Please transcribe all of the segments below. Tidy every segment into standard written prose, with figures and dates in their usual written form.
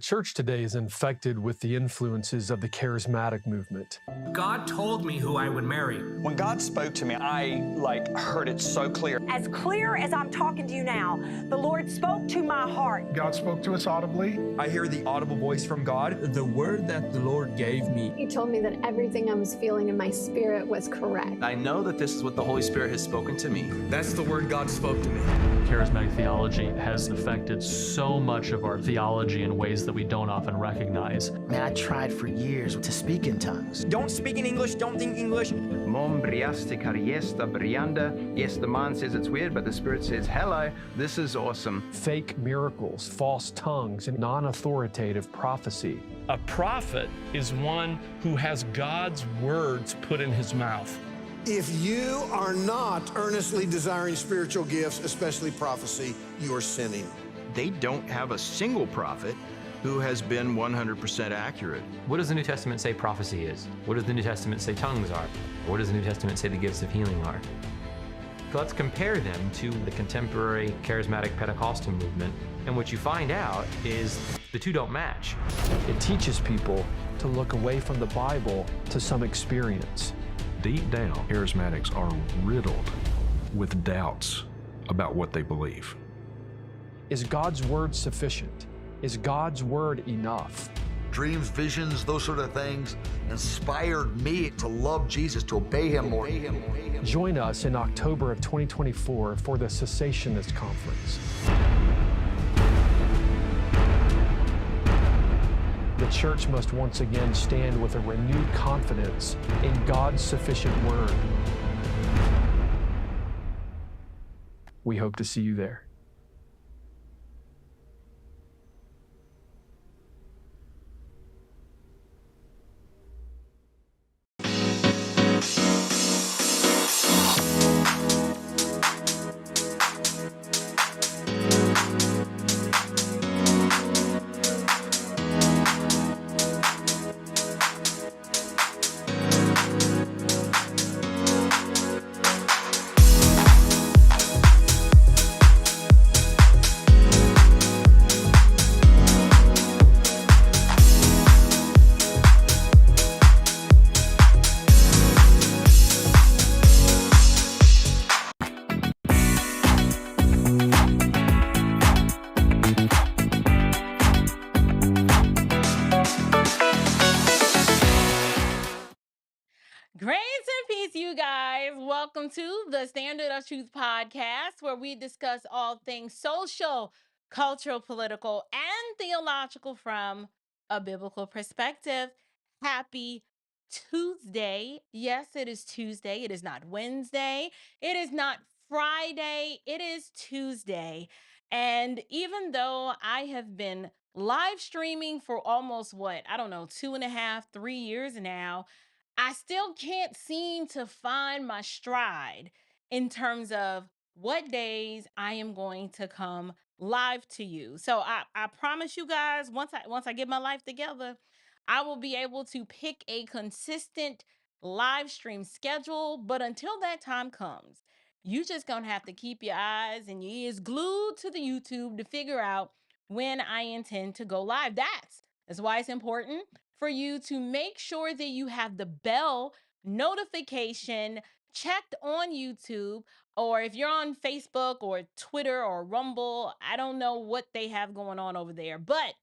church today is infected with the influences of the charismatic movement. God told me who I would marry. When God spoke to me, I heard it so clear. As clear as I'm talking to you now, the Lord spoke to my heart. God spoke to us audibly. I hear the audible voice from God. The word that the Lord gave me. He told me that everything I was feeling in my spirit was correct. I know that this is what the Holy Spirit has spoken to me. That's the word God spoke to me. Charismatic theology has affected so much of our theology in ways that we don't often recognize. Man, I tried for years to speak in tongues. Don't speak in English, don't think English. Mom briaste cariesta brianda. Yes, the mind says it's weird, but the Spirit says, hello, this is awesome. Fake miracles, false tongues, and non-authoritative prophecy. A prophet is one who has God's words put in his mouth. If you are not earnestly desiring spiritual gifts, especially prophecy, you are sinning. They don't have a single prophet who has been 100% accurate. What does the New Testament say prophecy is? What does the New Testament say tongues are? What does the New Testament say the gifts of healing are? So let's compare them to the contemporary charismatic Pentecostal movement, and what you find out is the two don't match. It teaches people to look away from the Bible to some experience. Deep down, charismatics are riddled with doubts about what they believe. Is God's word sufficient? Is God's word enough? Dreams, visions, those sort of things inspired me to love Jesus, to obey him more. Join us in October of 2024 for the Cessationist Conference. The church must once again stand with a renewed confidence in God's sufficient word. We hope to see you there. Welcome to the Standard of Truth podcast, where we discuss all things social, cultural, political, and theological from a biblical perspective. Happy Tuesday. Yes, it is Tuesday. It is not Wednesday. It is not Friday. It is Tuesday. And even though I have been live streaming for almost 2.5, 3 years now, I still can't seem to find my stride in terms of what days I am going to come live to you. So I promise you guys, once I get my life together, I will be able to pick a consistent live stream schedule. But until that time comes, you just gonna have to keep your eyes and your ears glued to the YouTube to figure out when I intend to go live. That's why it's important for you to make sure that you have the bell notification checked on YouTube, or if you're on Facebook or Twitter or Rumble, I don't know what they have going on over there, but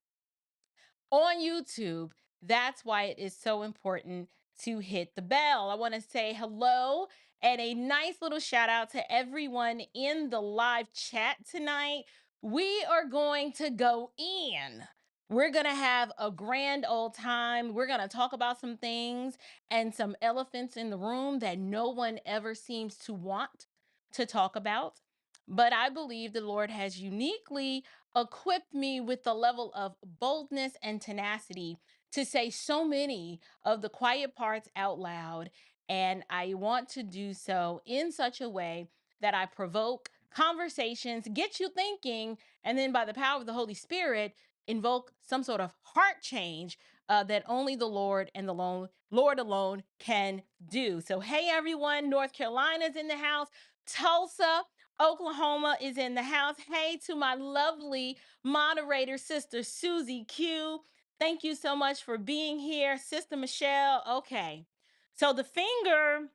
on YouTube, that's why it is so important to hit the bell. I want to say hello and a nice little shout out to everyone in the live chat tonight. We are going to go in. We're going to have a grand old time. We're going to talk about some things and some elephants in the room that no one ever seems to want to talk about. But I believe the Lord has uniquely equipped me with the level of boldness and tenacity to say so many of the quiet parts out loud. And I want to do so in such a way that I provoke conversations, get you thinking, and then by the power of the Holy Spirit, invoke some sort of heart change that only the Lord and the Lord alone can do. So, hey, everyone, North Carolina's in the house, Tulsa, Oklahoma is in the house. Hey to my lovely moderator, Sister Susie Q. Thank you so much for being here. Sister Michelle, okay. So the finger,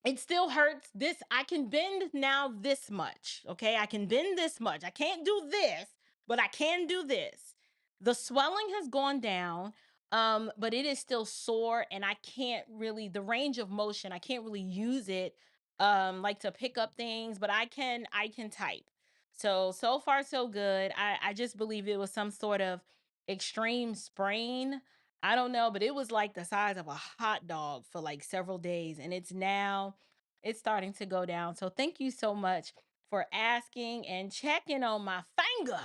it still hurts. This, I can bend now this much, okay? I can bend this much. I can't do this, but I can do this. The swelling has gone down, but it is still sore, and I can't really, the range of motion, I can't really use it like to pick up things, but I can type. So far so good. I just believe it was some sort of extreme sprain. I don't know, but it was like the size of a hot dog for like several days, and it's starting to go down. So thank you so much for asking and checking on my finger.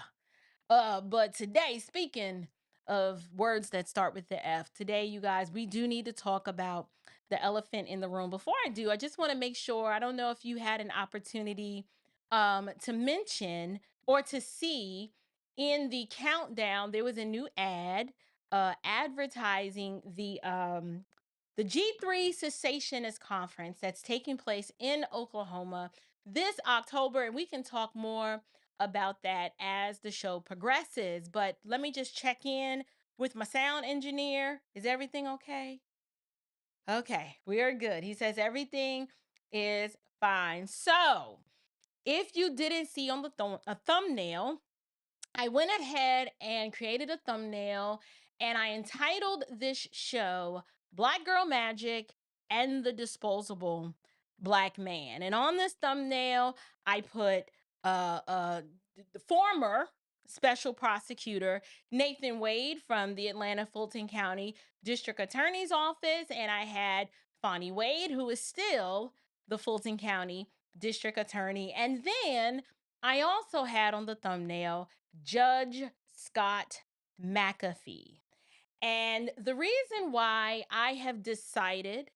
But today, speaking of words that start with the F, today, you guys, we do need to talk about the elephant in the room. Before I do, I just want to make sure, I don't know if you had an opportunity to mention or to see in the countdown, there was a new ad advertising the G3 Cessationist Conference that's taking place in Oklahoma this October, and we can talk more about that as the show progresses. But let me just check in with my sound engineer. Is everything okay? Okay, we are good. He says everything is fine. So, if you didn't see on the a thumbnail, I went ahead and created a thumbnail, and I entitled this show Black Girl Magic and the Disposable Black Man. And on this thumbnail, I put the former special prosecutor Nathan Wade from the Atlanta Fulton County District Attorney's Office, and I had Fani Wade, who is still the Fulton County District Attorney. And then I also had on the thumbnail Judge Scott McAfee. And the reason why I have decided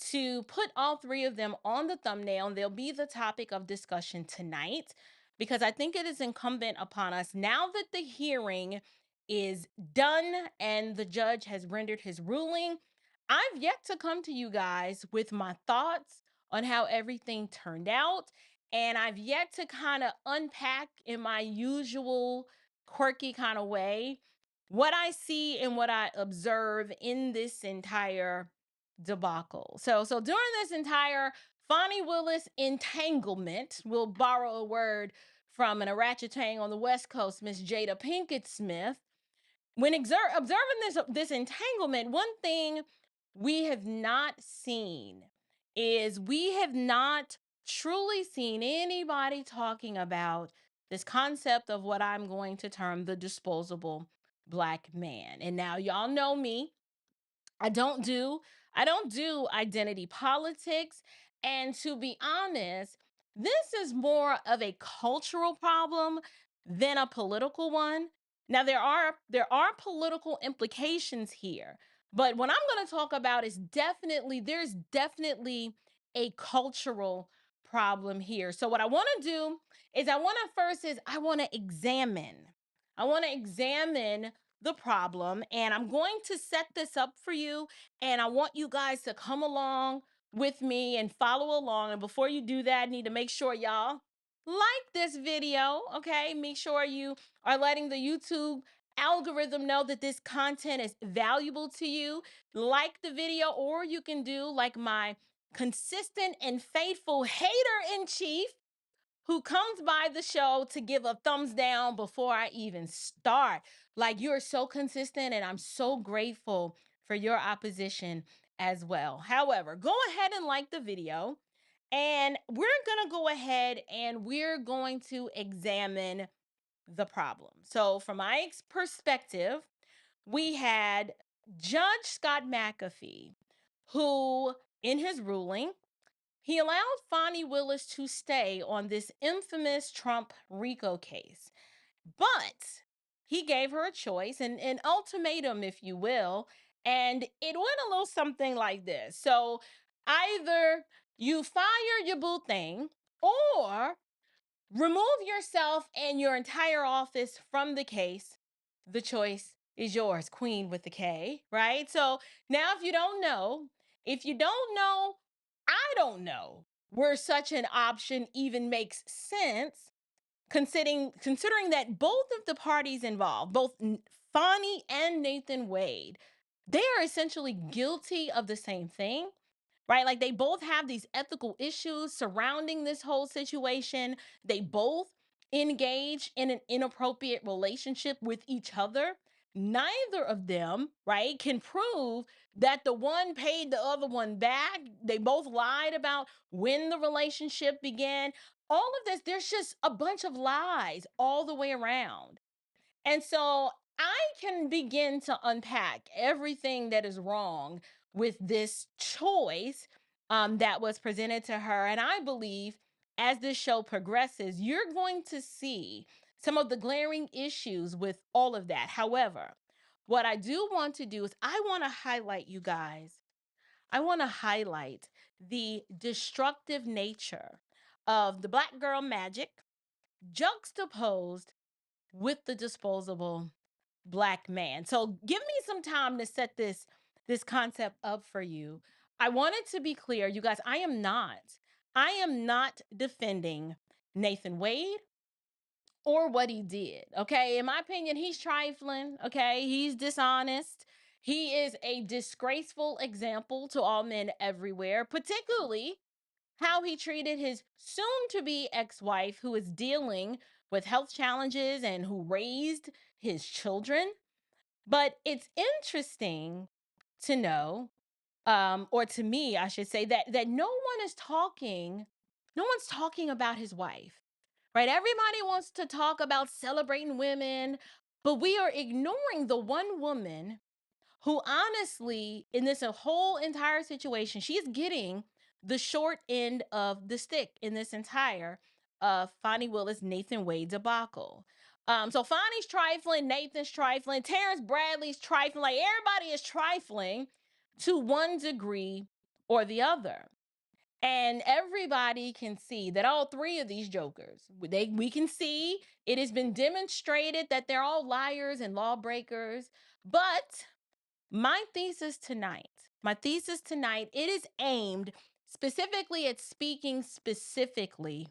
to put all three of them on the thumbnail, and they'll be the topic of discussion tonight, because I think it is incumbent upon us, now that the hearing is done and the judge has rendered his ruling, I've yet to come to you guys with my thoughts on how everything turned out. And I've yet to kind of unpack in my usual quirky kind of way what I see and what I observe in this entire debacle. So during this entire Fonnie Willis entanglement, we'll borrow a word from an orangutan on the West Coast, Miss Jada Pinkett Smith. When observing this entanglement, one thing we have not seen is we have not truly seen anybody talking about this concept of what I'm going to term the disposable black man. And now y'all know me. I don't do identity politics, and to be honest, this is more of a cultural problem than a political one. Now there are political implications here, but what I'm going to talk about is there's definitely a cultural problem here. So what I want to do is I want to examine the problem, and I'm going to set this up for you, and I want you guys to come along with me and follow along. And before you do that, I need to make sure y'all like this video, okay? Make sure you are letting the YouTube algorithm know that this content is valuable to you. Like the video, or you can do like my consistent and faithful hater in chief, who comes by the show to give a thumbs down before I even start. Like, you're so consistent, and I'm so grateful for your opposition as well. However, go ahead and like the video, and we're going to go ahead and we're going to examine the problem. So from my perspective, we had Judge Scott McAfee, who in his ruling, he allowed Fonnie Willis to stay on this infamous Trump RICO case, but he gave her a choice, an ultimatum, if you will, and it went a little something like this. So either you fire your boo thing, or remove yourself and your entire office from the case. The choice is yours, Queen with the K, right? So now if you don't know, I don't know where such an option even makes sense, considering that both of the parties involved, both Fonnie and Nathan Wade, they are essentially guilty of the same thing, right? Like they both have these ethical issues surrounding this whole situation. They both engage in an inappropriate relationship with each other. Neither of them, right, can prove that the one paid the other one back. They both lied about when the relationship began. All of this, there's just a bunch of lies all the way around. And so I can begin to unpack everything that is wrong with this choice that was presented to her. And I believe as this show progresses, you're going to see some of the glaring issues with all of that. However, what I do want to do is I want to highlight, you guys, I want to highlight the destructive nature of the Black girl magic juxtaposed with the disposable Black man. So give me some time to set this concept up for you. I wanted to be clear, you guys, I am not defending Nathan Wade or what he did. Okay? In my opinion, he's trifling, okay? He's dishonest. He is a disgraceful example to all men everywhere, particularly how he treated his soon-to-be ex-wife who is dealing with health challenges and who raised his children. But it's interesting to know, or to me, I should say, that no one's talking about his wife, right? Everybody wants to talk about celebrating women, but we are ignoring the one woman who honestly, in this whole entire situation, she's getting the short end of the stick in this entire Fani Willis, Nathan Wade debacle. So Fonnie's trifling, Nathan's trifling, Terrence Bradley's trifling, like everybody is trifling to one degree or the other. And everybody can see that all three of these jokers, we can see it has been demonstrated that they're all liars and lawbreakers. But my thesis tonight, it is aimed specifically at speaking specifically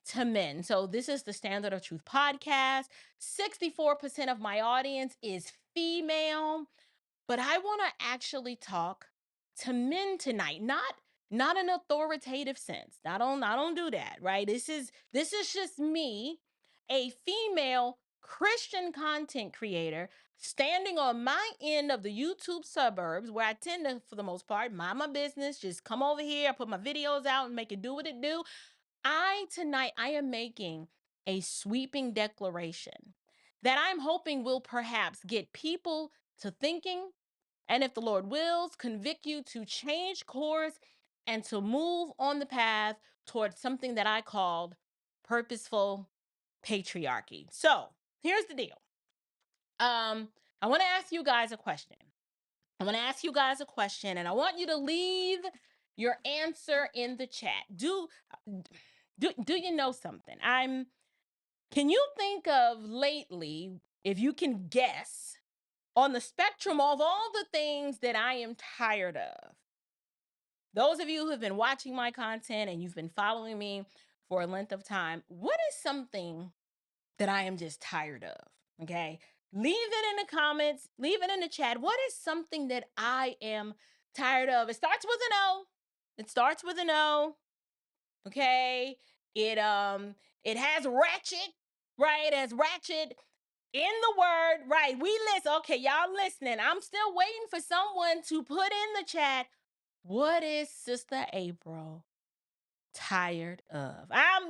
to men. So this is the Standard of Truth podcast. 64% of my audience is female, but I want to actually talk to men tonight, not an authoritative sense. I don't do that, right? This is just me, a female Christian content creator, standing on my end of the YouTube suburbs where I tend to, for the most part, mind my business, just come over here, put my videos out and make it do what it do. Tonight, I am making a sweeping declaration that I'm hoping will perhaps get people to thinking, and if the Lord wills, convict you to change course and to move on the path towards something that I called purposeful patriarchy. So here's the deal. I want to ask you guys a question. And I want you to leave your answer in the chat. Do you know something? Can you think of lately, if you can guess, on the spectrum of all the things that I am tired of? Those of you who have been watching my content and you've been following me for a length of time, what is something that I am just tired of? Okay. Leave it in the comments, leave it in the chat. What is something that I am tired of? It starts with an O. Okay. It has ratchet, right? It has ratchet in the word, right? We listen. Okay, y'all listening. I'm still waiting for someone to put in the chat, what is Sister April tired of? I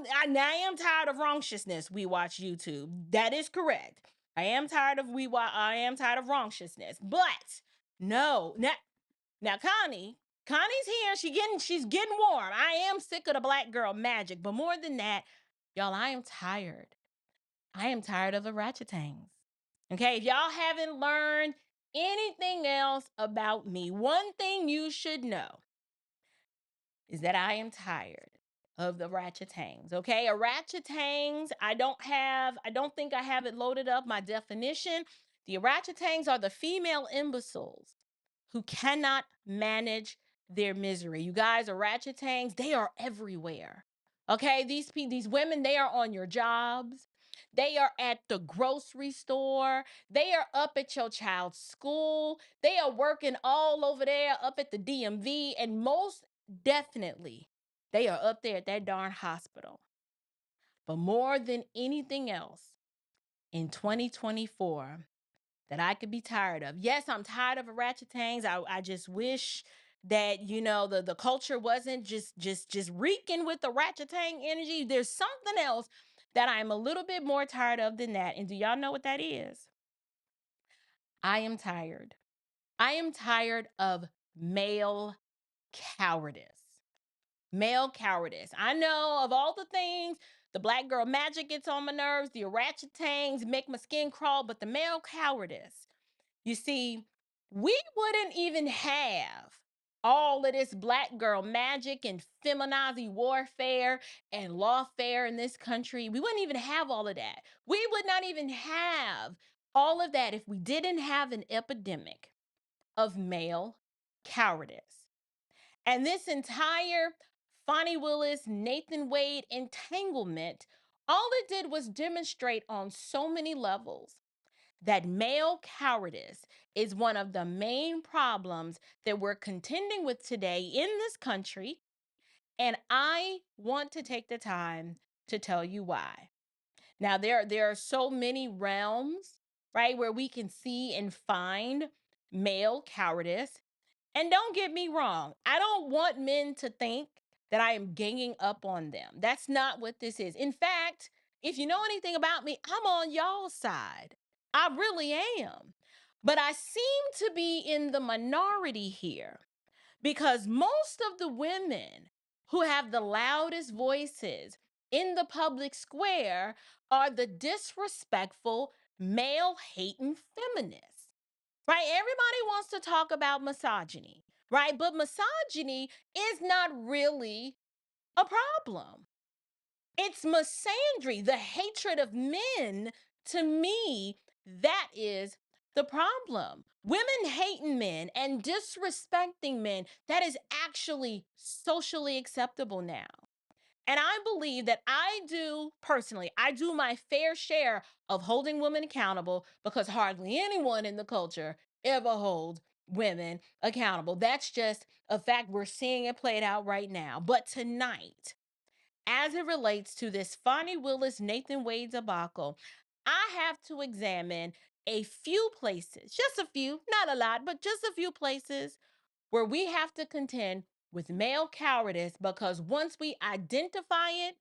am tired of wrongshousness. We watch YouTube. That is correct. I am tired of wrongshousness. But no, now Connie's here. She's getting warm. I am sick of the Black girl magic. But more than that, y'all, I am tired. I am tired of the ratchetangs. Okay, if y'all haven't learned anything else about me, one thing you should know is that I am tired of the ratchetangs. Okay, a ratchetangs, I don't think I have it loaded up. My definition: the ratchetangs are the female imbeciles who cannot manage their misery. You guys are ratchetangs. They are everywhere. Okay, these women, they are on your jobs. They are at the grocery store. They are up at your child's school. They are working all over there up at the DMV. And most definitely, they are up there at that darn hospital. But more than anything else, in 2024, that I could be tired of. Yes, I'm tired of orangutans. I just wish that, you know, the culture wasn't just reeking with the orangutan energy. There's something else that I'm a little bit more tired of than that. And do y'all know what that is? I am tired. I am tired of male cowardice. Male cowardice. I know of all the things, the black girl magic gets on my nerves, the orangutans make my skin crawl, but the male cowardice. You see, we wouldn't even have all of this black girl magic and feminazi warfare and lawfare in this country. We wouldn't even have all of that. We would not even have all of that if we didn't have an epidemic of male cowardice. And this entire Fani Willis, Nathan Wade entanglement, all it did was demonstrate on so many levels that male cowardice is one of the main problems that we're contending with today in this country. And I want to take the time to tell you why. Now, there are so many realms, right, where we can see and find male cowardice. And don't get me wrong, I don't want men to think that I am ganging up on them. That's not what this is. In fact, if you know anything about me, I'm on y'all's side. I really am. But I seem to be in the minority here because most of the women who have the loudest voices in the public square are the disrespectful, male hating feminists, right? Everybody wants to talk about misogyny, right? But misogyny is not really a problem. It's misandry, the hatred of men. To me, that is the problem. Women hating men and disrespecting men, that is actually socially acceptable now. And I believe that I do my fair share of holding women accountable because hardly anyone in the culture ever holds women accountable. That's just a fact. We're seeing it played out right now. But tonight, as it relates to this Fani Willis, Nathan Wade debacle, I have to examine a few places, just a few, not a lot, but just a few places where we have to contend with male cowardice because once we identify it,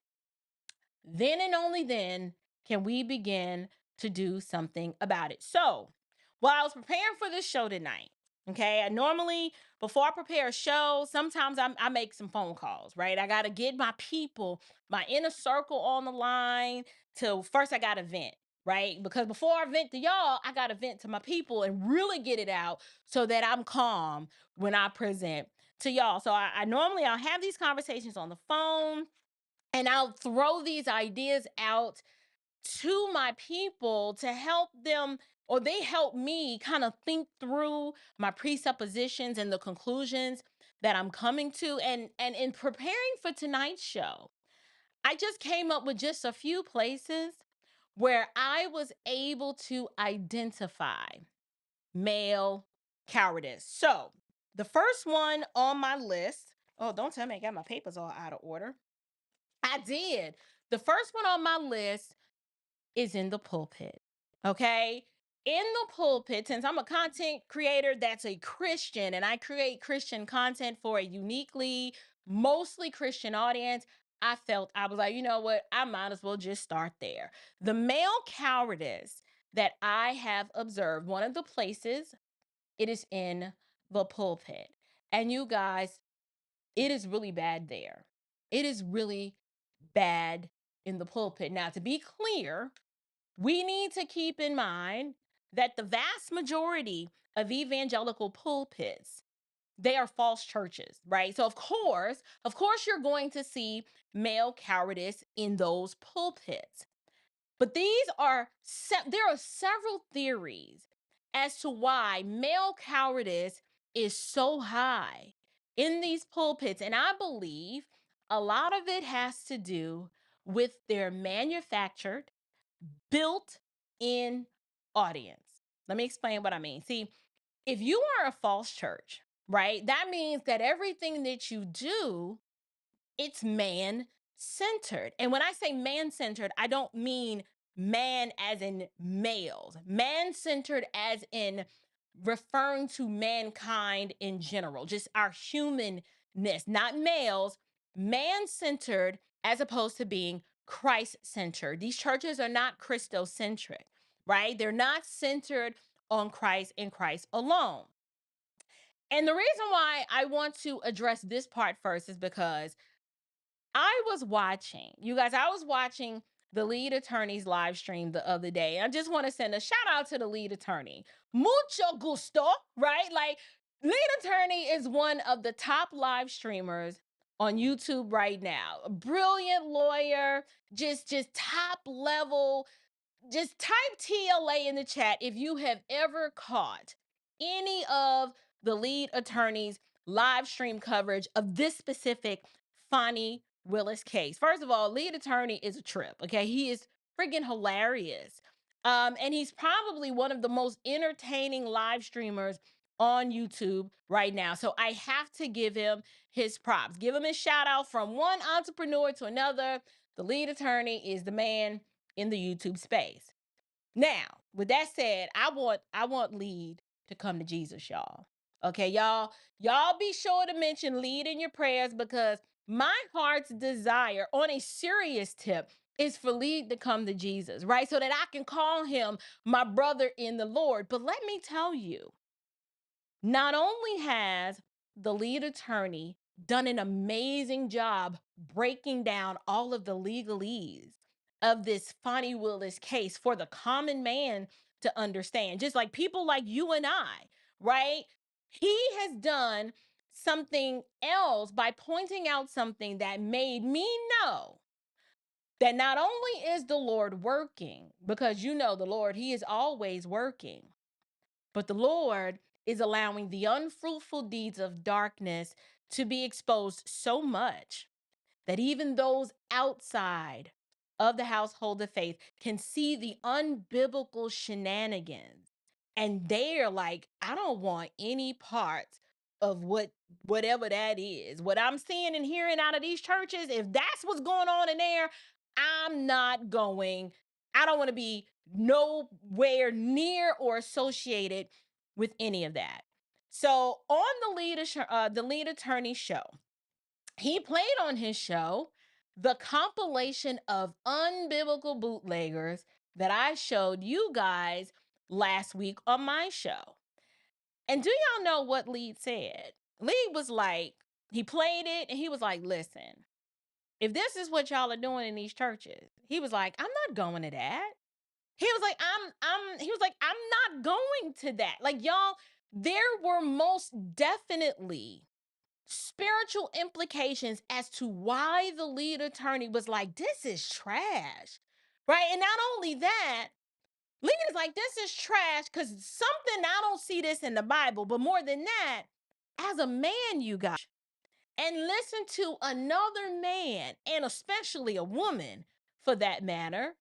then and only then can we begin to do something about it. So, while I was preparing for this show tonight, okay, I normally, before I prepare a show, sometimes I make some phone calls, right? I got to get my people, my inner circle on the line to first I got to vent, right? Because before I vent to y'all, I got to vent to my people and really get it out so that I'm calm when I present to y'all. So I'll have these conversations on the phone and I'll throw these ideas out to my people to help them, or they help me kind of think through my presuppositions and the conclusions that I'm coming to. And in preparing for tonight's show, I just came up with just a few places where I was able to identify male cowardice. So the first one on my list, oh, don't tell me I got my papers all out of order. I did. The first one on my list is in the pulpit. Okay? In the pulpit, since I'm a content creator that's a Christian and I create Christian content for a uniquely, mostly Christian audience, I was like, you know what? I might as well just start there. The male cowardice that I have observed, one of the places, it is in the pulpit. And you guys, it is really bad there. It is really bad in the pulpit. Now, to be clear, we need to keep in mind that the vast majority of evangelical pulpits, they are false churches, right? So of course you're going to see male cowardice in those pulpits. But there are several theories as to why male cowardice is so high in these pulpits. And I believe a lot of it has to do with their manufactured, built in audience. Let me explain what I mean. See, if you are a false church, right, that means that everything that you do, it's man-centered. And when I say man-centered, I don't mean man as in males. Man-centered as in referring to mankind in general, just our humanness, not males, man-centered as opposed to being Christ-centered. These churches are not Christocentric, right? They're not centered on Christ and Christ alone. And the reason why I want to address this part first is because I was watching the lead attorney's live stream the other day. I just want to send a shout out to the lead attorney. Mucho gusto, right? Like, lead attorney is one of the top live streamers on YouTube right now. A brilliant lawyer, just top level. Just type TLA in the chat if you have ever caught any of the lead attorney's live stream coverage of this specific Fani Willis case. First of all, lead attorney is a trip, okay? He is freaking hilarious. And he's probably one of the most entertaining live streamers on YouTube right now. So I have to give him his props. Give him a shout out from one entrepreneur to another. The lead attorney is the man in the YouTube space. Now, with that said, I want lead to come to Jesus, y'all. Okay, y'all be sure to mention lead in your prayers, because my heart's desire on a serious tip is for lead to come to Jesus, right? So that I can call him my brother in the Lord. But let me tell you, not only has the lead attorney done an amazing job breaking down all of the legalese of this Fonnie Willis case for the common man to understand, just like people like you and I, right? He has done something else by pointing out something that made me know that not only is the Lord working, because you know the Lord, he is always working, but the Lord is allowing the unfruitful deeds of darkness to be exposed so much that even those outside of the household of faith can see the unbiblical shenanigans. And they're like, I don't want any parts of whatever that is. What I'm seeing and hearing out of these churches, if that's what's going on in there, I'm not going. I don't want to be nowhere near or associated with any of that. So on the lead attorney show, he played on his show the compilation of unbiblical bootleggers that I showed you guys last week on my show. And do y'all know what Lead said? Lead was like, he played it and he was like, listen, if this is what y'all are doing in these churches, he was like, I'm not going to that. He was like, I'm not going to that. Like, y'all, there were most definitely spiritual implications as to why the lead attorney was like, this is trash, right? And not only that, lead is like, this is trash because something, I don't see this in the Bible, but more than that, as a man, you guys, and listen to another man, and especially a woman for that matter,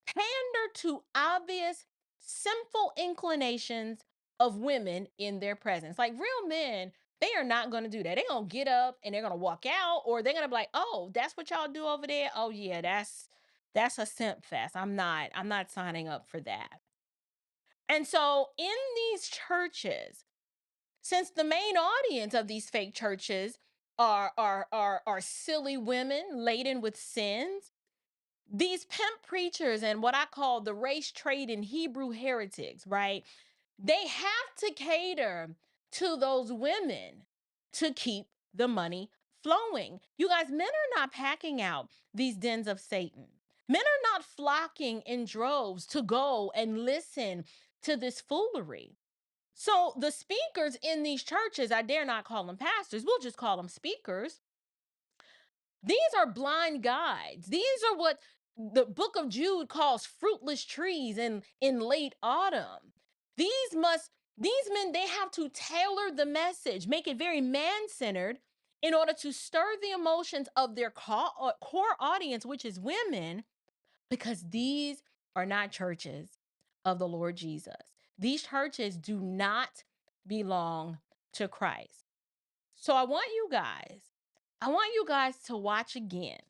pander to obvious sinful inclinations of women in their presence. Like, real men, they are not going to do that. They're going to get up and they're going to walk out, or they're going to be like, oh, that's what y'all do over there? Oh yeah, that's a simp fest. I'm not signing up for that. And so in these churches, since the main audience of these fake churches are silly women laden with sins, these pimp preachers and what I call the race trade and Hebrew heretics, right? They have to cater to those women to keep the money flowing. You guys, men are not packing out these dens of Satan. Men are not flocking in droves to go and listen to this foolery. So the speakers in these churches, I dare not call them pastors, we'll just call them speakers. These are blind guides. These are what the book of Jude calls fruitless trees in late autumn. These must These men, they have to tailor the message, make it very man-centered in order to stir the emotions of their core audience, which is women, because these are not churches of the Lord Jesus. These churches do not belong to Christ. So I want you guys to watch again.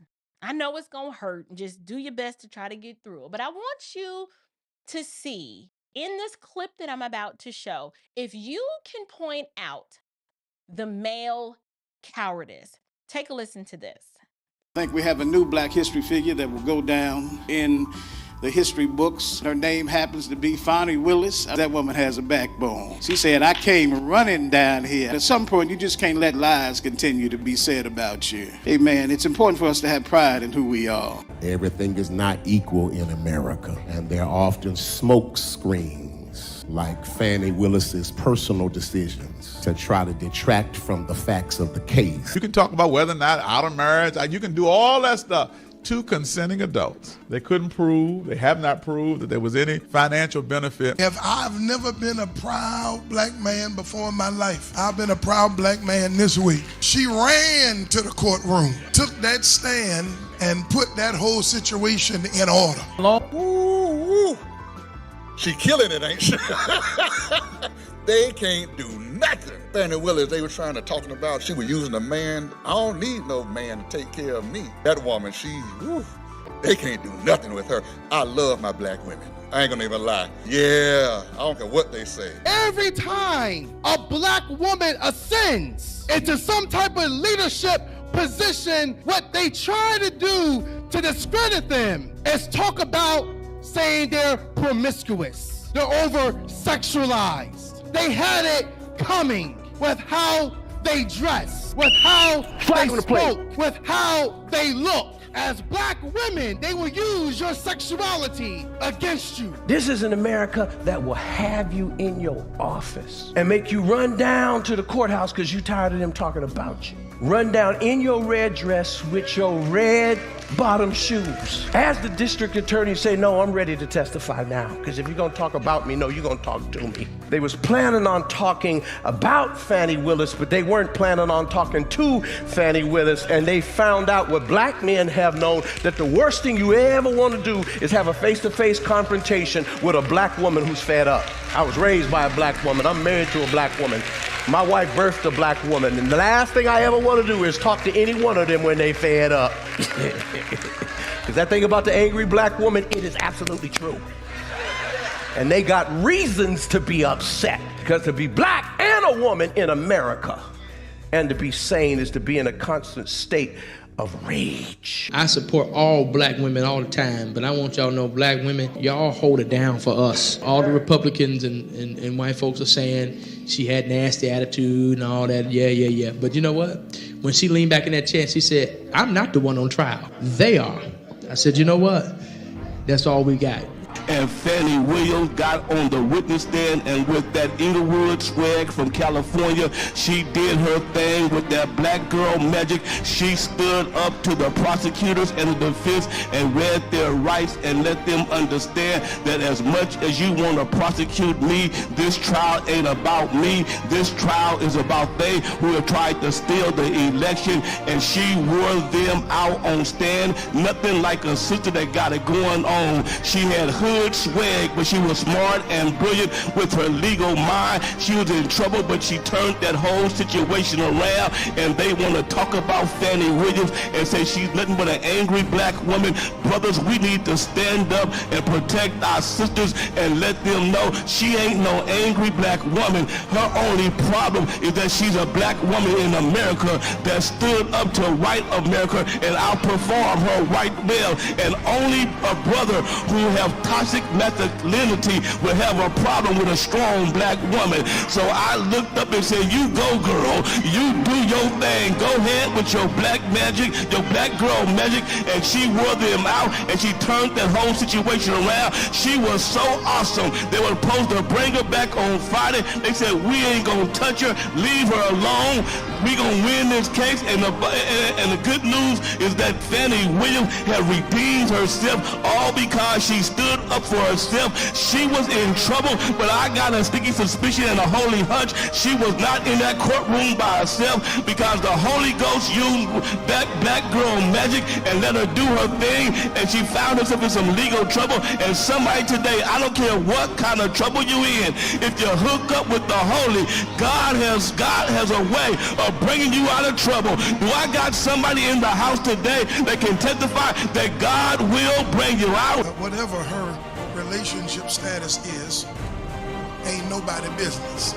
I know it's going to hurt. Just do your best to try to get through it. But I want you to see in this clip that I'm about to show, if you can point out the male cowardice. Take a listen to this. I think we have a new Black history figure that will go down in the history books. Her name happens to be Fani Willis. That woman has a backbone. She said, I came running down here. At some point, you just can't let lies continue to be said about you. Amen. It's important for us to have pride in who we are. Everything is not equal in America, and there are often smoke screens like Fani Willis's personal decisions to try to detract from the facts of the case. You can talk about whether or not out of marriage, you can do all that stuff. Two consenting adults. They have not proved that there was any financial benefit. If I've never been a proud black man before in my life, I've been a proud black man this week. She ran to the courtroom, took that stand, and put that whole situation in order. Ooh, she killing it, ain't she? They can't do nothing. Fani Willis, they were talking about she was using a man. I don't need no man to take care of me. That woman, they can't do nothing with her. I love my black women. I ain't gonna even lie. Yeah, I don't care what they say. Every time a black woman ascends into some type of leadership position, what they try to do to discredit them is talk about saying they're promiscuous, they're over-sexualized. They had it coming with how they dress, with how they spoke, with how they look. As black women, they will use your sexuality against you. This is an America that will have you in your office and make you run down to the courthouse because you're tired of them talking about you. Run down in your red dress with your red bottom shoes. As the district attorney say, no, I'm ready to testify now, because if you're gonna talk about me, no, you're gonna talk to me. They was planning on talking about Fani Willis, but they weren't planning on talking to Fani Willis, and they found out what black men have known, that the worst thing you ever want to do is have a face-to-face confrontation with a black woman who's fed up. I was raised by a black woman. I'm married to a black woman. My wife birthed a black woman, and the last thing I ever want to do is talk to any one of them when they fed up. Because that thing about the angry black woman, it is absolutely true. And they got reasons to be upset, because to be black and a woman in America and to be sane is to be in a constant state of rage. I support all black women all the time, but I want y'all to know, black women, y'all hold it down for us. All the Republicans and white folks are saying she had nasty attitude and all that. Yeah. But you know what? When she leaned back in that chair, she said, I'm not the one on trial. They are. I said, you know what? That's all we got. And Fani Willis got on the witness stand, and with that Inglewood swag from California, she did her thing with that black girl magic. She stood up to the prosecutors and the defense and read their rights and let them understand that as much as you want to prosecute me, this trial ain't about me. This trial is about they who have tried to steal the election, and she wore them out on stand. Nothing like a sister that got it going on. She had hood swag, but she was smart and brilliant with her legal mind. She was in trouble, but she turned that whole situation around, and they want to talk about Fani Willis and say she's nothing but an angry black woman. Brothers, we need to stand up and protect our sisters and let them know she ain't no angry black woman. Her only problem is that she's a black woman in America that stood up to white America and outperformed her white male. And only a brother who have toxic masculinity will have a problem with a strong black woman. So I looked up and said, you go, girl, you do your thing. Go ahead with your black magic, your black girl magic. And she wore them out, and she turned that whole situation around. She was so awesome. They were supposed to bring her back on Friday. They said, we ain't gonna touch her, leave her alone. We gonna win this case, and the good news is that Fani Willis has redeemed herself, all because she stood up for herself. She was in trouble, but I got a sticky suspicion and a holy hunch she was not in that courtroom by herself, because the Holy Ghost used that black girl magic and let her do her thing, and she found herself in some legal trouble. And somebody today, I don't care what kind of trouble you in, if you hook up with the Holy, God has a way of bringing you out of trouble. Do I got somebody in the house today that can testify that God will bring you out? Whatever her relationship status is, ain't nobody business.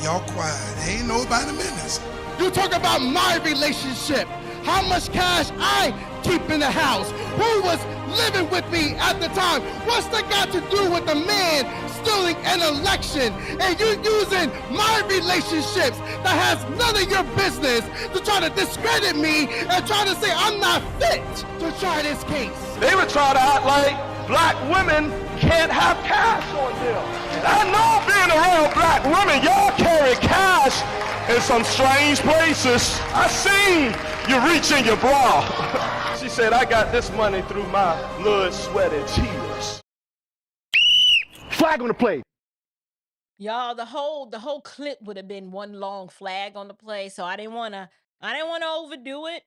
Y'all quiet. Ain't nobody business. You talk about my relationship, how much cash I keep in the house, who was living with me at the time. What's that got to do with a man stealing an election and you using my relationships that has none of your business to try to discredit me and try to say I'm not fit to try this case? They would try to act like black women can't have cash on them. I know being around black women, y'all carry cash in some strange places. I seen you reach in your bra. She said, I got this money through my blood, sweat, and tears. Flag on the play. Y'all, the whole clip would have been one long flag on the play, so I didn't wanna overdo it.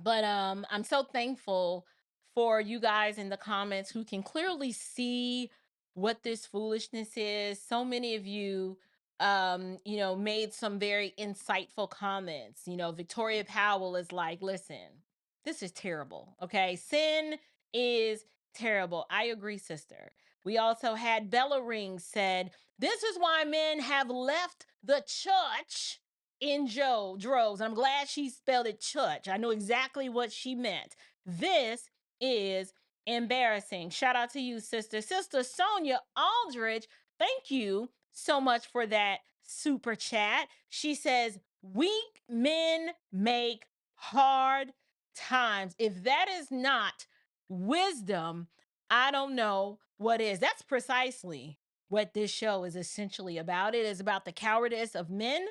But I'm so thankful for you guys in the comments who can clearly see what this foolishness is. So many of you made some very insightful comments. Victoria Powell is like, listen, this is terrible. Okay. Sin is terrible. I agree, sister. We also had Bella Ring said, this is why men have left the church in droves. I'm glad she spelled it church. I know exactly what she meant. This is embarrassing. Shout out to you, sister. Sister Sonia Aldridge, thank you so much for that super chat. She says, weak men make hard times. If that is not wisdom, I don't know what is. That's precisely what this show is essentially about. It is about the cowardice of men.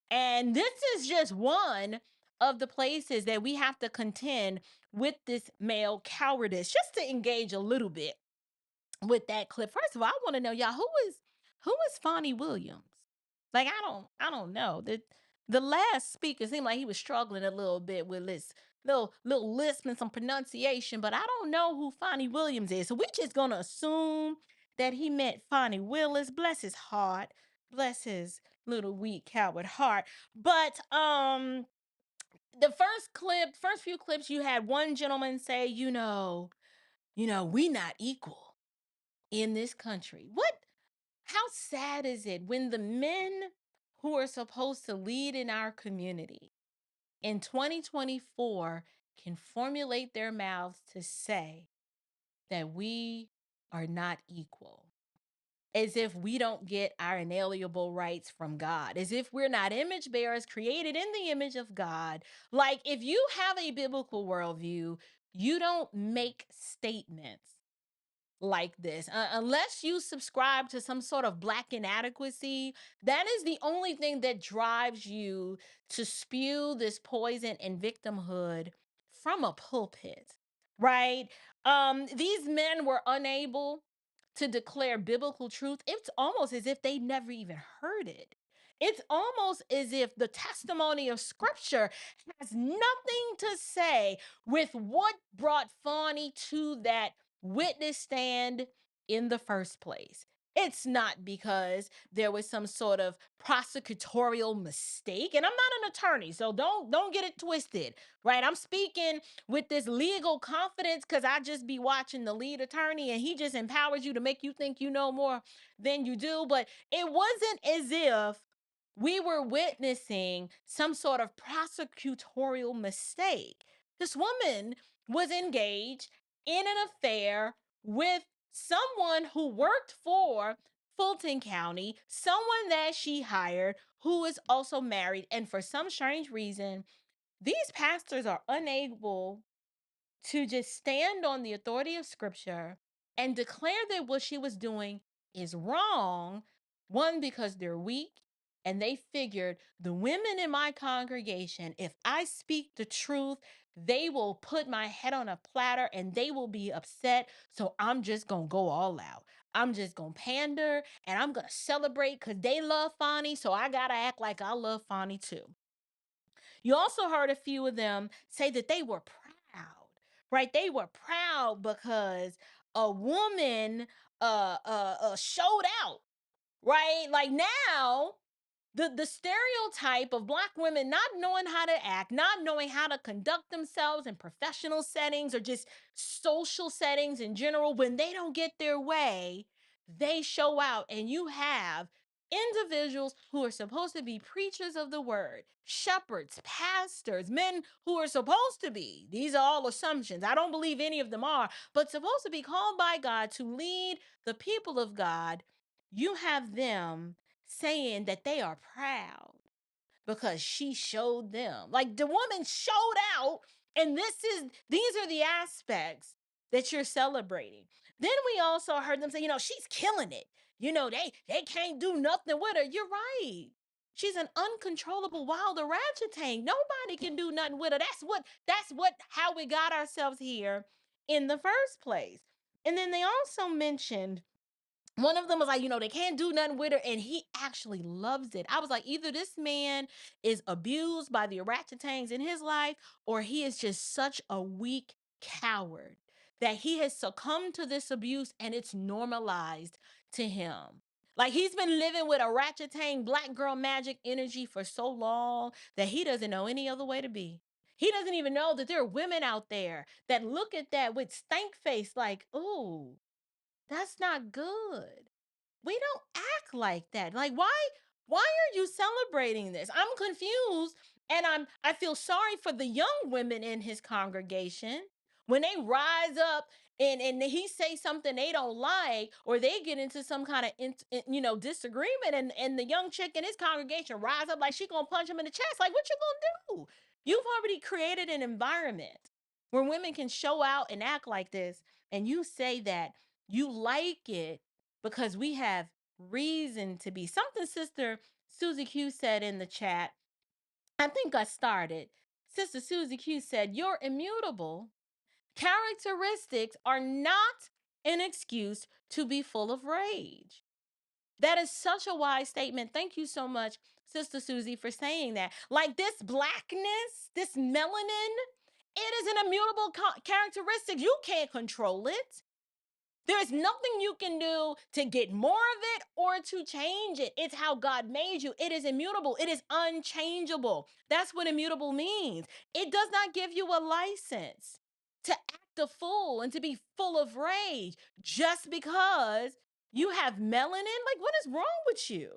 And this is just one of the places that we have to contend with this male cowardice. Just to engage a little bit with that clip. First of all, I want to know, y'all, who is Fonnie Williams? Like, I don't know. The last speaker seemed like he was struggling a little bit with this little lisp and some pronunciation, but I don't know who Fonnie Williams is. So we're just gonna assume that he meant Fani Willis. Bless his heart. Bless his little weak coward heart. But the first few clips, you had one gentleman say, we not equal in this country. How sad is it when the men who are supposed to lead in our community in 2024 can formulate their mouths to say that we are not equal? As if we don't get our inalienable rights from God, as if we're not image bearers created in the image of God. Like, if you have a biblical worldview, you don't make statements like this unless you subscribe to some sort of Black inadequacy. That is the only thing that drives you to spew this poison and victimhood from a pulpit, right? These men were unable to declare biblical truth. It's almost as if they never even heard it. It's almost as if the testimony of scripture has nothing to say with what brought Fonnie to that witness stand in the first place. It's not because there was some sort of prosecutorial mistake. And I'm not an attorney, so don't get it twisted, right? I'm speaking with this legal confidence because I just be watching the lead attorney and he just empowers you to make you think you know more than you do. But it wasn't as if we were witnessing some sort of prosecutorial mistake. This woman was engaged in an affair with someone who worked for Fulton County, someone that she hired who is also married. And for some strange reason, these pastors are unable to just stand on the authority of scripture and declare that what she was doing is wrong. One, because they're weak, And they figured the women in my congregation, if I speak the truth, they will put my head on a platter and they will be upset. So I'm just going to go all out. I'm just going to pander and I'm going to celebrate because they love Fonnie. So I got to act like I love Fonnie too. You also heard a few of them say that they were proud, right? They were proud because a woman showed out, right? Like now, the stereotype of Black women not knowing how to act, not knowing how to conduct themselves in professional settings or just social settings in general, when they don't get their way, they show out. And you have individuals who are supposed to be preachers of the word, shepherds, pastors, men who are supposed to be, these are all assumptions, I don't believe any of them are, but supposed to be called by God to lead the people of God. You have them saying that they are proud because she showed them. Like the woman showed out, and these are the aspects that you're celebrating. Then we also heard them say, she's killing it. They can't do nothing with her. You're right. She's an uncontrollable wild orangutan. Nobody can do nothing with her. How we got ourselves here in the first place. And then they also mentioned, one of them was like, they can't do nothing with her, and he actually loves it. I was like, either this man is abused by the orangutans in his life, or he is just such a weak coward that he has succumbed to this abuse and it's normalized to him. Like he's been living with orangutan black girl magic energy for so long that he doesn't know any other way to be. He doesn't even know that there are women out there that look at that with stank face like, ooh, that's not good. We don't act like that. Like, why are you celebrating this? I'm confused, and I feel sorry for the young women in his congregation when they rise up and he say something they don't like, or they get into some kind of disagreement, and the young chick in his congregation rise up like she gonna punch him in the chest. Like, what you gonna do? You've already created an environment where women can show out and act like this, and you say that you like it because we have reason to be. Something Sister Susie Q said in the chat, I think I started. Sister Susie Q said, your immutable characteristics are not an excuse to be full of rage. That is such a wise statement. Thank you so much, Sister Susie, for saying that. Like this blackness, this melanin, it is an immutable characteristic. You can't control it. There's nothing you can do to get more of it or to change it. It's how God made you. It is immutable. It is unchangeable. That's what immutable means. It does not give you a license to act a fool and to be full of rage just because you have melanin. Like, what is wrong with you?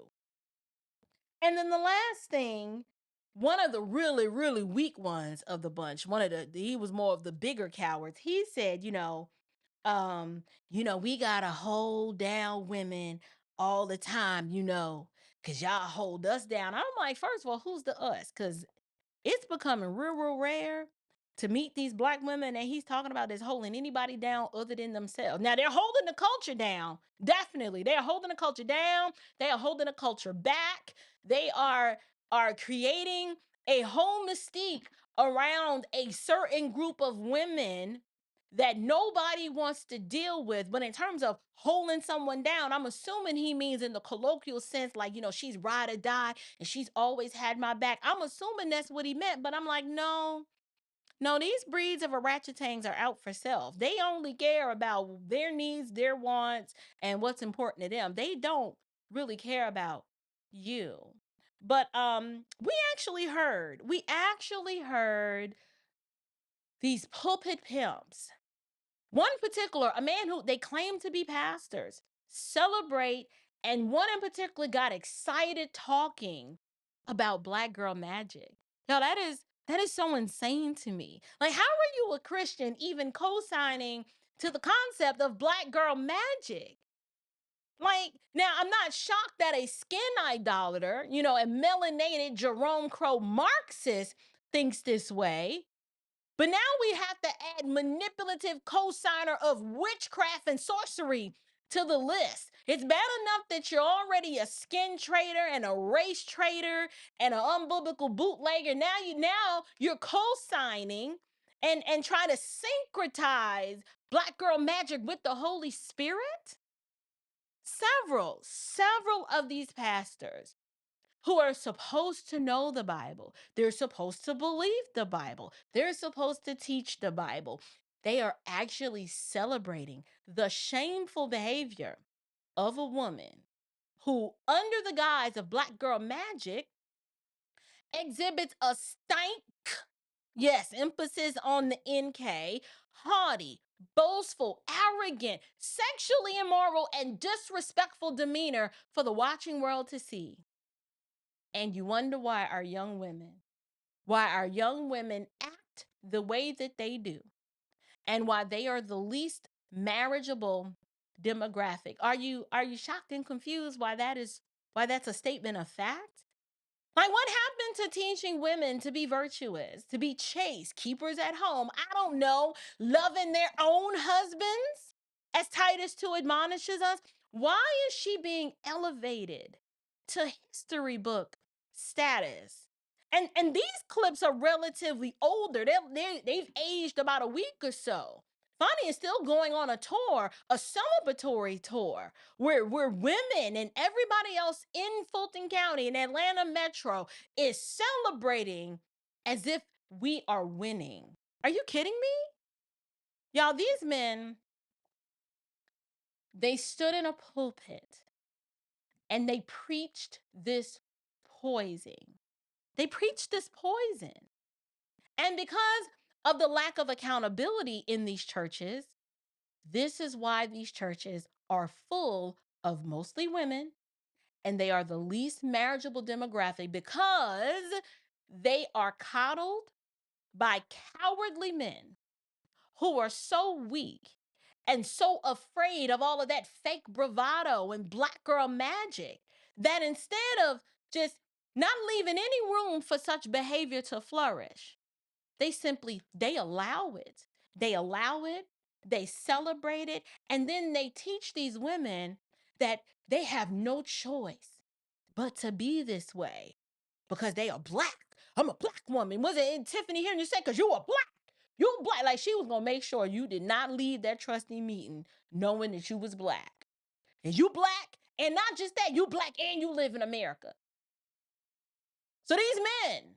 And then the last thing, one of the really, really weak ones of the bunch, he was more of the bigger cowards. He said, we gotta hold down women all the time, because y'all hold us down. I'm like, first of all, who's the us? Because it's becoming real, real rare to meet these Black women and he's talking about this holding anybody down other than themselves. Now they're holding the culture down. Definitely. They're holding the culture down. They are holding the culture back. They are creating a whole mystique around a certain group of women that nobody wants to deal with. But in terms of holding someone down, I'm assuming he means in the colloquial sense, like, she's ride or die and she's always had my back. I'm assuming that's what he meant, but I'm like, no, these breeds of orangutans are out for self. They only care about their needs, their wants, and what's important to them. They don't really care about you. But we actually heard these pulpit pimps. One particular, a man who they claim to be pastors, celebrate, and one in particular got excited talking about Black girl magic. Now that is so insane to me. Like, how are you a Christian even co-signing to the concept of Black girl magic? Like, now I'm not shocked that a skin idolater, a melanated Jerome Crow Marxist thinks this way. But now we have to add manipulative co-signer of witchcraft and sorcery to the list. It's bad enough that you're already a skin trader and a race trader and an unbiblical bootlegger. Now you're co-signing and trying to syncretize Black girl magic with the Holy Spirit. Several of these pastors who are supposed to know the Bible, they're supposed to believe the Bible, they're supposed to teach the Bible, they are actually celebrating the shameful behavior of a woman who, under the guise of Black girl magic, exhibits a stank, yes, emphasis on the NK, haughty, boastful, arrogant, sexually immoral, and disrespectful demeanor for the watching world to see. And you wonder why our young women act the way that they do, and why they are the least marriageable demographic. Are you shocked and confused why that's a statement of fact? Like, what happened to teaching women to be virtuous, to be chaste, keepers at home? I don't know, loving their own husbands, as Titus 2 admonishes us. Why is she being elevated to history book status? And these clips are relatively older. They've aged about a week or so. Fonnie is still going on a tour, a celebratory tour, where women and everybody else in Fulton County and Atlanta Metro is celebrating as if we are winning. Are you kidding me? Y'all, these men, they stood in a pulpit and they preached this poison. They preached this poison. And because of the lack of accountability in these churches, this is why these churches are full of mostly women, and they are the least marriageable demographic because they are coddled by cowardly men who are so weak and so afraid of all of that fake bravado and Black girl magic that instead of just not leaving any room for such behavior to flourish, they allow it. They celebrate it, and then they teach these women that they have no choice but to be this way because they are Black. I'm a Black woman. Was it Tiffany hearing you say, because you are Black? You're Black. Like, she was going to make sure you did not leave that trusty meeting knowing that you was Black. And you Black, and not just that, you Black and you live in America. So these men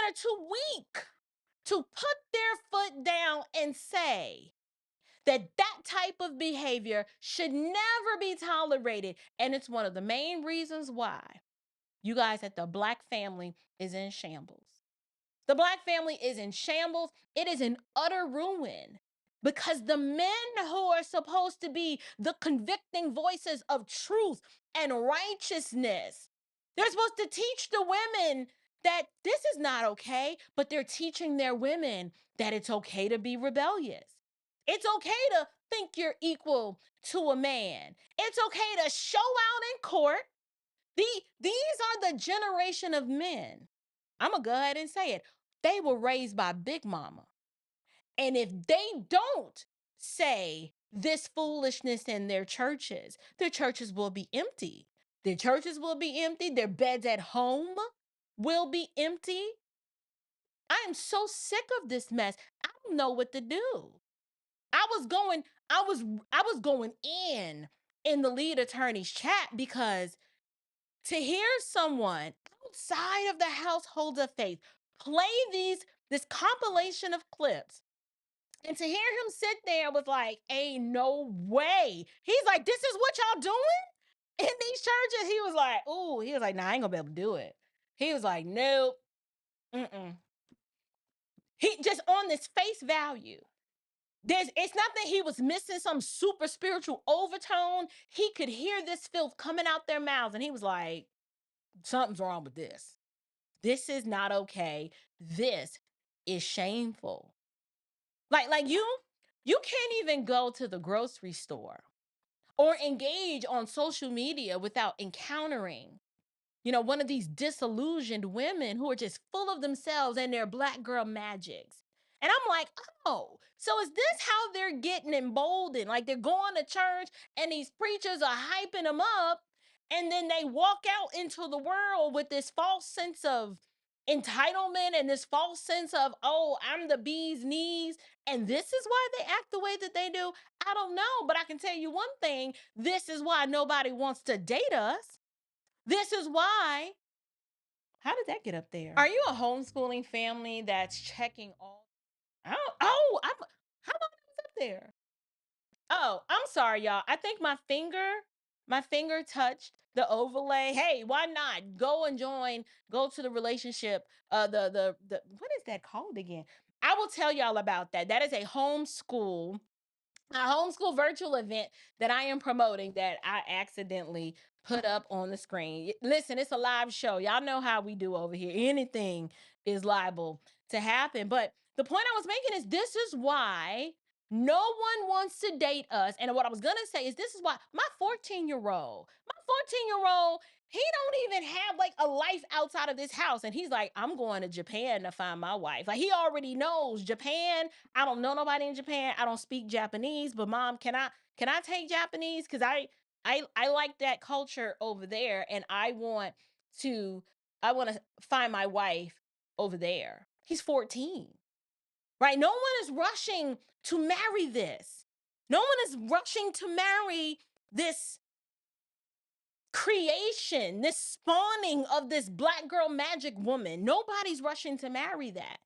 are too weak to put their foot down and say that type of behavior should never be tolerated. And it's one of the main reasons why you guys, that the Black family is in shambles. The Black family is in shambles. It is in utter ruin because the men who are supposed to be the convicting voices of truth and righteousness, they're supposed to teach the women that this is not okay, but they're teaching their women that it's okay to be rebellious. It's okay to think you're equal to a man. It's okay to show out in court. These are the generation of men. I'm going to go ahead and say it. They were raised by Big Mama. And if they don't say this foolishness in their churches will be empty. Their churches will be empty. Their beds at home will be empty. I am so sick of this mess. I don't know what to do. I was going in the lead attorney's chat because to hear someone outside of the household of faith play this compilation of clips, and to hear him sit there with like, ain't no way. He's like, this is what y'all doing in these churches? He was like, nah, I ain't gonna be able to do it. He was like, nope. He just on this face value. It's not that he was missing some super spiritual overtone. He could hear this filth coming out their mouths, and he was like, something's wrong with this. This is not okay. This is shameful. Like you can't even go to the grocery store or engage on social media without encountering, one of these disillusioned women who are just full of themselves and their Black girl magics. And I'm like, oh, so is this how they're getting emboldened? Like they're going to church and these preachers are hyping them up, and then they walk out into the world with this false sense of entitlement and this false sense of, oh, I'm the bee's knees, and this is why they act the way that they do. I don't know, but I can tell you one thing. This is why nobody wants to date us. This is why. How did that get up there? Are you a homeschooling family that's checking all? How long was up there? Oh, I'm sorry, y'all. I think my finger touched the overlay. Hey, why not go and join? Go to the relationship. The what is that called again? I will tell y'all about that. That is a homeschool virtual event that I am promoting that I accidentally put up on the screen. Listen, it's a live show. Y'all know how we do over here. Anything is liable to happen. But the point I was making is this is why no one wants to date us. And what I was going to say is this is why my 14-year-old, he don't even have like a life outside of this house. And he's like, I'm going to Japan to find my wife. Like he already knows Japan. I don't know nobody in Japan. I don't speak Japanese, but mom, can I take Japanese? Because I like that culture over there, and I want to find my wife over there. He's 14. Right? No one is rushing to marry this. No one is rushing to marry this creation, this spawning of this black girl magic woman. Nobody's rushing to marry that.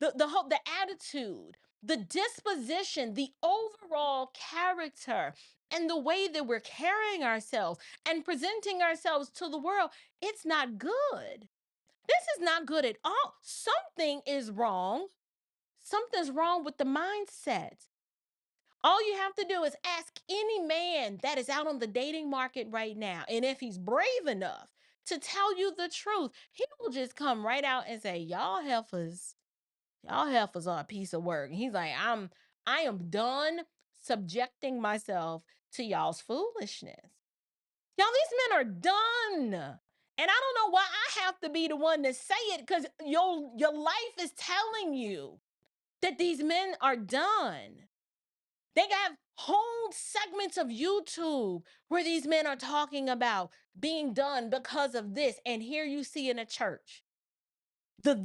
The attitude, the disposition, the overall character, and the way that we're carrying ourselves and presenting ourselves to the world, it's not good. This is not good at all. Something is wrong. Something's wrong with the mindset. All you have to do is ask any man that is out on the dating market right now. And if he's brave enough to tell you the truth, he will just come right out and say, y'all heifers are a piece of work. And he's like, I am done subjecting myself to y'all's foolishness. Y'all, these men are done. And I don't know why I have to be the one to say it, because your life is telling you that these men are done. They have whole segments of YouTube where these men are talking about being done because of this. And here you see in a church, the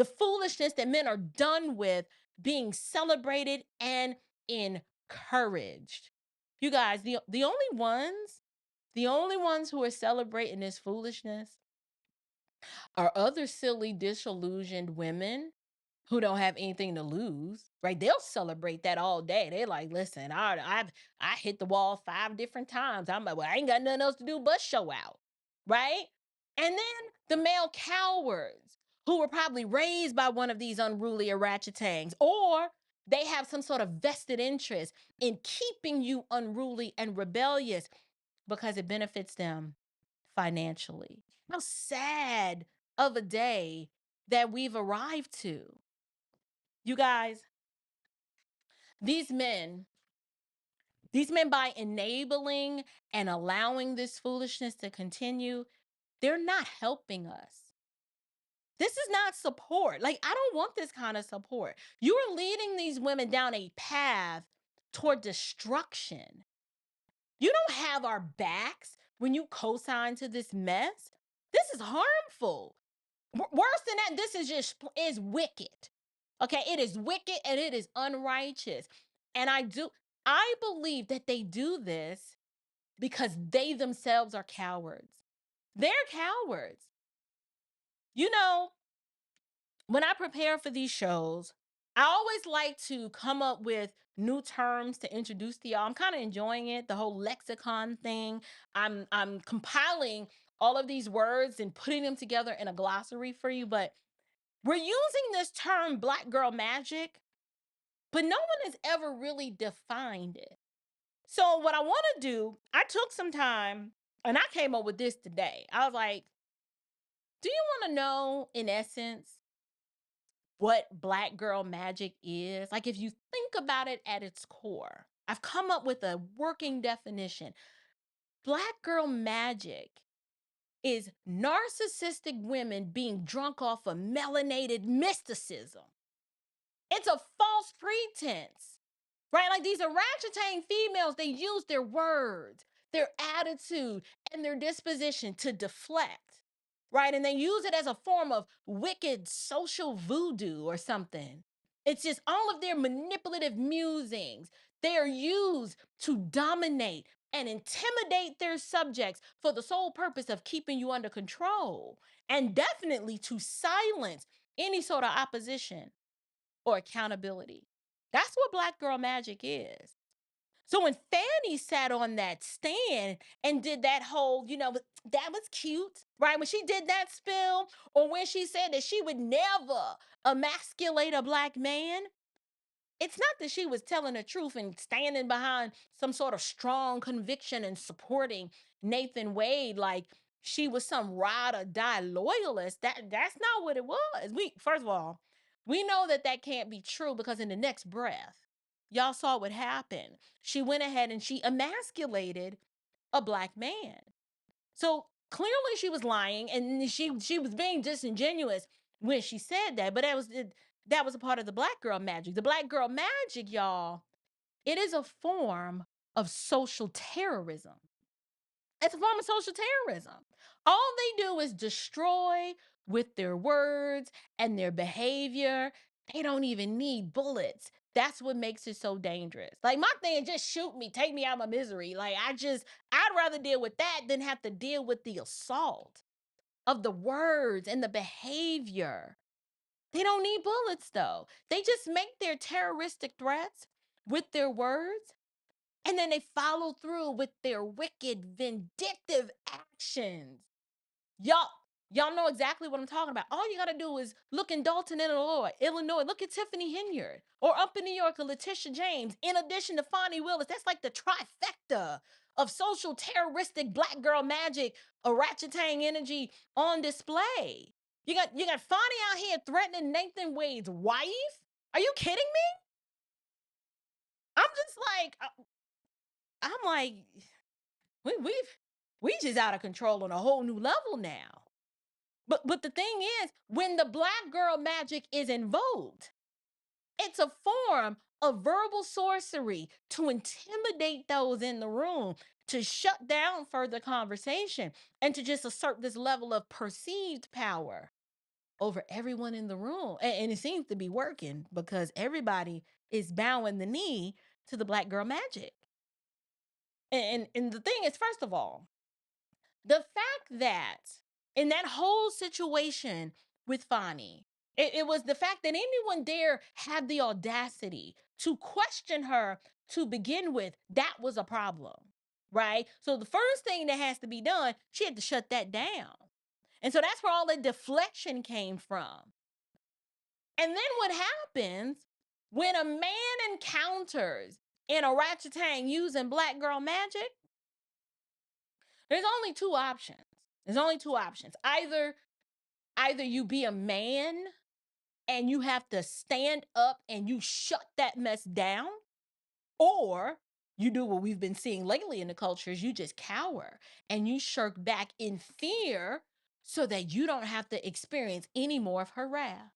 foolishness that men are done with being celebrated and encouraged. You guys, the only ones who are celebrating this foolishness are other silly, disillusioned women who don't have anything to lose, right? They'll celebrate that all day. They're like, listen, I hit the wall 5 different times. I'm like, well, I ain't got nothing else to do but show out, right? And then the male cowards who were probably raised by one of these unruly orangutans, or they have some sort of vested interest in keeping you unruly and rebellious because it benefits them financially. How sad of a day that we've arrived to. You guys, these men, by enabling and allowing this foolishness to continue, they're not helping us. This is not support. Like, I don't want this kind of support. You are leading these women down a path toward destruction. You don't have our backs when you co-sign to this mess. This is harmful. Worse than that, this is wicked. Okay, it is wicked and it is unrighteous. And I believe that they do this because they themselves are cowards. They're cowards. You know, when I prepare for these shows, I always like to come up with new terms to introduce to y'all. I'm kind of enjoying it, the whole lexicon thing. I'm compiling all of these words and putting them together in a glossary for you, but we're using this term black girl magic, but no one has ever really defined it. So what I want to do, I took some time and I came up with this today. I was like, do you want to know, in essence, what black girl magic is? Like, if you think about it at its core, I've come up with a working definition. Black girl magic is narcissistic women being drunk off of melanated mysticism. It's a false pretense, right? Like these orangutan females, they use their words, their attitude, and their disposition to deflect, right? And they use it as a form of wicked social voodoo or something. It's just all of their manipulative musings. They are used to dominate and intimidate their subjects for the sole purpose of keeping you under control, and definitely to silence any sort of opposition or accountability. That's what Black girl magic is. So when Fani sat on that stand and did that whole, that was cute, right? When she did that spill, or when she said that she would never emasculate a Black man, it's not that she was telling the truth and standing behind some sort of strong conviction and supporting Nathan Wade like she was some ride or die loyalist. That's not what it was. First of all, we know that can't be true because in the next breath, y'all saw what happened. She went ahead and she emasculated a Black man. So clearly she was lying and she was being disingenuous when she said that, but that was a part of the Black girl magic. The Black girl magic, y'all, it is a form of social terrorism. It's a form of social terrorism. All they do is destroy with their words and their behavior. They don't even need bullets. That's what makes it so dangerous. Like my thing, just shoot me, take me out of my misery. Like I'd rather deal with that than have to deal with the assault of the words and the behavior. They don't need bullets though. They just make their terroristic threats with their words, and then they follow through with their wicked, vindictive actions. Y'all know exactly what I'm talking about. All you gotta do is look in Dalton, Illinois. Look at Tiffany Henyard. Or up in New York, Letitia James. In addition to Fani Willis, that's like the trifecta of social terroristic Black girl magic, orangutan energy on display. You got Fani out here threatening Nathan Wade's wife. Are you kidding me? I'm just like, we just out of control on a whole new level now. But the thing is, when the Black girl magic is invoked, it's a form of verbal sorcery to intimidate those in the room, to shut down further conversation, and to just assert this level of perceived power over everyone in the room. And it seems to be working because everybody is bowing the knee to the Black girl magic. And the thing is, first of all, the fact that in that whole situation with Fani, it was the fact that anyone there had the audacity to question her to begin with, that was a problem, right? So the first thing that has to be done, she had to shut that down. And so that's where all the deflection came from. And then what happens when a man encounters an orangutan using Black girl magic? There's only two options. Either you be a man and you have to stand up and you shut that mess down, or you do what we've been seeing lately in the cultures, you just cower and you shirk back in fear so that you don't have to experience any more of her wrath.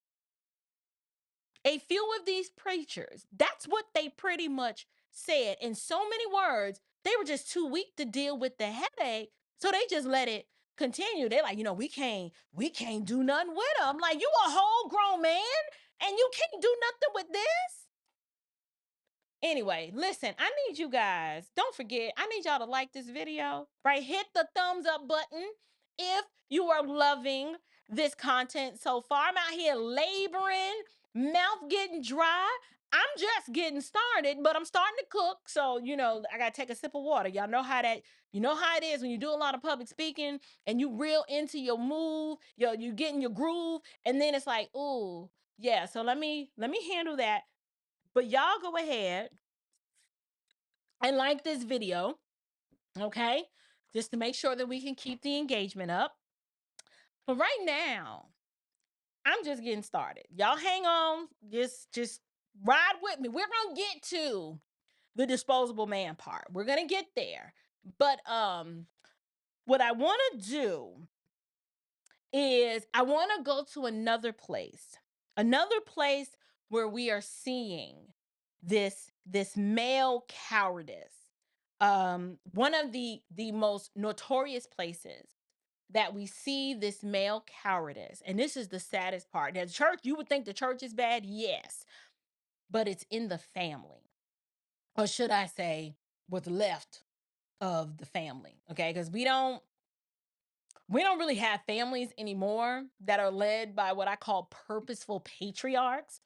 A few of these preachers, that's what they pretty much said. In so many words, they were just too weak to deal with the headache, so they just let it continue. They're like, we can't do nothing with them. I'm like, you a whole grown man and you can't do nothing with this? Anyway, listen, I need you guys, don't forget, I need y'all to like this video, right? Hit the thumbs up button if you are loving this content so far. I'm out here laboring, mouth getting dry. I'm just getting started, but I'm starting to cook. So, I got to take a sip of water. Y'all know how it is when you do a lot of public speaking and you real into your move, you get in your groove, and then it's like, ooh, yeah. So let me handle that. But y'all go ahead and like this video, okay? Just to make sure that we can keep the engagement up. But right now, I'm just getting started. Y'all hang on. Just ride with me. We're going to get to the disposable man part. We're going to get there. But what I want to do is I want to go to another place where we are seeing this male cowardice. One of the most notorious places that we see this male cowardice, and this is the saddest part. Now, the church, you would think the church is bad, yes, but it's in the family, or should I say, what's left of the family. Okay, because we don't really have families anymore that are led by what I call purposeful patriarchs.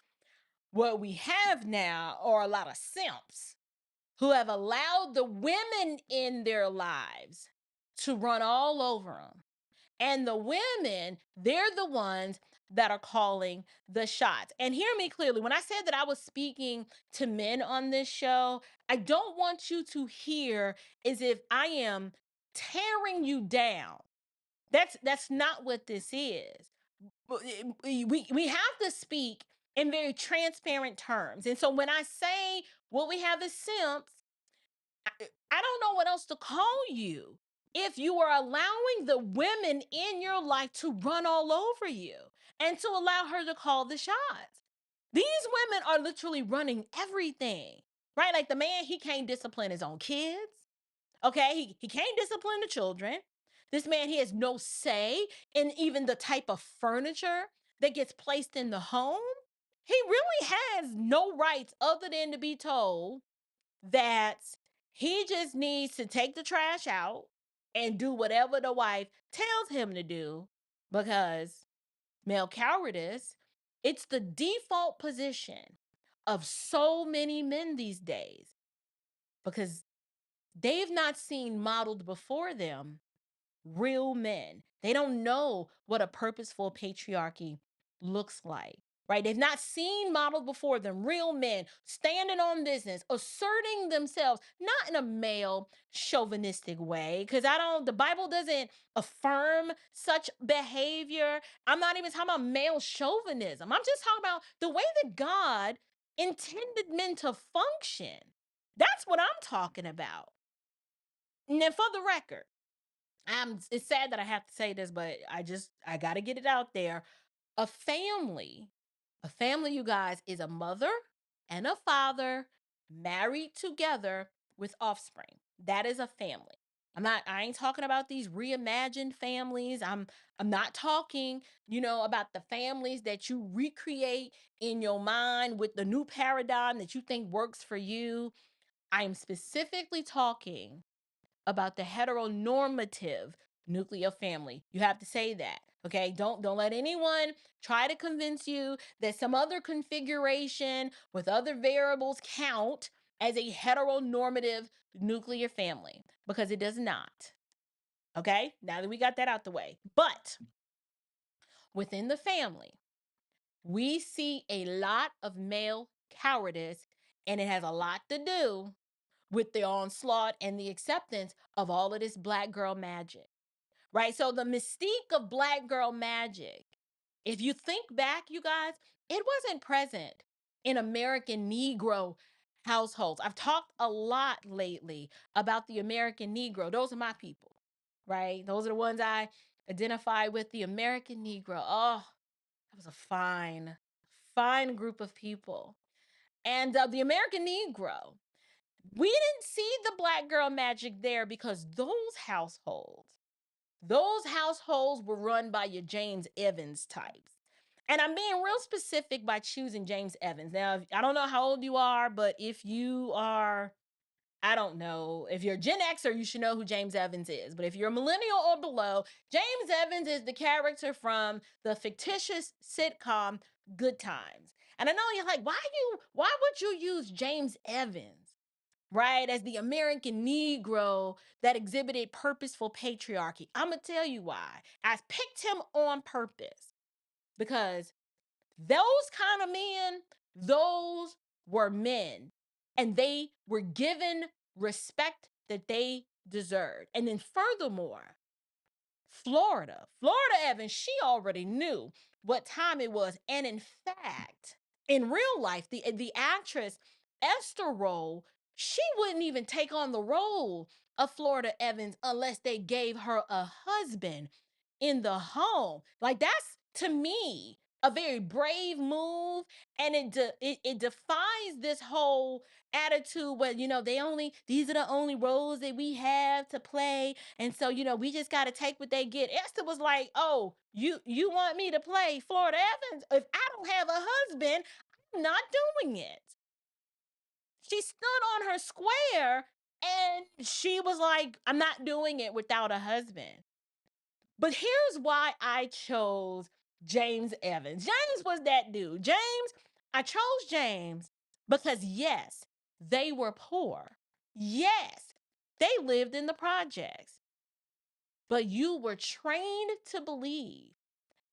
What we have now are a lot of simps who have allowed the women in their lives to run all over them. And the women, they're the ones that are calling the shots. And hear me clearly, when I said that I was speaking to men on this show, I don't want you to hear as if I am tearing you down. That's not what this is. We have to speak in very transparent terms. And so when I say what we have is simps, I don't know what else to call you if you are allowing the women in your life to run all over you and to allow her to call the shots. These women are literally running everything, right? Like the man, he can't discipline his own kids. Okay, he can't discipline the children. This man, he has no say in even the type of furniture that gets placed in the home. He really has no rights other than to be told that he just needs to take the trash out and do whatever the wife tells him to do, because male cowardice, it's the default position of so many men these days, because they've not seen modeled before them real men. They don't know what a purposeful patriarchy looks like, right? They've not seen modeled before them real men standing on business, asserting themselves, not in a male chauvinistic way, because the Bible doesn't affirm such behavior. I'm not even talking about male chauvinism. I'm just talking about the way that God intended men to function. That's what I'm talking about. And then for the record, it's sad that I have to say this, but I got to get it out there. A family, you guys, is a mother and a father married together with offspring. That is a family. I ain't talking about these reimagined families. I'm not talking, about the families that you recreate in your mind with the new paradigm that you think works for you. I am specifically talking about the heteronormative nuclear family. You have to say that, okay? Don't let anyone try to convince you that some other configuration with other variables count as a heteronormative nuclear family, because it does not. Okay? Now that we got that out the way. But within the family, we see a lot of male cowardice, and it has a lot to do with the onslaught and the acceptance of all of this black girl magic, right? So the mystique of black girl magic, if you think back, you guys, it wasn't present in American Negro households. I've talked a lot lately about the American Negro. Those are my people, right? Those are the ones I identify with, the American Negro. Oh, that was a fine, fine group of people. And the American Negro, we didn't see the black girl magic there because those households were run by your James Evans types. And I'm being real specific by choosing James Evans. Now, I don't know how old you are, but if you are, I don't know, if you're Gen Xer, you should know who James Evans is. But if you're a millennial or below, James Evans is the character from the fictitious sitcom Good Times. And I know you're like, why would you use James Evans, right, as the American Negro that exhibited purposeful patriarchy? I'm going to tell you why. I picked him on purpose because those kind of men, those were men, and they were given respect that they deserved. And then furthermore, Florida Evans, she already knew what time it was. And in fact, in real life, the actress Esther Roll, she wouldn't even take on the role of Florida Evans unless they gave her a husband in the home. Like, that's, to me, a very brave move, and it defies this whole attitude where, you know, these are the only roles that we have to play, and so, you know, we just got to take what they get. Esther was like, oh, you want me to play Florida Evans? If I don't have a husband, I'm not doing it. She stood on her square and she was like, I'm not doing it without a husband. But here's why I chose James Evans. James was that dude. I chose James because, yes, they were poor. Yes, they lived in the projects. But you were trained to believe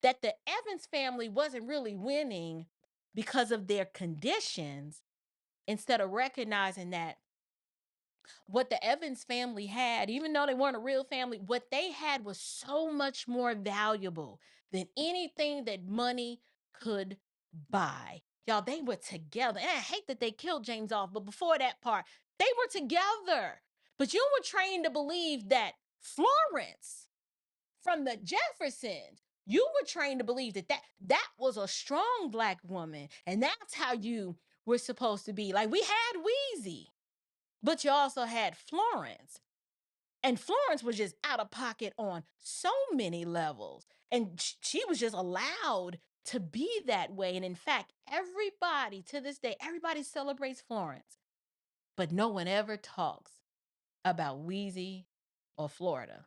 that the Evans family wasn't really winning because of their conditions, instead of recognizing that what the Evans family had, even though they weren't a real family, what they had was so much more valuable than anything that money could buy. Y'all, they were together. And I hate that they killed James off, but before that part, they were together. But you were trained to believe that Florence from the Jeffersons, you were trained to believe that was a strong Black woman. And that's how you were supposed to be. Like, we had Weezy, but you also had Florence. And Florence was just out of pocket on so many levels. And she was just allowed to be that way. And in fact, everybody to this day, everybody celebrates Florence, but no one ever talks about Weezy or Florida.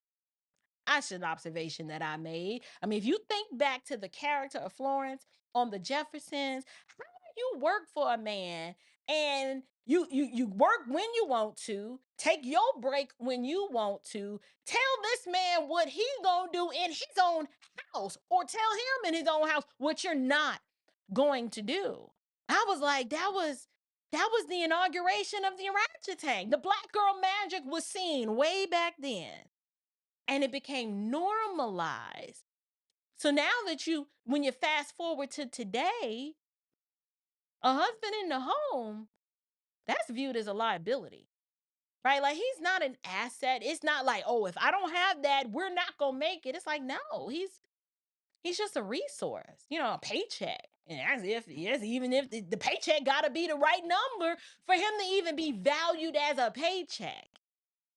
That's an observation that I made. I mean, if you think back to the character of Florence on the Jeffersons, how do you work for a man and you work when you want to, take your break when you want to, tell this man what he's gonna do in his own house, or tell him in his own house what you're not going to do? I was like, that was the inauguration of the orangutan. The Black girl magic was seen way back then. And it became normalized. So now that when you fast forward to today, a husband in the home, that's viewed as a liability, right? Like, he's not an asset. It's not like, oh, if I don't have that, we're not gonna make it. It's like, no, he's just a resource, you know, a paycheck. And even if the paycheck gotta be the right number for him to even be valued as a paycheck,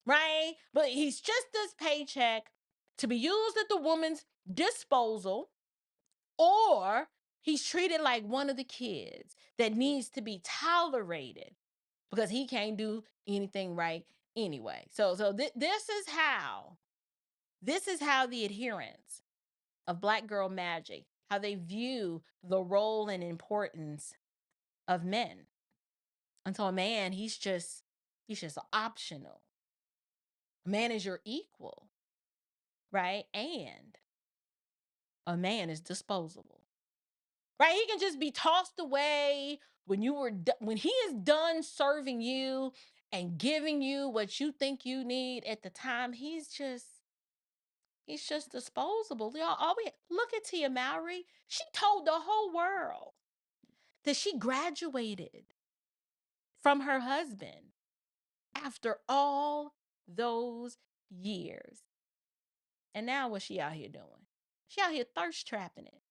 right? But he's just this paycheck to be used at the woman's disposal, or he's treated like one of the kids that needs to be tolerated because he can't do anything right anyway. So this is how the adherents of Black girl magic, how they view the role and importance of men. Until a man, he's just optional. A man is your equal, right? And a man is disposable, right? He can just be tossed away when he is done serving you and giving you what you think you need at the time. He's just disposable. Y'all, look at Tia Mowry. She told the whole world that she graduated from her husband after all those years. And now what's she out here doing? She out here thirst trapping it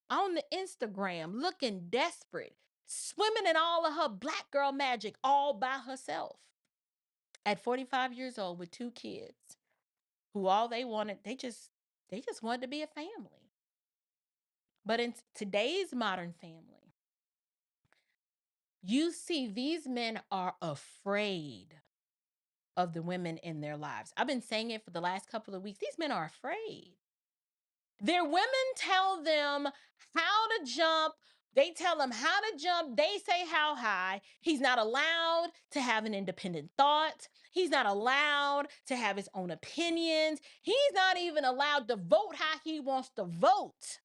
on the Instagram, looking desperate, swimming in all of her Black girl magic all by herself. At 45 years old with 2 kids, who all they wanted, they just wanted to be a family. But in today's modern family, you see these men are afraid of the women in their lives. I've been saying it for the last couple of weeks. These men are afraid. Their women tell them how to jump. They tell him how to jump. They say how high. He's not allowed to have an independent thought. He's not allowed to have his own opinions. He's not even allowed to vote how he wants to vote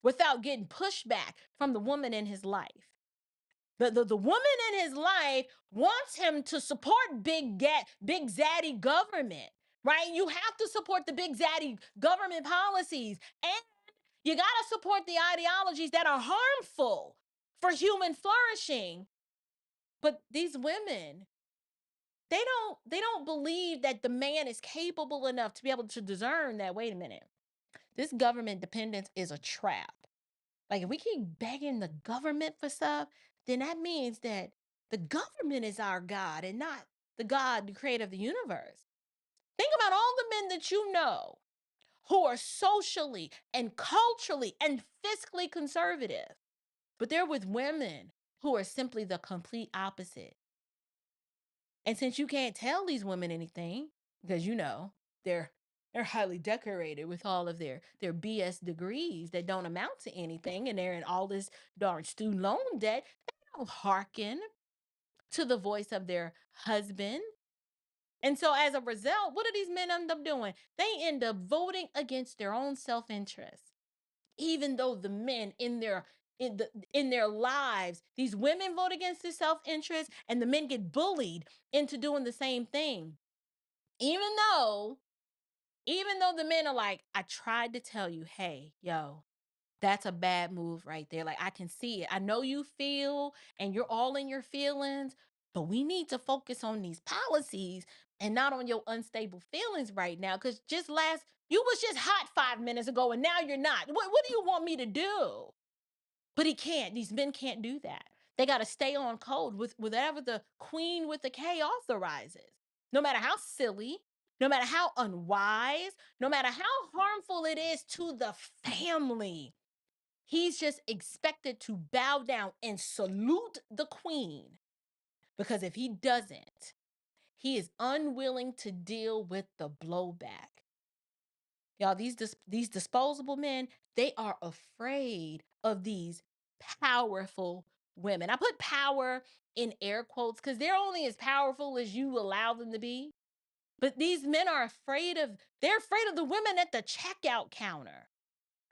without getting pushback from the woman in his life. The woman in his life wants him to support big zaddy government, right? You have to support the big zaddy government policies, and you got to support the ideologies that are harmful for human flourishing. But these women, they don't believe that the man is capable enough to be able to discern that, wait a minute, this government dependence is a trap. Like if we keep begging the government for stuff, then that means that the government is our God and not the God, the creator of the universe. Think about all the men that you know who are socially and culturally and fiscally conservative, but they're with women who are simply the complete opposite. And since you can't tell these women anything, because you know they're highly decorated with all of their BS degrees that don't amount to anything, and they're in all this darn student loan debt, they don't hearken to the voice of their husband. And so as a result, what do these men end up doing? They end up voting against their own self-interest. Even though the men in their lives, these women vote against their self-interest, and the men get bullied into doing the same thing. Even though the men are like, I tried to tell you, hey, yo, that's a bad move right there. Like, I can see it. I know you feel and you're all in your feelings, but we need to focus on these policies and not on your unstable feelings right now. Because you was just hot 5 minutes ago and now you're not. What do you want me to do? But he can't. These men can't do that. They got to stay on code with whatever the queen with the K authorizes. No matter how silly, no matter how unwise, no matter how harmful it is to the family. He's just expected to bow down and salute the queen, because if he doesn't, he is unwilling to deal with the blowback. Y'all, these disposable men, they are afraid of these powerful women. I put power in air quotes because they're only as powerful as you allow them to be. But these men are afraid of the women at the checkout counter.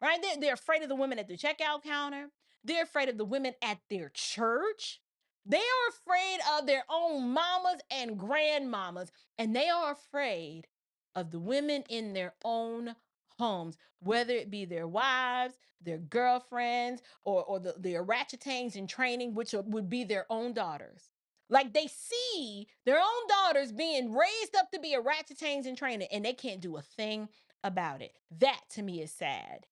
Right? They're afraid of the women at the checkout counter. They're afraid of the women at their church. They are afraid of their own mamas and grandmamas. And they are afraid of the women in their own homes, whether it be their wives, their girlfriends, or the orangutans in training, which would be their own daughters. Like they see their own daughters being raised up to be orangutans in training, and they can't do a thing about it. That to me is sad.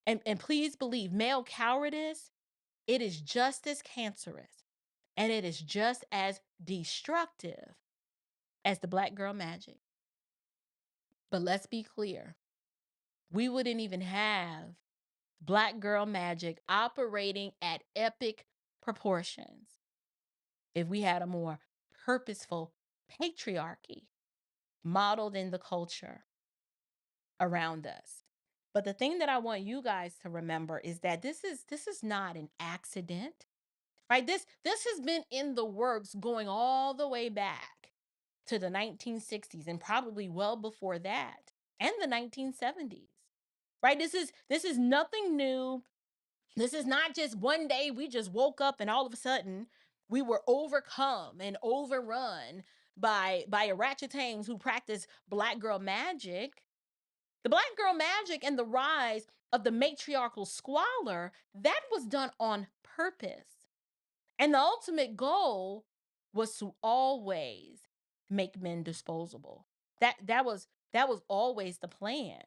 And please believe, male cowardice, it is just as cancerous and it is just as destructive as the black girl magic. But let's be clear, we wouldn't even have black girl magic operating at epic proportions if we had a more purposeful patriarchy modeled in the culture around us. But the thing that I want you guys to remember is that this is not an accident, right? This has been in the works going all the way back to the 1960s and probably well before that, and the 1970s, right? This is nothing new. This is not just one day we just woke up and all of a sudden we were overcome and overrun by orangutans who practice black girl magic. The black girl magic and the rise of the matriarchal squalor, that was done on purpose. And the ultimate goal was to always make men disposable. That was always the plan.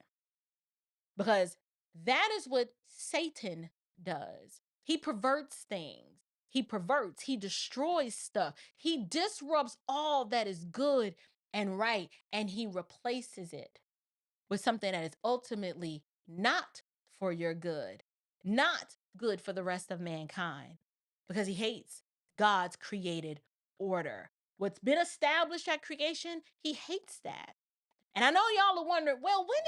Because that is what Satan does. He perverts things. He destroys stuff. He disrupts all that is good and right, and he replaces it with something that is ultimately not for your good, not good for the rest of mankind, because he hates God's created order. What's been established at creation, he hates that. And I know y'all are wondering, well, when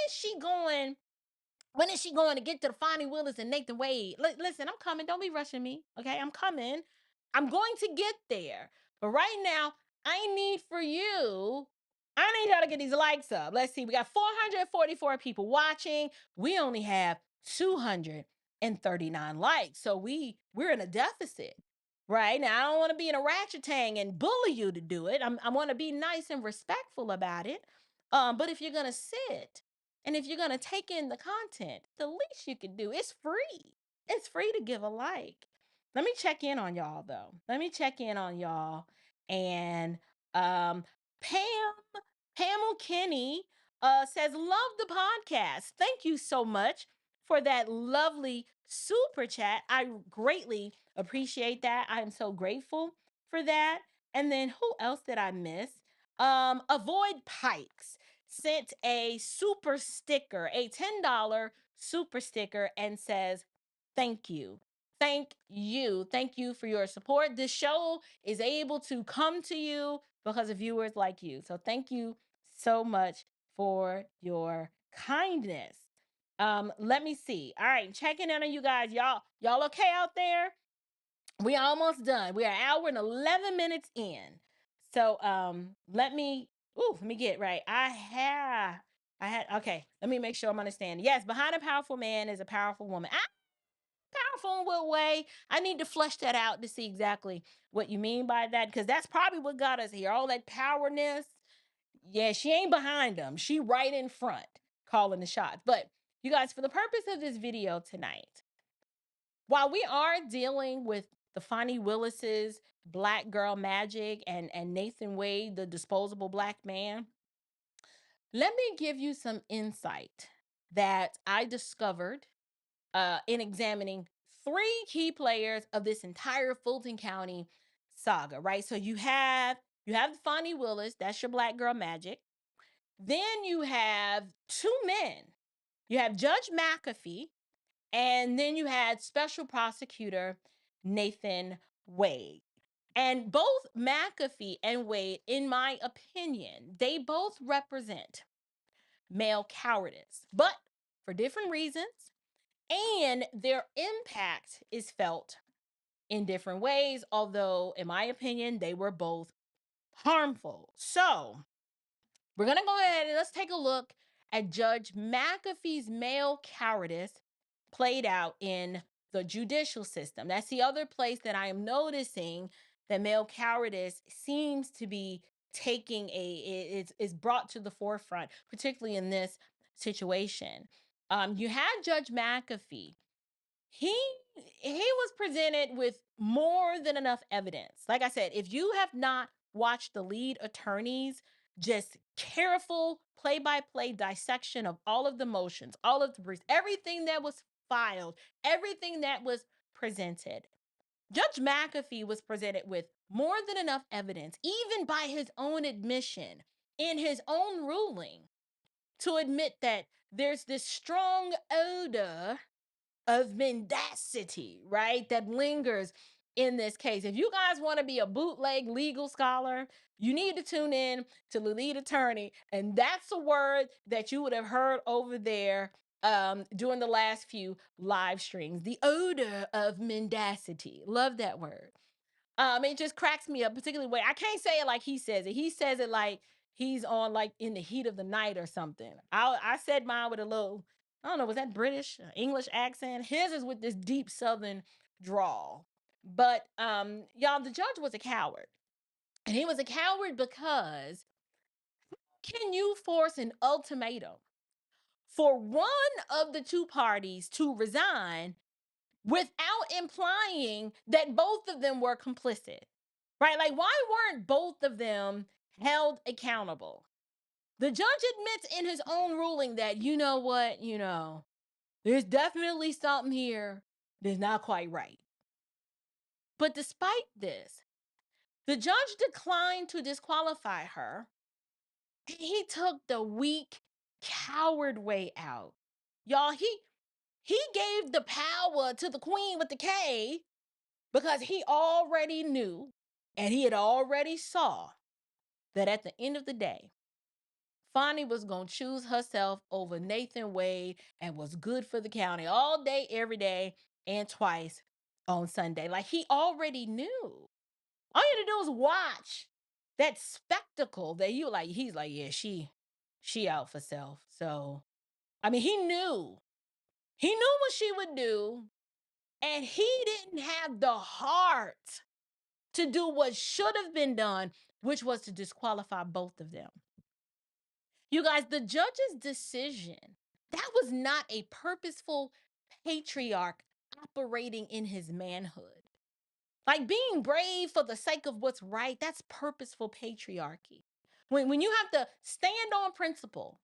is she going to get to the Fani Willis and Nathan Wade? Listen, I'm coming. Don't be rushing me. Okay, I'm coming. I'm going to get there. But right now, I need y'all to get these likes up. Let's see. We got 444 people watching. We only have 239 likes. So we're in a deficit. Right now, I don't want to be in a ratchetang and bully you to do it. I want to be nice and respectful about it. But if you're gonna sit and if you're gonna take in the content, the least you can do, it's free. It's free to give a like. Let me check in on y'all though. And Pamela Kenny says, love the podcast. Thank you so much for that lovely super chat. I greatly appreciate that. I am so grateful for that. And then who else did I miss? Avoid Pikes sent a super sticker, a $10 super sticker, and says, thank you. Thank you. Thank you for your support. This show is able to come to you because of viewers like you. So thank you so much for your kindness. Let me see. All right, checking in on you guys. Y'all okay out there? We almost done. We are an hour and 11 minutes in. So let me get right. Okay, let me make sure I'm understanding. Yes, behind a powerful man is a powerful woman. Powerful in what way? I need to flesh that out to see exactly what you mean by that, because that's probably what got us here. All that powerness. Yeah, she ain't behind them. She right in front, calling the shots. But you guys, for the purpose of this video tonight, while we are dealing with the Fani Willis's Black Girl Magic and Nathan Wade, the Disposable Black Man, let me give you some insight that I discovered in examining 3 key players of this entire Fulton County saga, right? So you have Fonnie Willis, that's your Black Girl Magic. Then you have 2 men. You have Judge McAfee, and then you had Special Prosecutor Nathan Wade. And both McAfee and Wade, in my opinion, they both represent male cowardice, but for different reasons. And their impact is felt in different ways, although, in my opinion, they were both harmful. So, we're going to go ahead and let's take a look at Judge McAfee's male cowardice played out in the judicial system. That's the other place that I am noticing that male cowardice seems to be taking is brought to the forefront, particularly in this situation. You had Judge McAfee. He was presented with more than enough evidence. Like I said, if you have not watched the lead attorney's just careful play-by-play dissection of all of the motions, all of the briefs, everything that was filed, everything that was presented, Judge McAfee was presented with more than enough evidence, even by his own admission in his own ruling, to admit that there's this strong odor of mendacity, right, that lingers in this case. If you guys want to be a bootleg legal scholar, you need to tune in to the lead attorney, and that's a word that you would have heard over there during the last few live streams. The odor of mendacity. Love that word. It just cracks me up, particularly when I can't say it like he says it. He says it like he's on like in the heat of the night or something. I said mine with a little, I don't know, was that British, English accent? His is with this deep Southern drawl. But y'all, the judge was a coward. And he was a coward because can you force an ultimatum for one of the 2 parties to resign without implying that both of them were complicit? Right? Like, why weren't both of them held accountable? The judge admits in his own ruling that, you know what, there's definitely something here that's not quite right. But despite this, the judge declined to disqualify her. He took the weak, coward way out. Y'all, he gave the power to the queen with the K because he already knew and he had already saw that at the end of the day, Fonnie was going to choose herself over Nathan Wade and was good for the county all day, every day, and twice on Sunday. Like, he already knew. All you had to do was watch that spectacle that he's like, yeah, she out for self. So, I mean, he knew what she would do, and he didn't have the heart to do what should have been done, which was to disqualify both of them. You guys, the judge's decision, that was not a purposeful patriarch operating in his manhood. Like being brave for the sake of what's right, that's purposeful patriarchy. When you have to stand on principle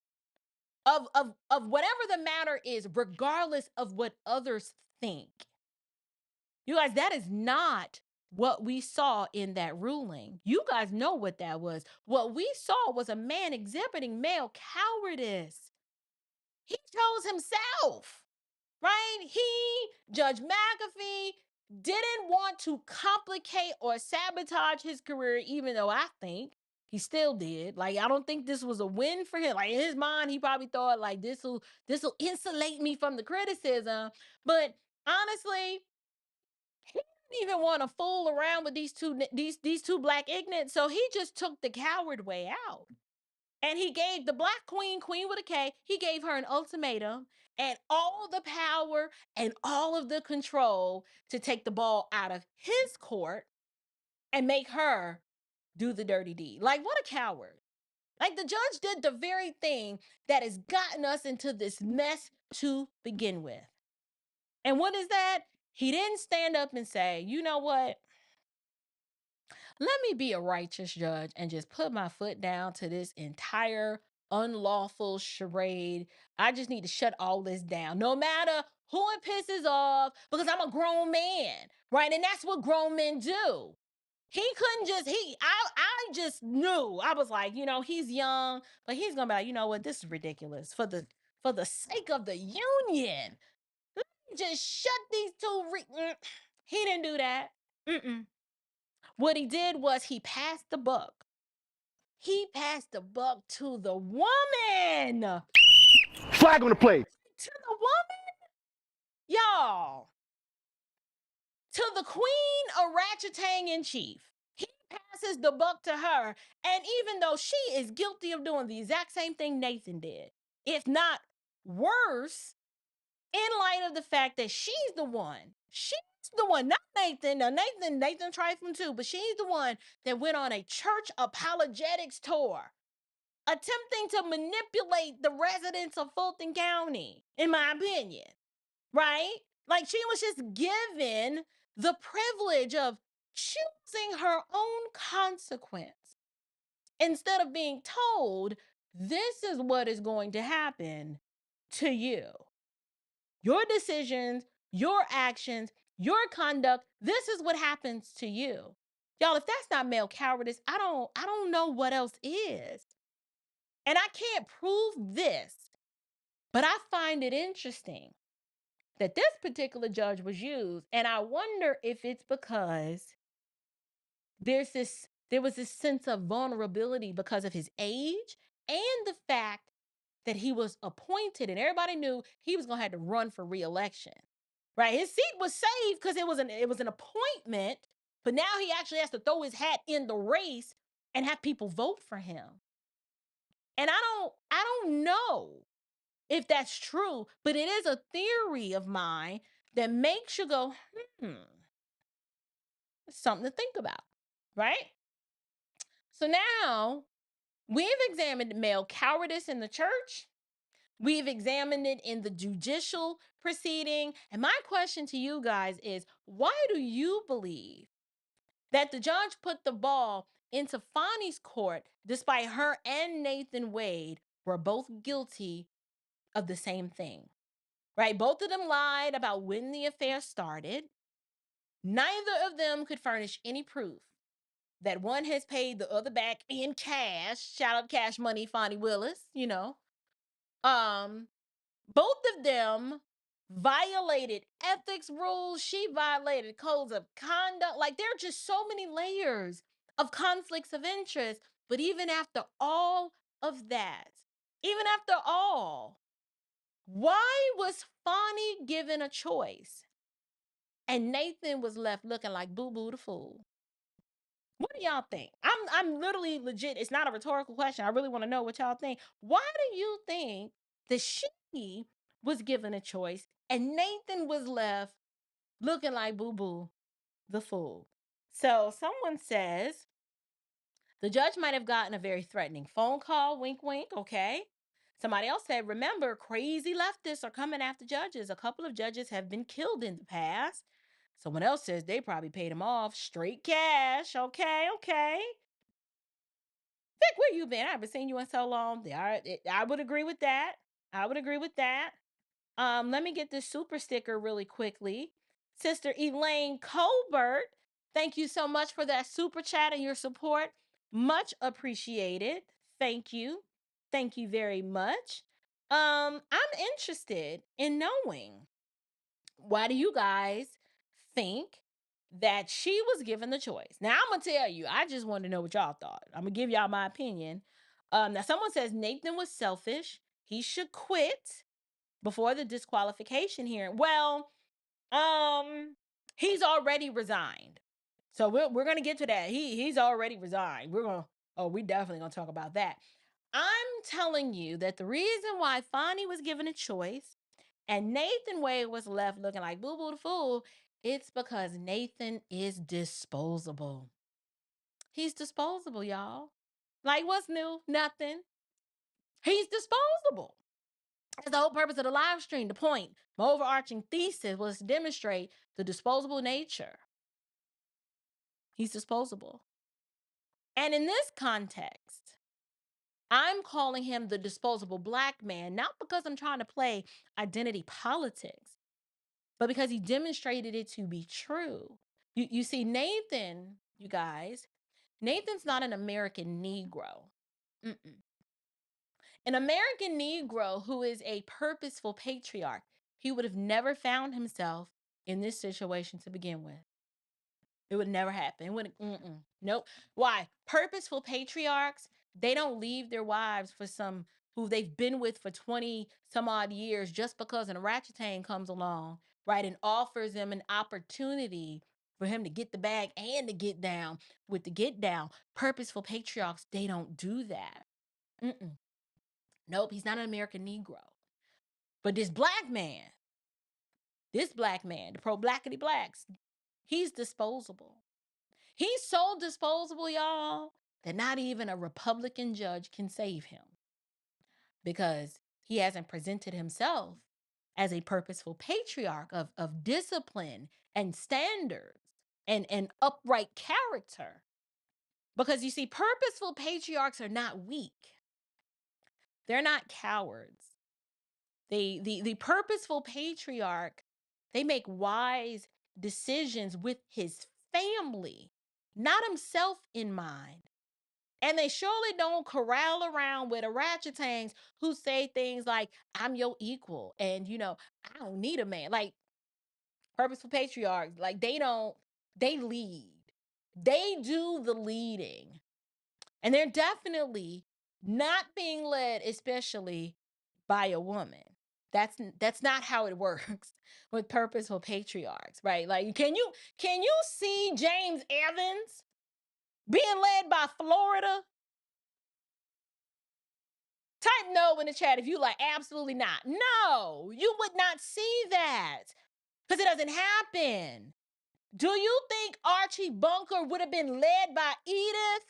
of whatever the matter is, regardless of what others think. You guys, that is not what we saw in that ruling. You guys know what that was. What we saw was a man exhibiting male cowardice. He chose himself, right? Judge McAfee, didn't want to complicate or sabotage his career, even though I think he still did. Like, I don't think this was a win for him. Like, in his mind, he probably thought, like, this'll insulate me from the criticism. But honestly, he didn't even want to fool around with these two black ignorants. So he just took the coward way out. And he gave the black queen with a K, he gave her an ultimatum and all the power and all of the control to take the ball out of his court and make her do the dirty deed. Like, what a coward. Like, the judge did the very thing that has gotten us into this mess to begin with. And what is that? He didn't stand up and say, you know what? Let me be a righteous judge and just put my foot down to this entire unlawful charade. I just need to shut all this down, no matter who it pisses off, because I'm a grown man, right? And that's what grown men do. He couldn't just, I just knew. I was like, you know, he's young, but he's gonna be like, you know what, this is ridiculous. For the sake of the union, let me just shut these two. He didn't do that. What he did was he passed the buck. He passed the buck to the woman. Flag on the play. To the woman? Y'all. To the queen orangutan in chief. He passes the buck to her. And even though she is guilty of doing the exact same thing Nathan did, if not worse, in light of the fact that she's the one, not Nathan. Now, Nathan trifling too, but she's the one that went on a church apologetics tour, attempting to manipulate the residents of Fulton County, in my opinion, right? Like, she was just given the privilege of choosing her own consequence instead of being told, this is what is going to happen to you. Your decisions, your actions, your conduct, this is what happens to you. Y'all, if that's not male cowardice, I don't know what else is. And I can't prove this, but I find it interesting that this particular judge was used. And I wonder if it's because there was this sense of vulnerability because of his age and the fact that he was appointed and everybody knew he was going to have to run for re-election. Right? His seat was saved because it was an appointment, but now he actually has to throw his hat in the race and have people vote for him. And I don't know if that's true, but it is a theory of mine that makes you go, something to think about, right? So now we've examined male cowardice in the church. We've examined it in the judicial proceeding. And my question to you guys is, why do you believe that the judge put the ball into Fani's court despite her and Nathan Wade were both guilty of the same thing? Right? Both of them lied about when the affair started. Neither of them could furnish any proof that one has paid the other back in cash. Shout out Cash Money, Fani Willis, you know. Both of them violated ethics rules. She violated codes of conduct. Like, there are just so many layers of conflicts of interest. But even after all of that, even after all, why was Fani given a choice and Nathan was left looking like Boo Boo the fool? What do y'all think? I'm literally legit. It's not a rhetorical question. I really want to know what y'all think. Why do you think that she was given a choice and Nathan was left looking like Boo Boo the fool? So someone says the judge might have gotten a very threatening phone call. Wink, wink. Okay. Somebody else said, remember, crazy leftists are coming after judges. A couple of judges have been killed in the past. Someone else says they probably paid him off straight cash. Okay. Vic, where you been? I haven't seen you in so long. I would agree with that. Let me get this super sticker really quickly. Sister Elaine Colbert, thank you so much for that super chat and your support. Much appreciated. Thank you. Thank you very much. I'm interested in knowing, why do you guys think that she was given the choice? Now, I'm gonna tell you, I just want to know what y'all thought. I'm gonna give y'all my opinion. Now someone says Nathan was selfish. He should quit before the disqualification hearing. Well, he's already resigned. So we're gonna get to that. He's already resigned. We definitely gonna talk about that. I'm telling you that the reason why Fonnie was given a choice and Nathan Wade was left looking like Boo Boo the Fool, it's because Nathan is disposable. He's disposable, y'all. Like, what's new? Nothing. He's disposable. That's the whole purpose of the live stream. The point, my overarching thesis was to demonstrate the disposable nature. He's disposable. And in this context, I'm calling him the disposable black man, not because I'm trying to play identity politics, but because he demonstrated it to be true. You see, Nathan, you guys, Nathan's not an American Negro. Mm-mm. An American Negro who is a purposeful patriarch, he would have never found himself in this situation to begin with. It would never happen. It wouldn't. Nope. Why? Purposeful patriarchs, they don't leave their wives for some who they've been with for 20 some odd years just because an orangutan comes along, right, and offers them an opportunity for him to get the bag and to get down with the get down. Purposeful patriarchs, they don't do that. Nope, he's not an American Negro. But this black man, the pro-blackity blacks, he's disposable. He's so disposable, y'all, that not even a Republican judge can save him because he hasn't presented himself as a purposeful patriarch of discipline and standards and upright character. Because you see, purposeful patriarchs are not weak. They're not cowards. The purposeful patriarch, they make wise decisions with his family, not himself in mind. And they surely don't corral around with orangutans who say things like, I'm your equal. And, I don't need a man. Like, purposeful patriarchs, like, they lead. They do the leading. And they're definitely not being led, especially by a woman. That's not how it works with purposeful patriarchs, right? Like, can you see James Evans being led by Florida? Type no in the chat if you like, absolutely not. No, you would not see that because it doesn't happen. Do you think Archie Bunker would have been led by Edith?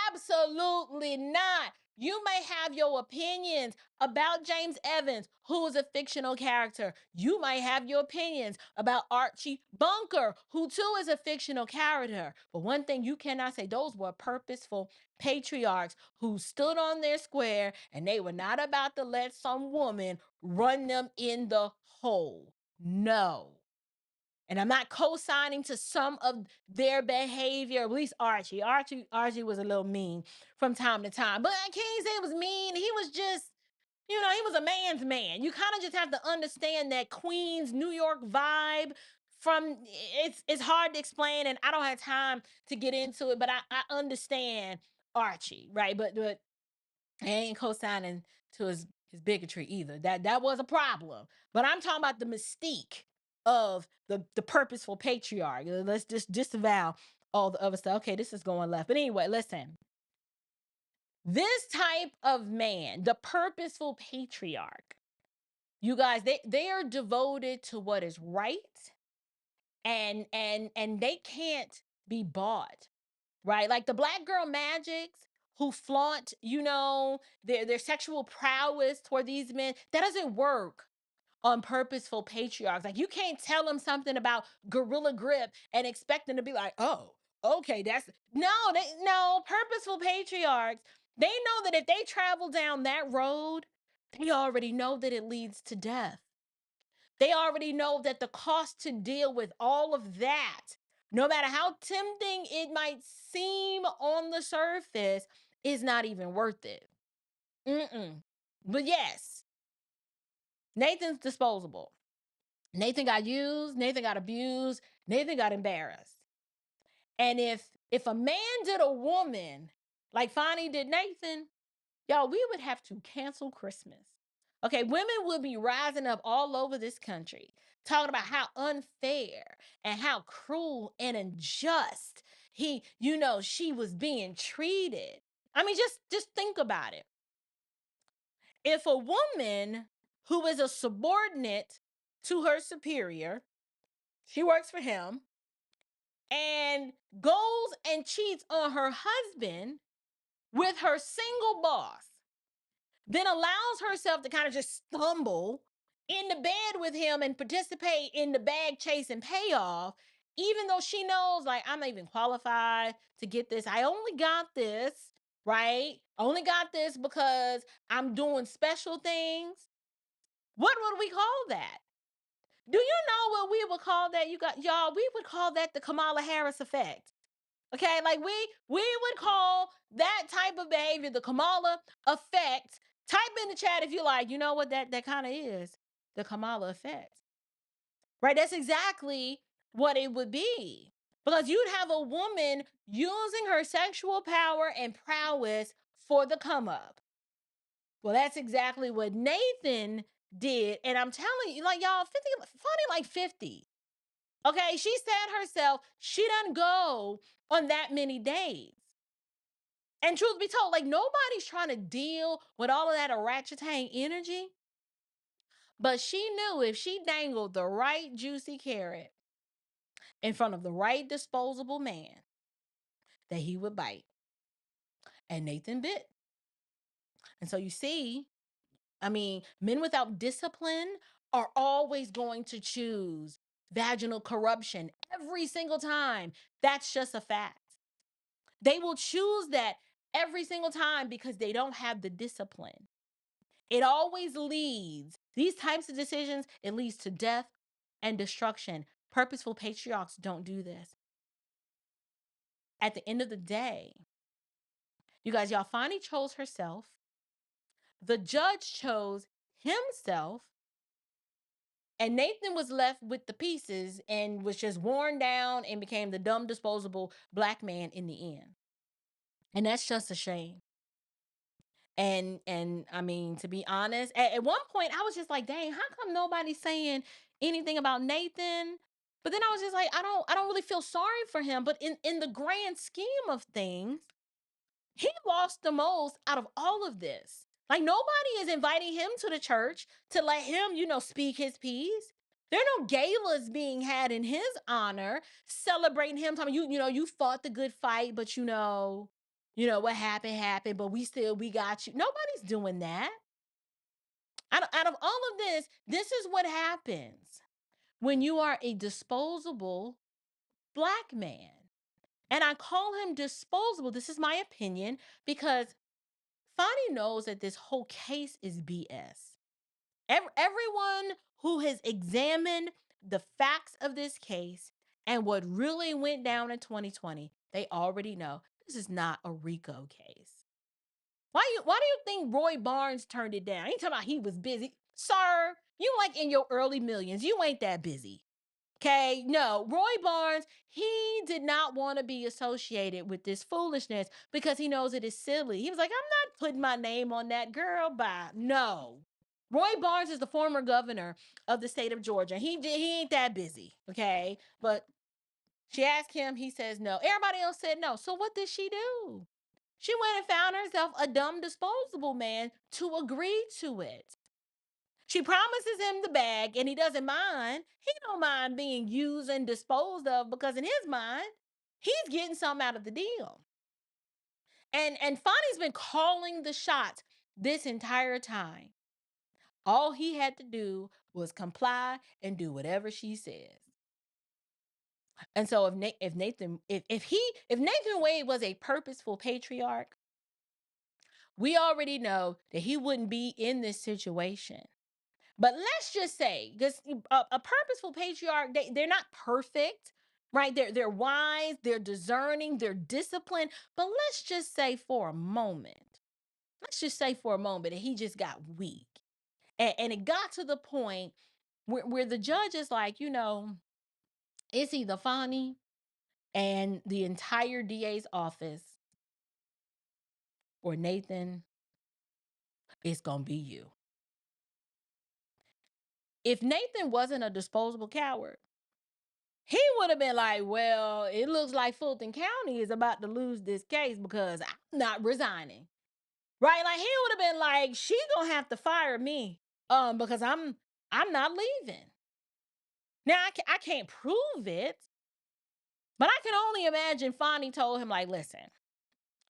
Absolutely not. You may have your opinions about James Evans, who is a fictional character. You might have your opinions about Archie Bunker, who too is a fictional character. But one thing you cannot say, those were purposeful patriarchs who stood on their square and they were not about to let some woman run them in the hole. No. And I'm not co-signing to some of their behavior, at least Archie. Archie was a little mean from time to time. But I can't say it was mean. He was just, he was a man's man. You kind of just have to understand that Queens, New York vibe it's hard to explain and I don't have time to get into it, but I understand Archie, right? But I ain't co-signing to his bigotry either. That was a problem. But I'm talking about the mystique of the purposeful patriarch. Let's just disavow all the other stuff. Okay, this is going left. But anyway, listen. This type of man, the purposeful patriarch, you guys, they are devoted to what is right and they can't be bought, right? Like the black girl magics who flaunt, their sexual prowess toward these men, that doesn't work on purposeful patriarchs. Like you can't tell them something about gorilla grip and expect them to be like, oh, okay, no, purposeful patriarchs, they know that if they travel down that road, they already know that it leads to death. They already know that the cost to deal with all of that, no matter how tempting it might seem on the surface, is not even worth it. But yes, Nathan's disposable. Nathan got used, Nathan got abused, Nathan got embarrassed. And if a man did a woman like Fonnie did Nathan, y'all, we would have to cancel Christmas. Okay, women would be rising up all over this country talking about how unfair and how cruel and unjust she was being treated. I mean, just think about it. If a woman who is a subordinate to her superior, she works for him, and goes and cheats on her husband with her single boss, then allows herself to kind of just stumble in the bed with him and participate in the bag chase and payoff, even though she knows, like, I'm not even qualified to get this. I only got this, right? Only got this because I'm doing special things. What would we call that? Do you know what we would call that? Y'all, we would call that the Kamala Harris effect. Okay, like we would call that type of behavior the Kamala effect. Type in the chat if you like. You know what that kind of is? The Kamala effect. Right? That's exactly what it would be. Because you'd have a woman using her sexual power and prowess for the come up. Well, that's exactly what Nathan did. And I'm telling you, like, y'all, Fonnie like 50. Okay, she said herself, she doesn't go on that many days. And truth be told, like, nobody's trying to deal with all of that orangutan energy. But she knew if she dangled the right juicy carrot in front of the right disposable man, that he would bite. And Nathan bit. And so you see, I mean, men without discipline are always going to choose vaginal corruption every single time. That's just a fact. They will choose that every single time because they don't have the discipline. It always leads, these types of decisions, it leads to death and destruction. Purposeful patriarchs don't do this. At the end of the day, you guys, y'all, Fani chose herself. The judge chose himself. And Nathan was left with the pieces and was just worn down and became the dumb, disposable black man in the end. And that's just a shame. And I mean, to be honest, at one point I was just like, dang, how come nobody's saying anything about Nathan? But then I was just like, I don't really feel sorry for him. But in the grand scheme of things, he lost the most out of all of this. Like, nobody is inviting him to the church to let him, speak his piece. There are no galas being had in his honor, celebrating him, talking, you fought the good fight, but what happened, but we got you. Nobody's doing that. Out of all of this is what happens when you are a disposable black man. And I call him disposable. This is my opinion because Fonnie knows that this whole case is BS. Everyone who has examined the facts of this case and what really went down in 2020, they already know this is not a RICO case. Why do you think Roy Barnes turned it down? He talking about he was busy. Sir, you like in your early millions. You ain't that busy. Okay, no, Roy Barnes, he did not want to be associated with this foolishness because he knows it is silly. He was like, I'm not putting my name on that, girl. Bye. No. Roy Barnes is the former governor of the state of Georgia. He ain't that busy, okay? But she asked him, he says no. Everybody else said no. So what did she do? She went and found herself a dumb disposable man to agree to it. She promises him the bag and he doesn't mind. He don't mind being used and disposed of because in his mind, he's getting something out of the deal. And Fonnie's been calling the shots this entire time. All he had to do was comply and do whatever she says. And so if Nathan Wade was a purposeful patriarch, we already know that he wouldn't be in this situation. But let's just say, because a purposeful patriarch, they're not perfect, right? They're wise, they're discerning, they're disciplined. But let's just say for a moment, that he just got weak. And it got to the point where the judge is like, it's either Fonnie and the entire DA's office, or Nathan, it's going to be you. If Nathan wasn't a disposable coward, he would have been like, well, it looks like Fulton County is about to lose this case because I'm not resigning. Right? Like, he would have been like, she going to have to fire me because I'm not leaving. Now, I can't prove it, but I can only imagine Fonnie told him, like, listen,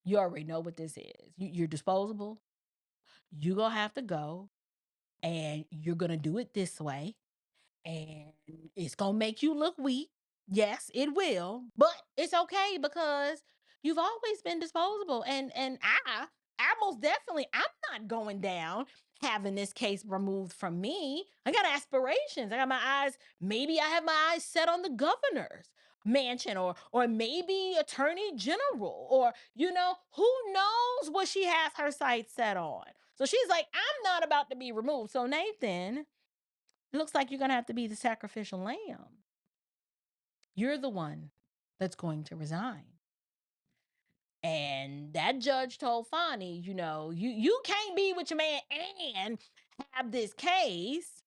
you already know what this is. You're disposable. You're going to have to go, and you're going to do it this way, and it's going to make you look weak. Yes, it will, but it's okay because you've always been disposable. And I most definitely, I'm not going down having this case removed from me. I got aspirations. I got my eyes, maybe I have my eyes set on the governor's mansion or maybe attorney general, or who knows what she has her sights set on. So she's like, I'm not about to be removed. So Nathan, it looks like you're going to have to be the sacrificial lamb. You're the one that's going to resign. And that judge told Fonnie, you can't be with your man and have this case.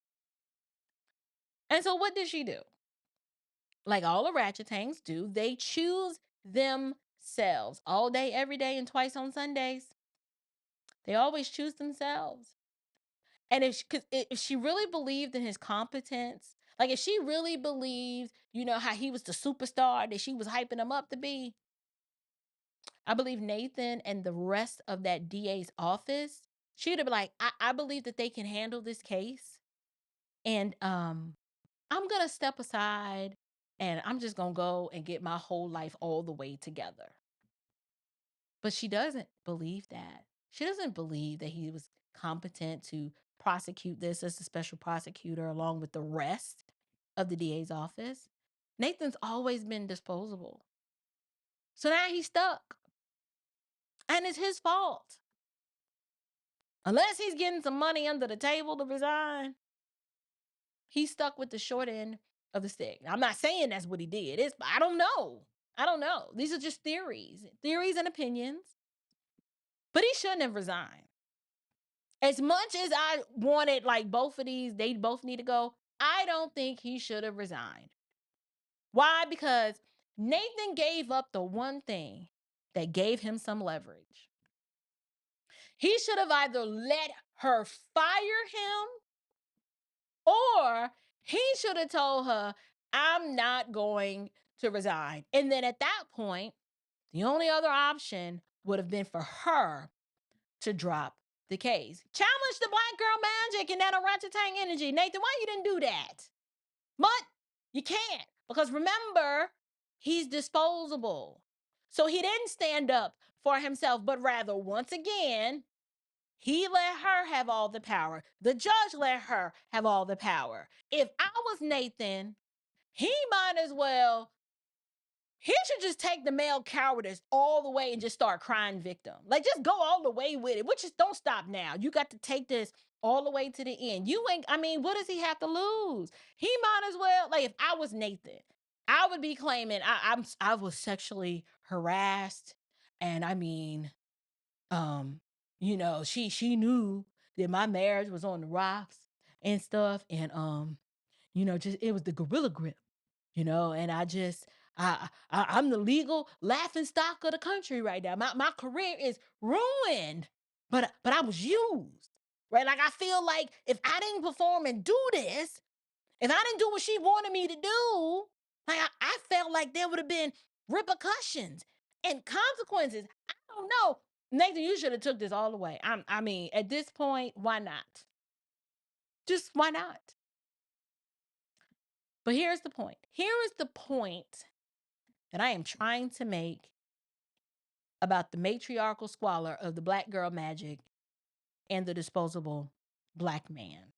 And so what did she do? Like all the ratchet tangs do, they choose themselves all day, every day, and twice on Sundays. They always choose themselves. And if she really believed in his competence, like if she really believed, how he was the superstar that she was hyping him up to be, I believe Nathan and the rest of that DA's office, she would have been like, I believe that they can handle this case. And I'm going to step aside and I'm just going to go and get my whole life all the way together. But she doesn't believe that. She doesn't believe that he was competent to prosecute this as a special prosecutor along with the rest of the DA's office. Nathan's always been disposable. So now he's stuck. And it's his fault. Unless he's getting some money under the table to resign, he's stuck with the short end of the stick. I'm not saying that's what he did. I don't know. These are just theories and opinions. But he shouldn't have resigned. As much as I wanted, like, both of these, they both need to go, I don't think he should have resigned. Why? Because Nathan gave up the one thing that gave him some leverage. He should have either let her fire him, or he should have told her, I'm not going to resign. And then at that point, the only other option would have been for her to drop the case. Challenge the black girl magic and that orangutan energy. Nathan, why you didn't do that? But you can't, because remember, he's disposable. So he didn't stand up for himself, but rather, once again, he let her have all the power. The judge let her have all the power. If I was Nathan, he might as well, he should just take the male cowardice all the way and just start crying victim. Like, just go all the way with it. Which is, don't stop now. You got to take this all the way to the end. What does he have to lose? He might as well, like, if I was Nathan, I would be claiming I was sexually harassed. And she knew that my marriage was on the rocks and stuff. And, just, it was the gorilla grip, and I'm the legal laughing stock of the country right now. My career is ruined, but I was used, right? Like, I feel like if I didn't perform and do this, if I didn't do what she wanted me to do, like, I felt like there would have been repercussions and consequences. I don't know. Nathan, you should have took this all the way. At this point, why not? Just why not? But here's the point. Here is the point that I am trying to make about the matriarchal squalor of the black girl magic and the disposable black man.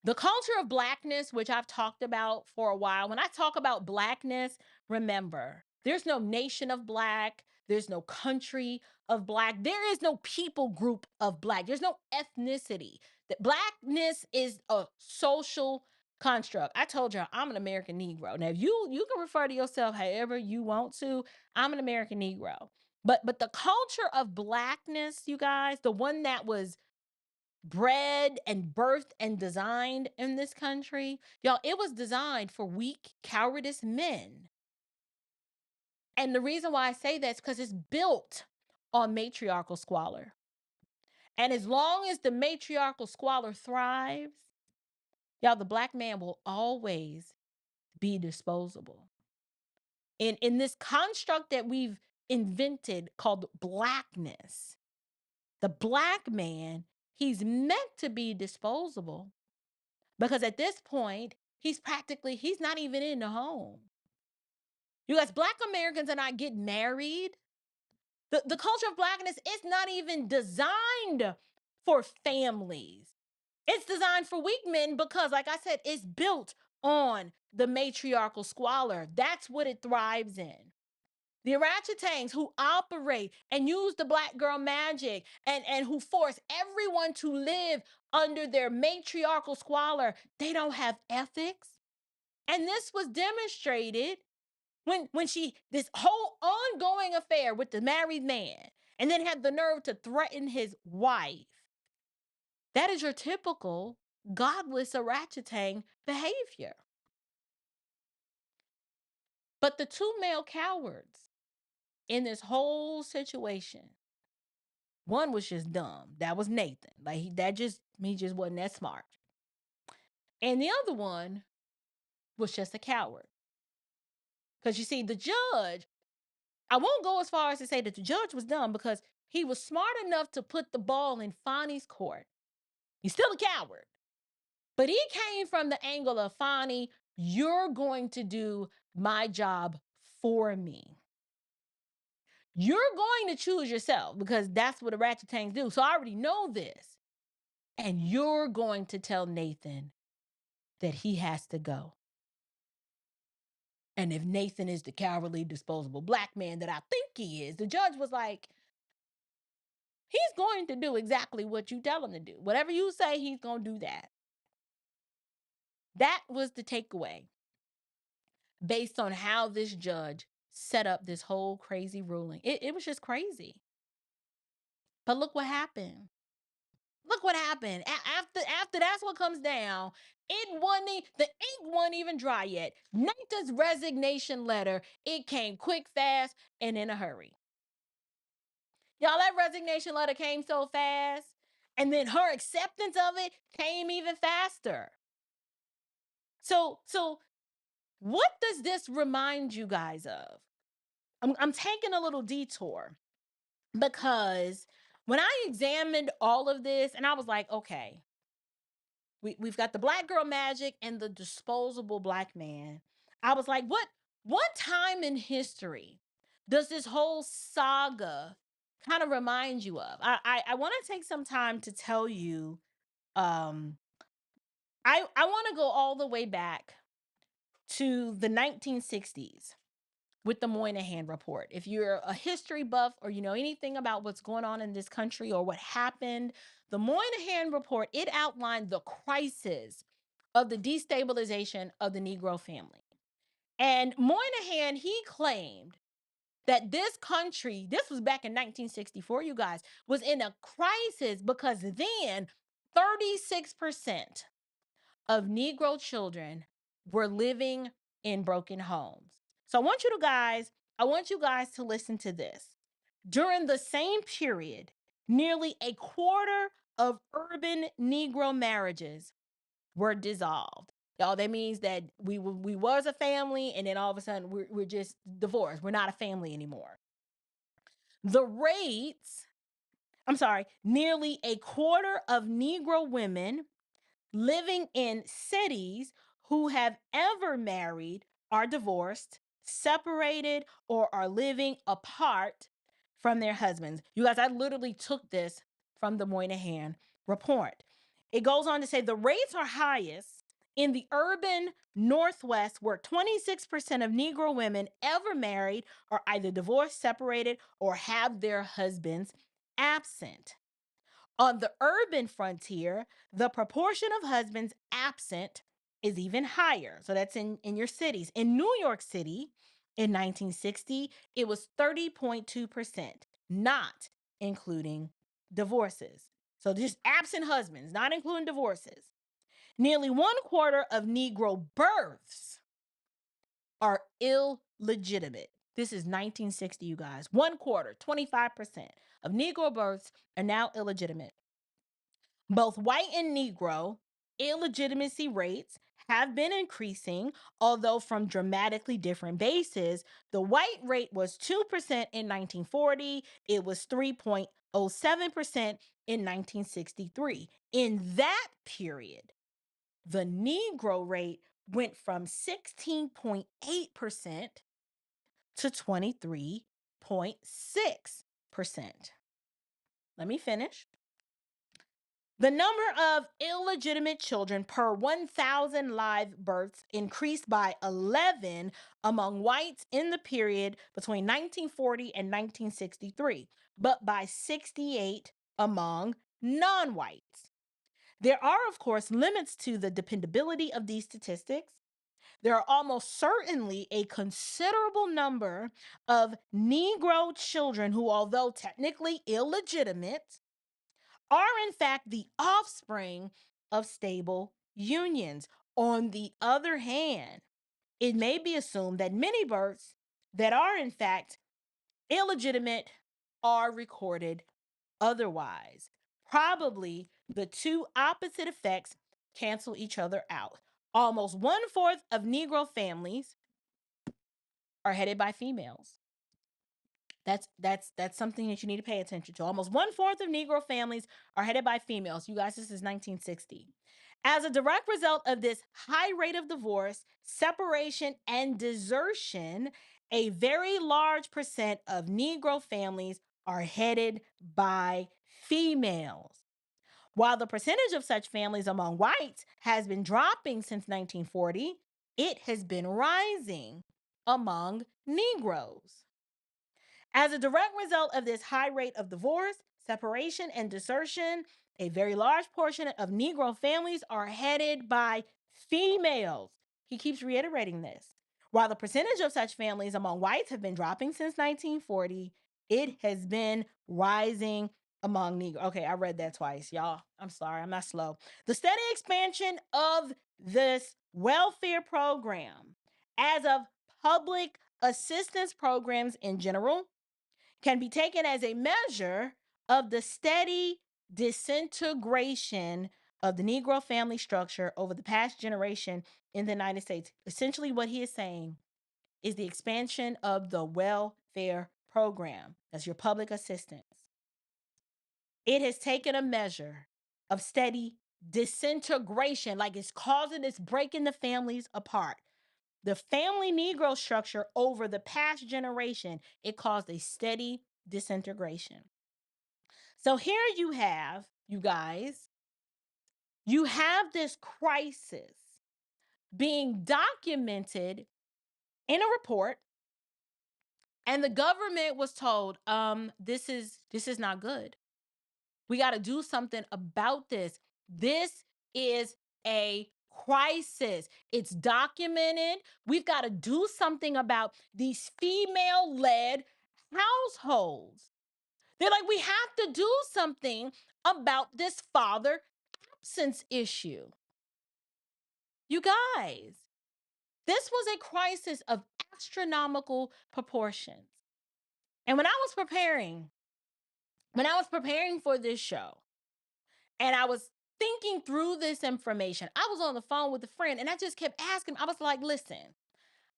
The culture of blackness, which I've talked about for a while, when I talk about blackness, remember, there's no nation of black, there's no country of black, there is no people group of black, there's no ethnicity. That blackness is a social construct. I told you I'm an American Negro. Now, if you can refer to yourself however you want to, I'm an American Negro. But the culture of blackness, you guys, the one that was bred and birthed and designed in this country, y'all, it was designed for weak, cowardice men. And the reason why I say that is because it's built on matriarchal squalor. And as long as the matriarchal squalor thrives, y'all, the black man will always be disposable. In this construct that we've invented called blackness, the black man, he's meant to be disposable. Because at this point, he's not even in the home. You guys, black Americans are not getting married. The culture of blackness is not even designed for families. It's designed for weak men because, like I said, it's built on the matriarchal squalor. That's what it thrives in. The orangutans who operate and use the black girl magic and who force everyone to live under their matriarchal squalor, they don't have ethics. And this was demonstrated when this whole ongoing affair with the married man, and then had the nerve to threaten his wife. That is your typical godless orangutan behavior. But the two male cowards in this whole situation, one was just dumb. That was Nathan. He just wasn't that smart. And the other one was just a coward. Because you see, the judge, I won't go as far as to say that the judge was dumb, because he was smart enough to put the ball in Fonnie's court. He's still a coward. But he came from the angle of, Fonnie, you're going to do my job for me. You're going to choose yourself, because that's what orangutans do. So I already know this. And you're going to tell Nathan that he has to go. And if Nathan is the cowardly, disposable black man that I think he is, the judge was like, he's going to do exactly what you tell him to do. Whatever you say, he's going to do that. That was the takeaway based on how this judge set up this whole crazy ruling. It was just crazy. But look what happened. Look what happened. After that's what comes down, the ink wasn't even dry yet. Nathan's resignation letter, it came quick, fast, and in a hurry. Y'all, that resignation letter came so fast, and then her acceptance of it came even faster. So what does this remind you guys of? I'm taking a little detour, because when I examined all of this, and I was like, okay, we've got the black girl magic and the disposable black man. I was like, what time in history does this whole saga kind of remind you of? I want to take some time to tell you, I want to go all the way back to the 1960s with the Moynihan Report. If you're a history buff, or you know anything about what's going on in this country or what happened, the Moynihan Report, it outlined the crisis of the destabilization of the Negro family. And Moynihan, he claimed that this country, this was back in 1964, you guys, was in a crisis because then 36% of Negro children were living in broken homes. So I want you guys to listen to this. During the same period, nearly a quarter of urban Negro marriages were dissolved. Y'all, that means that we was a family, and then all of a sudden we're just divorced. We're not a family anymore. Nearly a quarter of Negro women living in cities who have ever married are divorced, separated, or are living apart from their husbands. You guys, I literally took this from the Moynihan Report. It goes on to say the rates are highest in the urban Northwest, where 26% of Negro women ever married are either divorced, separated, or have their husbands absent. On the urban frontier, the proportion of husbands absent is even higher. So that's in your cities. In New York City in 1960, it was 30.2%, not including divorces. So just absent husbands, not including divorces. Nearly 1/4 of Negro births are illegitimate. This is 1960, you guys. 1/4, 25% of Negro births are now illegitimate. Both white and Negro illegitimacy rates have been increasing, although from dramatically different bases. The white rate was 2% in 1940. It was 3.07% in 1963. In that period, the Negro rate went from 16.8% to 23.6%. Let me finish. The number of illegitimate children per 1,000 live births increased by 11 among whites in the period between 1940 and 1963, but by 68 among non-whites. There are, of course, limits to the dependability of these statistics. There are almost certainly a considerable number of Negro children who, although technically illegitimate, are in fact the offspring of stable unions. On the other hand, it may be assumed that many births that are in fact illegitimate are recorded otherwise. Probably the two opposite effects cancel each other out. Almost 1/4 of Negro families are headed by females. That's something that you need to pay attention to. Almost 1/4 of Negro families are headed by females. You guys, this is 1960. As a direct result of this high rate of divorce, separation, and desertion, a very large percent of Negro families are headed by females. While the percentage of such families among whites has been dropping since 1940, it has been rising among Negroes. As a direct result of this high rate of divorce, separation, and desertion, a very large portion of Negro families are headed by females. He keeps reiterating this. While the percentage of such families among whites have been dropping since 1940, it has been rising among Negro. Okay, I read that twice, y'all. I'm sorry, I'm not slow. The steady expansion of this welfare program, as of public assistance programs in general, can be taken as a measure of the steady disintegration of the Negro family structure over the past generation in the United States. Essentially, what he is saying is the expansion of the welfare program. That's your public assistance. It has taken a measure of steady disintegration, like it's causing, it's breaking the families apart. The family Negro structure over the past generation, it caused a steady disintegration. So here you have, you guys, you have this crisis being documented in a report, and the government was told, this is not good. We got to do something about this. This is a crisis. It's documented. We've got to do something about these female-led households. They're like, we have to do something about this father absence issue. You guys, this was a crisis of astronomical proportions. And when I was preparing for this show, and I was thinking through this information, I was on the phone with a friend, and I just kept asking. I was like, listen,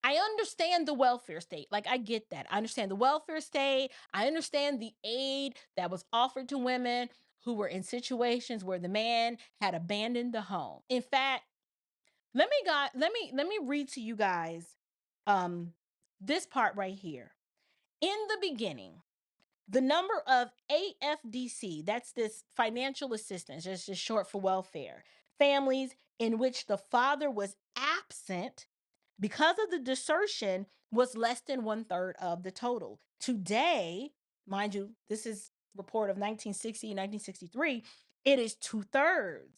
I understand the welfare state. Like, I get that. I understand the welfare state. I understand the aid that was offered to women who were in situations where the man had abandoned the home. In fact, let me read to you guys this part right here. In the beginning, the number of AFDC, that's this financial assistance, it's just short for welfare, families in which the father was absent because of the desertion was less than 1/3 of the total. Today, mind you, this is report of 1960 and 1963, it is 2/3.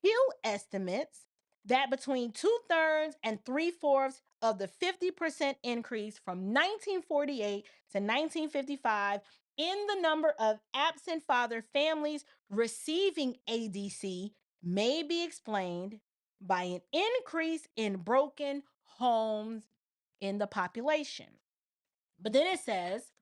Hill estimates that between 2/3 and 3/4 of the 50% increase from 1948 to 1955 in the number of absent father families receiving ADC may be explained by an increase in broken homes in the population. But then it says,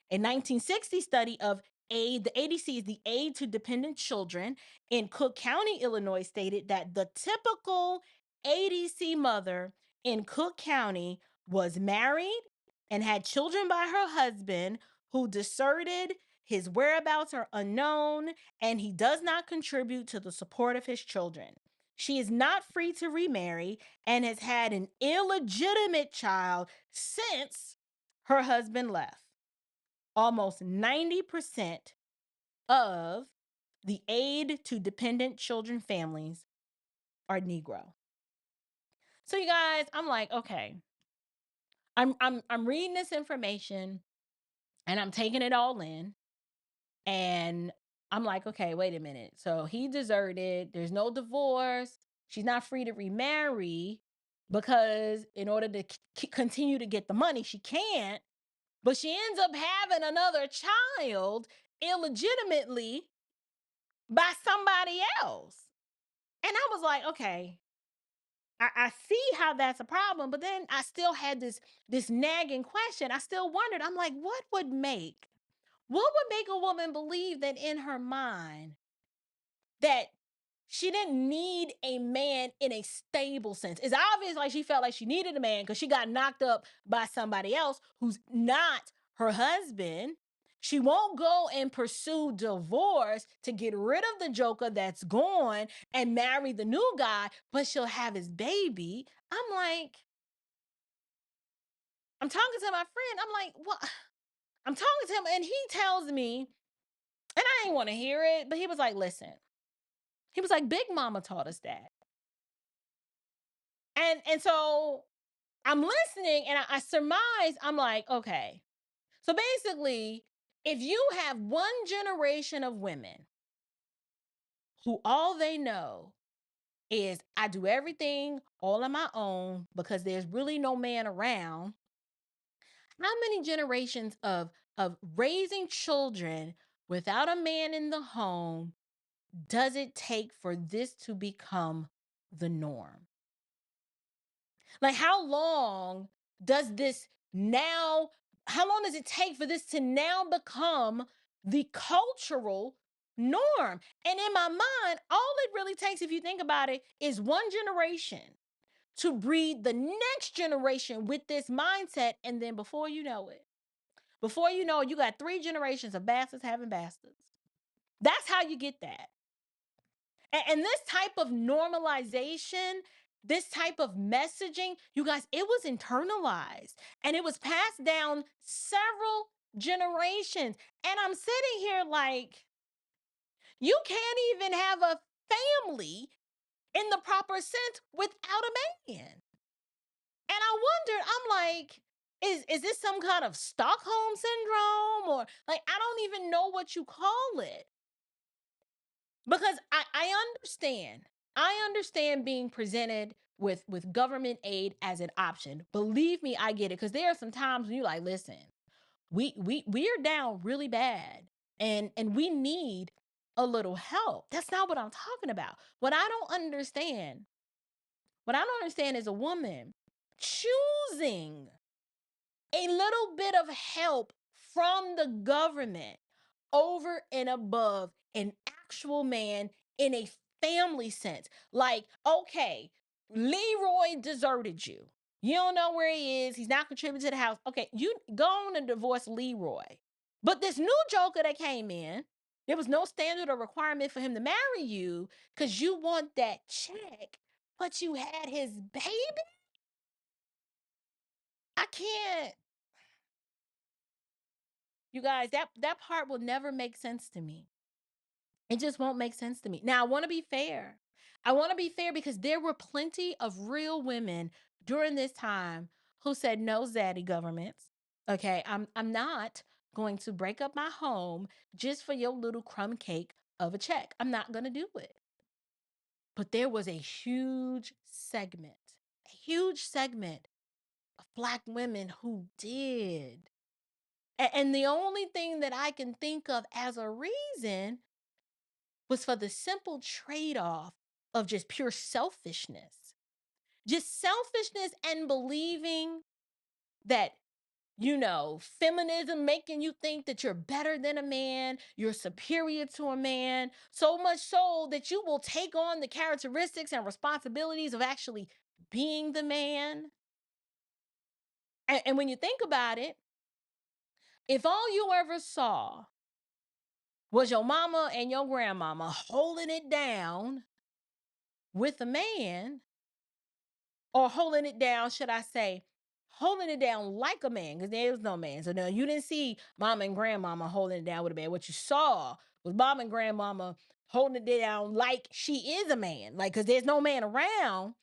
a 1960 study of aid, the ADC is the Aid to Dependent Children in Cook County, Illinois, stated that the typical ADC mother in Cook County was married and had children by her husband who deserted, his whereabouts are unknown, and he does not contribute to the support of his children. She is not free to remarry and has had an illegitimate child since her husband left. Almost 90% of the aid to dependent children families are Negro. So you guys, I'm like, okay. I'm reading this information and I'm taking it all in. And I'm like, okay, wait a minute. So he deserted, there's no divorce. She's not free to remarry because in order to continue to get the money, she can't. But she ends up having another child illegitimately by somebody else. And I was like, okay, I see how that's a problem, but then I still had this nagging question. I still wondered, I'm like, what would make a woman believe that in her mind that she didn't need a man in a stable sense? It's obvious like she felt like she needed a man because she got knocked up by somebody else who's not her husband. She won't go and pursue divorce to get rid of the joker that's gone and marry the new guy, but she'll have his baby. I'm like, I'm talking to my friend. I'm like, what? I'm talking to him and he tells me, and I didn't want to hear it, but he was like, listen, he was like, Big Mama taught us that. And so I'm listening and I surmise, I'm like, okay. So basically, if you have one generation of women who all they know is I do everything all on my own because there's really no man around, how many generations of raising children without a man in the home does it take for this to become the norm? Like how long does it take for this to now become the cultural norm? And in my mind, all it really takes, if you think about it, is one generation to breed the next generation with this mindset. And then before you know it, you got 3 generations of bastards having bastards. That's how you get that. And this type of normalization, this type of messaging, you guys, it was internalized and it was passed down several generations. And I'm sitting here like, you can't even have a family in the proper sense without a man. And I wondered, I'm like, is this some kind of Stockholm syndrome? Or like, I don't even know what you call it. Because I understand. I understand being presented with government aid as an option. Believe me, I get it. Because there are some times when you're like, listen, we're down really bad. And we need a little help. That's not what I'm talking about. What I don't understand is a woman choosing a little bit of help from the government over and above an actual man in a family sense. Like, okay, Leroy deserted you. You don't know where he is. He's not contributing to the house. Okay, you go on and divorce Leroy. But this new joker that came in, there was no standard or requirement for him to marry you because you want that check, but you had his baby? I can't. You guys, that part will never make sense to me. It just won't make sense to me. Now, I want to be fair. I want to be fair because there were plenty of real women during this time who said, no, zaddy governments. Okay, I'm not going to break up my home just for your little crumb cake of a check. I'm not going to do it. But there was a huge segment of Black women who did. And the only thing that I can think of as a reason was for the simple trade-off of just pure selfishness. Just selfishness and believing that, feminism making you think that you're better than a man, you're superior to a man, so much so that you will take on the characteristics and responsibilities of actually being the man. And when you think about it, if all you ever saw was your mama and your grandmama holding it down with a man, or holding it down, should I say, holding it down like a man, because there was no man. So now you didn't see mama and grandmama holding it down with a man. What you saw was mama and grandmama holding it down like she is a man, like, because there's no man around.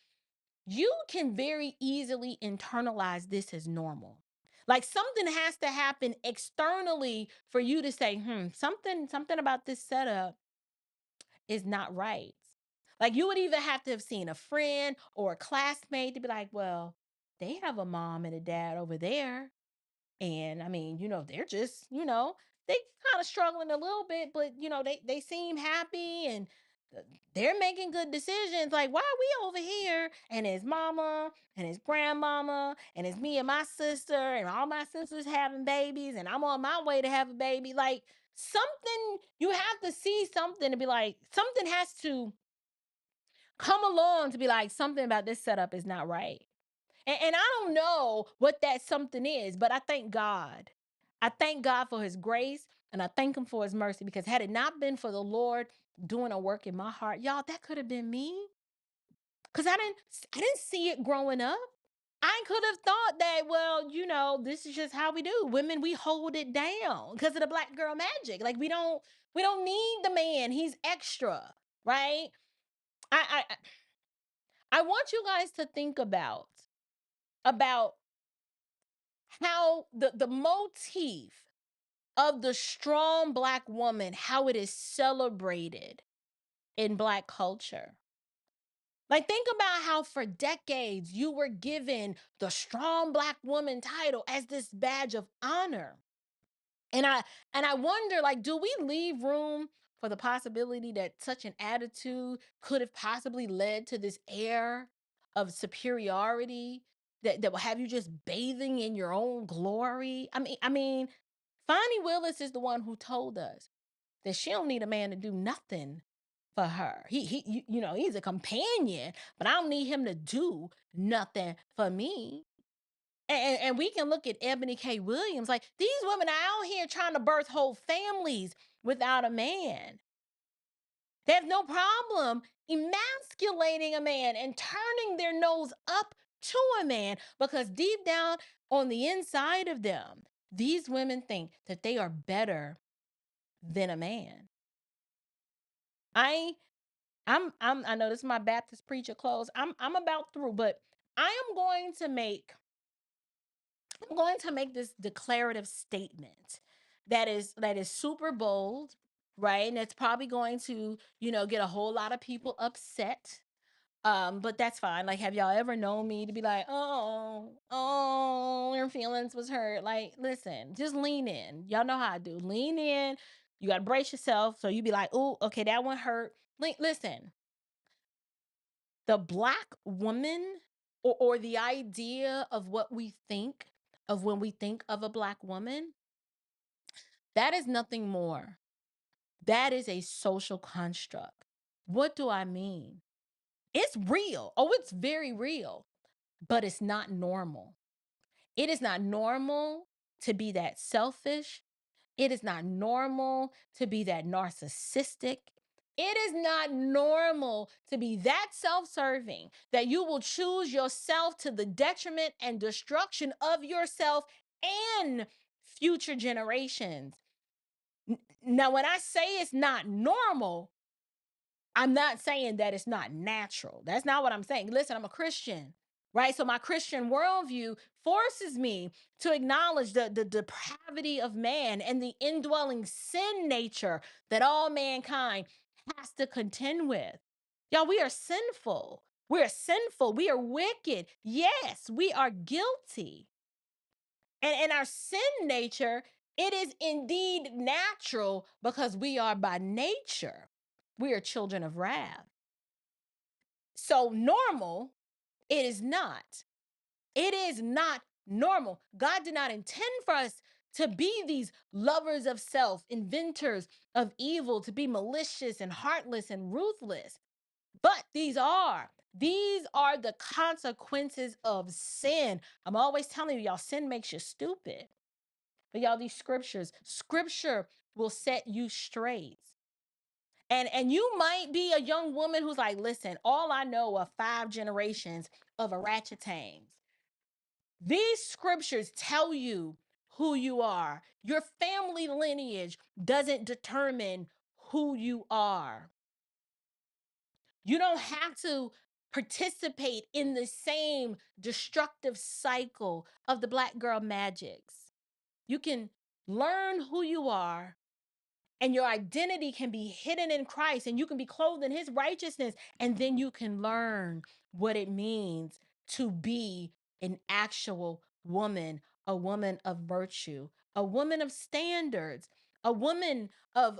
You can very easily internalize this as normal. Like something has to happen externally for you to say, something about this setup is not right. Like you would either have to have seen a friend or a classmate to be like, well, they have a mom and a dad over there. And I mean, they're just, they kind of struggling a little bit, but they seem happy and they're making good decisions. Like, why are we over here? And his mama and his grandmama and it's me and my sister and all my sisters having babies and I'm on my way to have a baby. Like something, you have to see something to be like, something has to come along to be like, something about this setup is not right. And I don't know what that something is, but I thank God. I thank God for his grace and I thank him for his mercy, because had it not been for the Lord doing a work in my heart, y'all, that could have been me. Because I didn't see it growing up. I could have thought that, well, this is just how we do. Women, we hold it down because of the Black girl magic. Like we don't need the man. He's extra, right? I want you guys to think about how the motif of the strong Black woman, how it is celebrated in Black culture. Like think about how for decades you were given the strong Black woman title as this badge of honor. And I wonder, like, do we leave room for the possibility that such an attitude could have possibly led to this air of superiority that will have you just bathing in your own glory? I mean, Fani Willis is the one who told us that she don't need a man to do nothing for her. He's a companion, but I don't need him to do nothing for me. And we can look at Ebony K. Williams. Like these women are out here trying to birth whole families without a man. They have no problem emasculating a man and turning their nose up to a man, because deep down on the inside of them, these women think that they are better than a man. I know this is my Baptist preacher close. I'm about through, but I'm going to make this declarative statement that is super bold, right? And it's probably going to, get a whole lot of people upset. But that's fine. Like, have y'all ever known me to be like, oh, your feelings was hurt? Like, listen, just lean in. Y'all know how I do. Lean in. You got to brace yourself. So you be like, oh, okay, that one hurt. Listen, the Black woman or the idea of what we think of when we think of a Black woman, that is nothing more. That is a social construct. What do I mean? It's real. Oh, it's very real, but it's not normal. It is not normal to be that selfish. It is not normal to be that narcissistic. It is not normal to be that self-serving that you will choose yourself to the detriment and destruction of yourself and future generations. Now, when I say it's not normal, I'm not saying that it's not natural. That's not what I'm saying. Listen, I'm a Christian, right? So my Christian worldview forces me to acknowledge the depravity of man and the indwelling sin nature that all mankind has to contend with. Y'all, we are sinful. We are sinful. We are wicked. Yes, we are guilty. And our sin nature, it is indeed natural because we are by nature, we are children of wrath. So normal, it is not. It is not normal. God did not intend for us to be these lovers of self, inventors of evil, to be malicious and heartless and ruthless. But these are the consequences of sin. I'm always telling you, y'all, sin makes you stupid. But y'all, these scripture will set you straight. And you might be a young woman who's like, listen, all I know are 5 generations of orangutans. These scriptures tell you who you are. Your family lineage doesn't determine who you are. You don't have to participate in the same destructive cycle of the Black girl magics. You can learn who you are, and your identity can be hidden in Christ, and you can be clothed in his righteousness, and then you can learn what it means to be an actual woman, a woman of virtue, a woman of standards, a woman of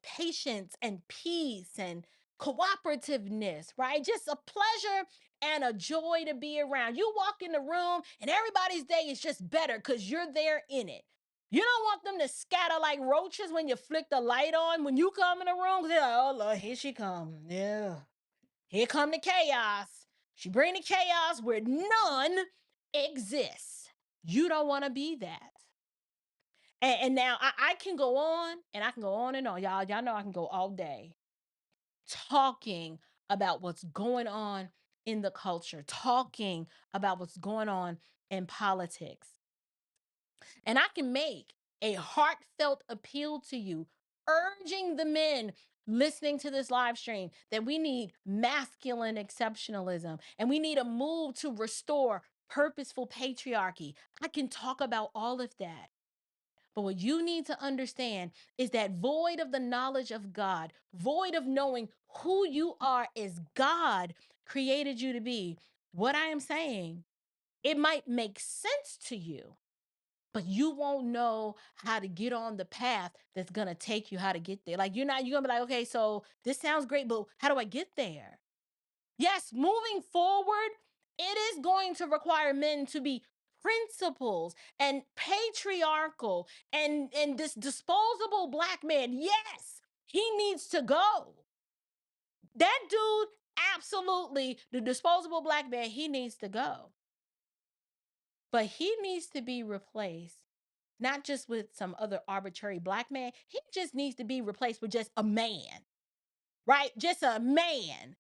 patience and peace and cooperativeness, right? Just a pleasure and a joy to be around. You walk in the room and everybody's day is just better because you're there in it. You don't want them to scatter like roaches when you flick the light on. When you come in the room, they're like, oh, Lord, here she come. Yeah. Here come the chaos. She bring the chaos where none exists. You don't want to be that. And now I can go on and I can go on and on. Y'all know I can go all day talking about what's going on in the culture, talking about what's going on in politics. And I can make a heartfelt appeal to you, urging the men listening to this live stream that we need masculine exceptionalism and we need a move to restore purposeful patriarchy. I can talk about all of that. But what you need to understand is that void of the knowledge of God, void of knowing who you are as God created you to be, what I am saying, it might make sense to you, but you won't know how to get on the path that's going to take you how to get there. Like you're going to be like, okay, so this sounds great, but how do I get there? Yes, moving forward, it is going to require men to be principles and patriarchal and this disposable black man. Yes, he needs to go. That dude, absolutely, the disposable black man, he needs to go. But he needs to be replaced, not just with some other arbitrary black man. He just needs to be replaced with just a man, right? Just a man.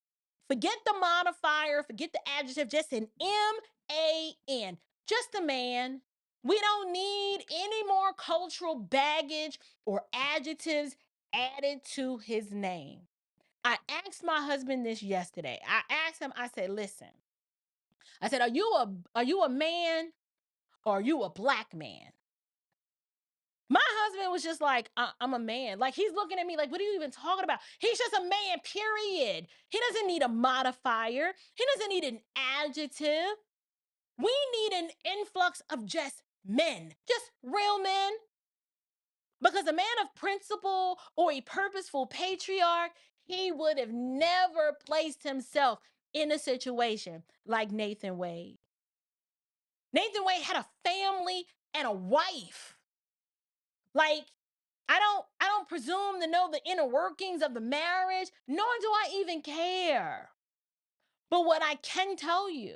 Forget the modifier, forget the adjective, just an M-A-N, just a man. We don't need any more cultural baggage or adjectives added to his name. I asked my husband this yesterday. I asked him, I said, listen, I said, are you a man or are you a black man? My husband was just like, I'm a man. Like, he's looking at me like, what are you even talking about? He's just a man, period. He doesn't need a modifier. He doesn't need an adjective. We need an influx of just men, just real men. Because a man of principle or a purposeful patriarch, he would have never placed himself in a situation like Nathan Wade. Nathan Wade had a family and a wife. Like, I don't presume to know the inner workings of the marriage, nor do I even care. But what I can tell you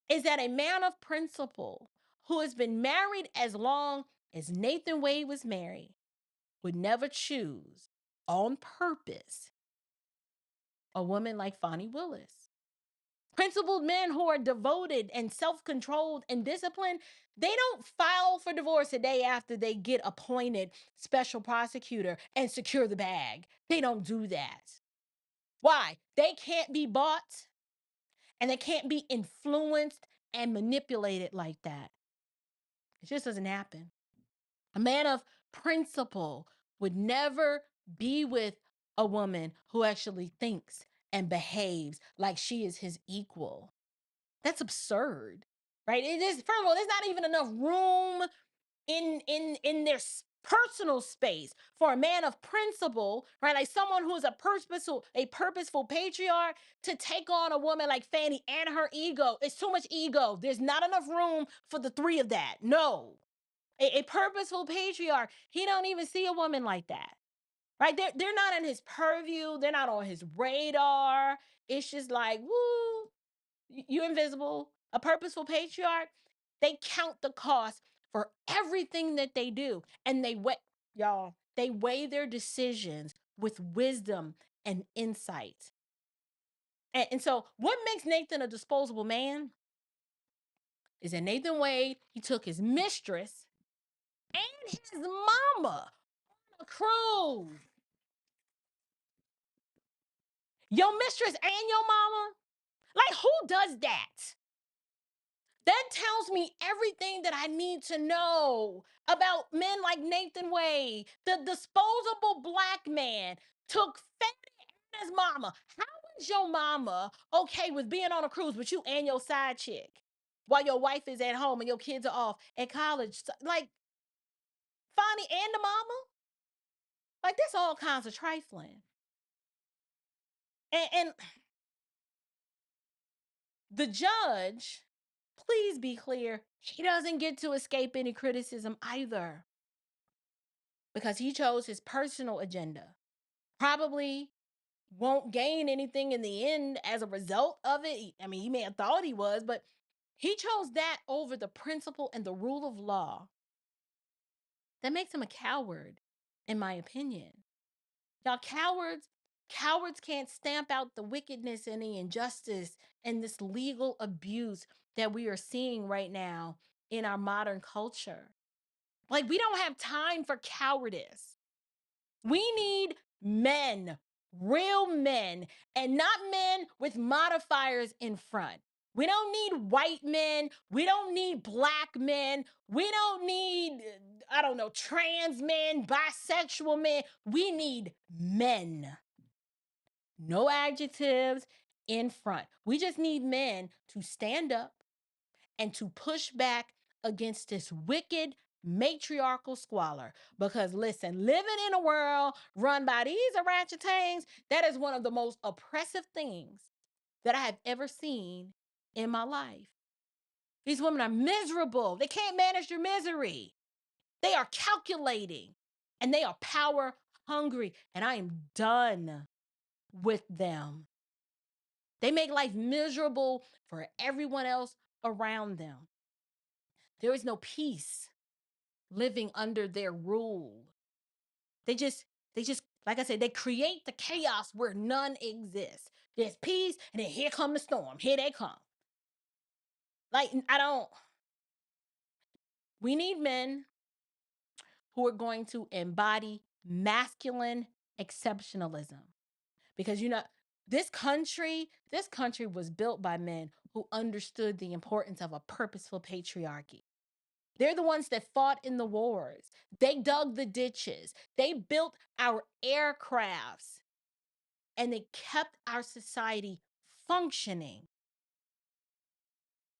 is that a man of principle who has been married as long as Nathan Wade was married would never choose on purpose a woman like Fani Willis. Principled men who are devoted and self-controlled and disciplined, they don't file for divorce a day after they get appointed special prosecutor and secure the bag. They don't do that. Why? They can't be bought and they can't be influenced and manipulated like that. It just doesn't happen. A man of principle would never be with a woman who actually thinks and behaves like she is his equal. That's absurd, right? It is, first of all, there's not even enough room in their personal space for a man of principle, right? Like someone who is a purposeful patriarch to take on a woman like Fani and her ego. It's too much ego. There's not enough room for the three of that. No. A purposeful patriarch, he don't even see a woman like that. Right? They're not in his purview. They're not on his radar. It's just like, woo, you invisible. A purposeful patriarch, they count the cost for everything that they do. And they weigh their decisions with wisdom and insight. And so what makes Nathan a disposable man is that Nathan Wade, he took his mistress and his mama on a cruise. Your mistress and your mama? Like, who does that? That tells me everything that I need to know about men like Nathan Wade. The disposable black man took Fani and his mama. How is your mama okay with being on a cruise with you and your side chick while your wife is at home and your kids are off at college? Like, Fonnie and the mama? Like, that's all kinds of trifling. And the judge, please be clear, he doesn't get to escape any criticism either because he chose his personal agenda. Probably won't gain anything in the end as a result of it. I mean, he may have thought he was, but he chose that over the principle and the rule of law. That makes him a coward, in my opinion. Y'all, cowards can't stamp out the wickedness and the injustice and this legal abuse that we are seeing right now in our modern culture. Like, we don't have time for cowardice. We need men, real men, and not men with modifiers in front. We don't need white men. We don't need black men. We don't need, trans men, bisexual men. We need men. No adjectives in front. We just need men to stand up and to push back against this wicked matriarchal squalor. Because listen, living in a world run by these orangutans, that is one of the most oppressive things that I have ever seen in my life. These women are miserable. They can't manage their misery. They are calculating and they are power hungry. And I am done with them. They make life miserable for everyone else around them. There is no peace living under their rule. They just, like I said, they create the chaos where none exists. There's peace, and then here come the storm. Here they come. Like, we need men who are going to embody masculine exceptionalism. Because, this country was built by men who understood the importance of a purposeful patriarchy. They're the ones that fought in the wars. They dug the ditches. They built our aircrafts. And they kept our society functioning.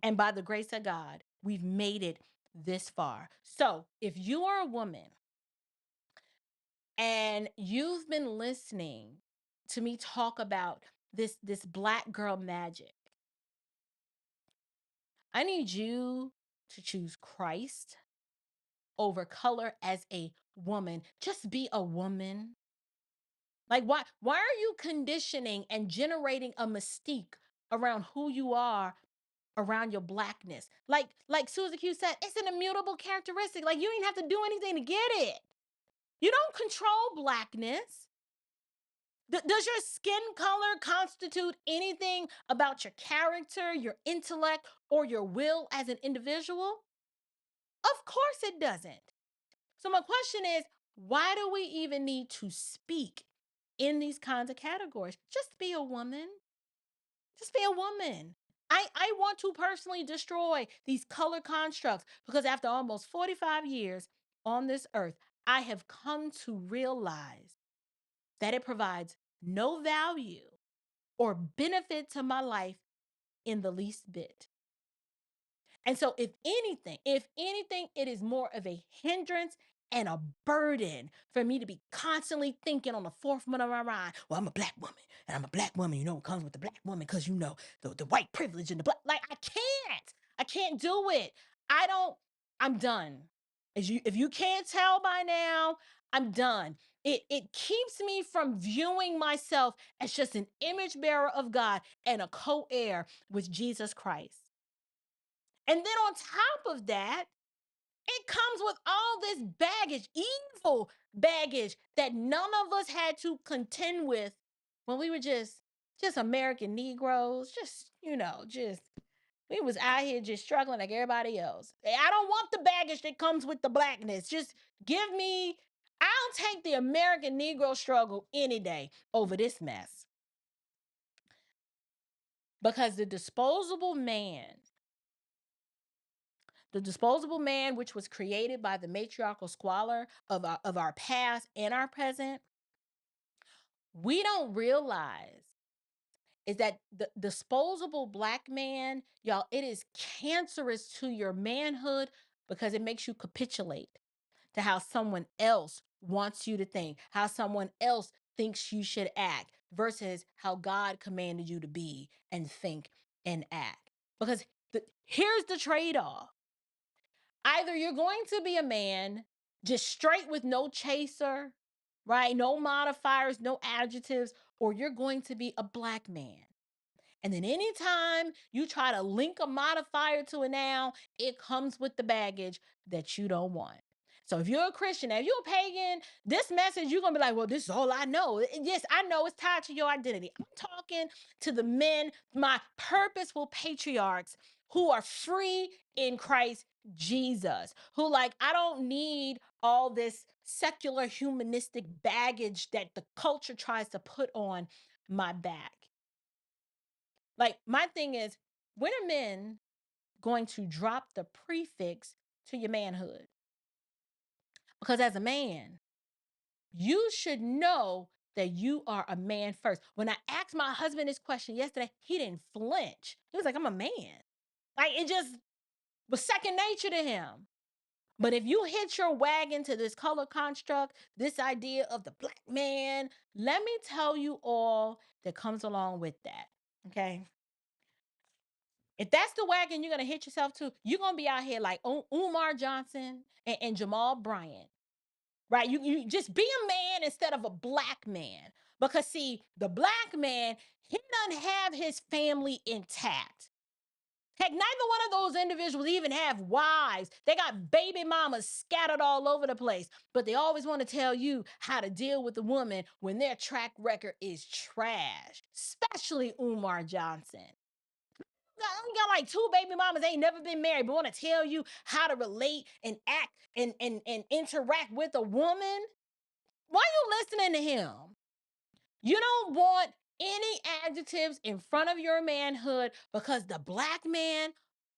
And by the grace of God, we've made it this far. So if you are a woman and you've been listening to me talk about this black girl magic, I need you to choose Christ over color as a woman. Just be a woman. Like, why are you conditioning and generating a mystique around who you are, around your blackness? Like Susie Q said, it's an immutable characteristic. Like, you ain't have to do anything to get it. You don't control blackness. Does your skin color constitute anything about your character, your intellect, or your will as an individual? Of course it doesn't. So my question is, why do we even need to speak in these kinds of categories? Just be a woman. Just be a woman. I want to personally destroy these color constructs because after almost 45 years on this earth, I have come to realize that it provides no value or benefit to my life in the least bit. And so if anything, it is more of a hindrance and a burden for me to be constantly thinking on the forefront of my mind, well, I'm a black woman, and I'm a black woman, it comes with the black woman because, the white privilege and the black, like, I can't do it. I'm done. If you can't tell by now, I'm done. It keeps me from viewing myself as just an image bearer of God and a co-heir with Jesus Christ. And then on top of that, it comes with all this baggage, evil baggage that none of us had to contend with when we were just American Negroes, we was out here just struggling like everybody else. I don't want the baggage that comes with the blackness. Just I'll take the American Negro struggle any day over this mess. Because the disposable man, which was created by the matriarchal squalor of our past and our present, we don't realize is that the disposable black man, y'all, it is cancerous to your manhood because it makes you capitulate to how someone else wants you to think, how someone else thinks you should act versus how God commanded you to be and think and act. Because here's the trade-off. Either you're going to be a man just straight with no chaser, right? No modifiers, no adjectives, or you're going to be a black man. And then anytime you try to link a modifier to a noun, it comes with the baggage that you don't want. So if you're a Christian, if you're a pagan, this message, you're going to be like, well, this is all I know. Yes, I know it's tied to your identity. I'm talking to the men, my purposeful patriarchs who are free in Christ Jesus, who I don't need all this secular humanistic baggage that the culture tries to put on my back. My thing is, when are men going to drop the prefix to your manhood? Because as a man, you should know that you are a man first. When I asked my husband this question yesterday, he didn't flinch. He was like, I'm a man. It just was second nature to him. But if you hitch your wagon to this color construct, this idea of the black man, let me tell you all that comes along with that, okay? If that's the wagon you're going to hit yourself to, you're going to be out here like Umar Johnson and Jamal Bryant, right? You just be a man instead of a black man. Because see, the black man, he doesn't have his family intact. Heck, neither one of those individuals even have wives. They got baby mamas scattered all over the place, but they always want to tell you how to deal with a woman when their track record is trash, especially Umar Johnson. You got like 2 baby mamas, ain't never been married, but want to tell you how to relate and act and interact with a woman. Why are you listening to him? You don't want any adjectives in front of your manhood because the black man,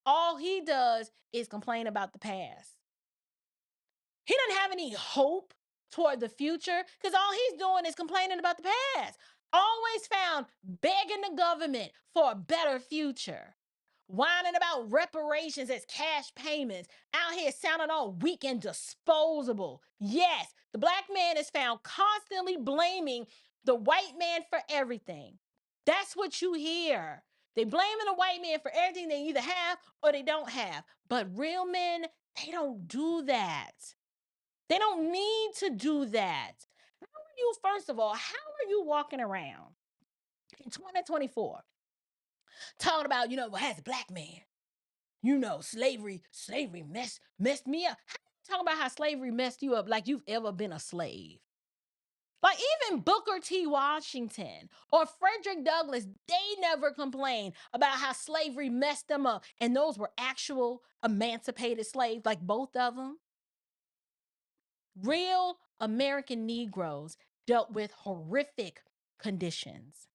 all he does is complain about the past. He doesn't have any hope toward the future because all he's doing is complaining about the past. Always found begging the government for a better future. Whining about reparations as cash payments. Out here sounding all weak and disposable. Yes, the black man is found constantly blaming the white man for everything. That's what you hear. They blaming the white man for everything they either have or they don't have. But real men, they don't do that. They don't need to do that. First of all, how are you walking around in 2024 talking about, as a black man, slavery messed me up. How you talking about how slavery messed you up like you've ever been a slave? Even Booker T. Washington or Frederick Douglass, they never complained about how slavery messed them up. And those were actual emancipated slaves, like both of them. Real American Negroes dealt with horrific conditions.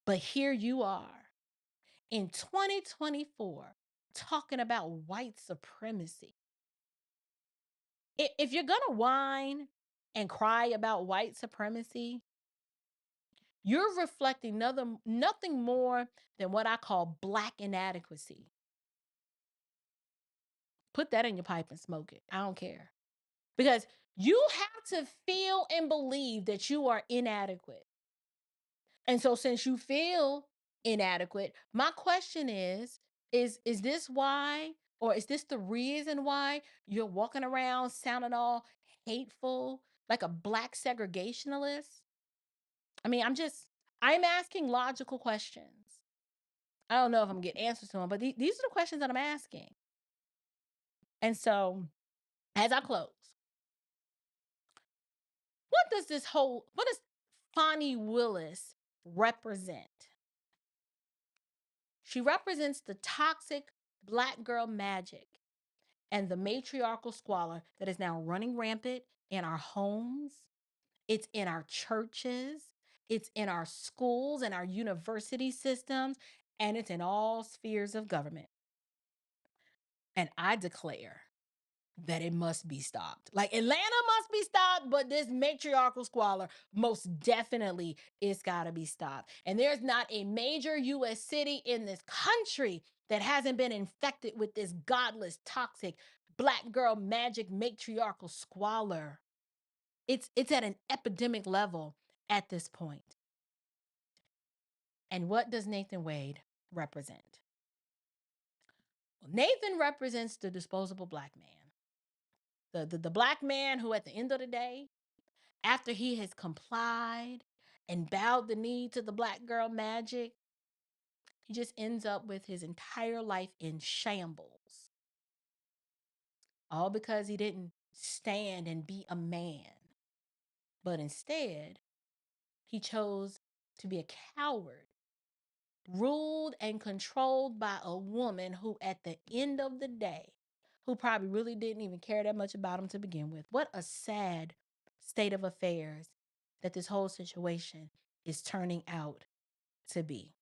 But here you are in 2024 talking about white supremacy. If you're going to whine and cry about white supremacy, you're reflecting nothing more than what I call Black inadequacy. Put that in your pipe and smoke it. I don't care. Because you have to feel and believe that you are inadequate. And so since you feel inadequate, my question is this why, or is this the reason why you're walking around sounding all hateful like a Black segregationalist? I mean, I'm asking logical questions. I don't know if I'm getting answers to them, but these are the questions that I'm asking. And so, as I close, what does Fani Willis represent? She represents the toxic Black girl magic and the matriarchal squalor that is now running rampant in our homes. It's in our churches. It's in our schools and our university systems. And it's in all spheres of government. And I declare that it must be stopped. Like Atlanta must be stopped, but this matriarchal squalor most definitely it's got to be stopped. And there's not a major U.S. city in this country that hasn't been infected with this godless, toxic, Black girl magic matriarchal squalor. It's at an epidemic level at this point. And what does Nathan Wade represent? Well, Nathan represents the disposable Black man. The Black man who at the end of the day, after he has complied and bowed the knee to the Black girl magic, he just ends up with his entire life in shambles. All because he didn't stand and be a man. But instead, he chose to be a coward, ruled and controlled by a woman who at the end of the day, who probably really didn't even care that much about him to begin with. What a sad state of affairs that this whole situation is turning out to be.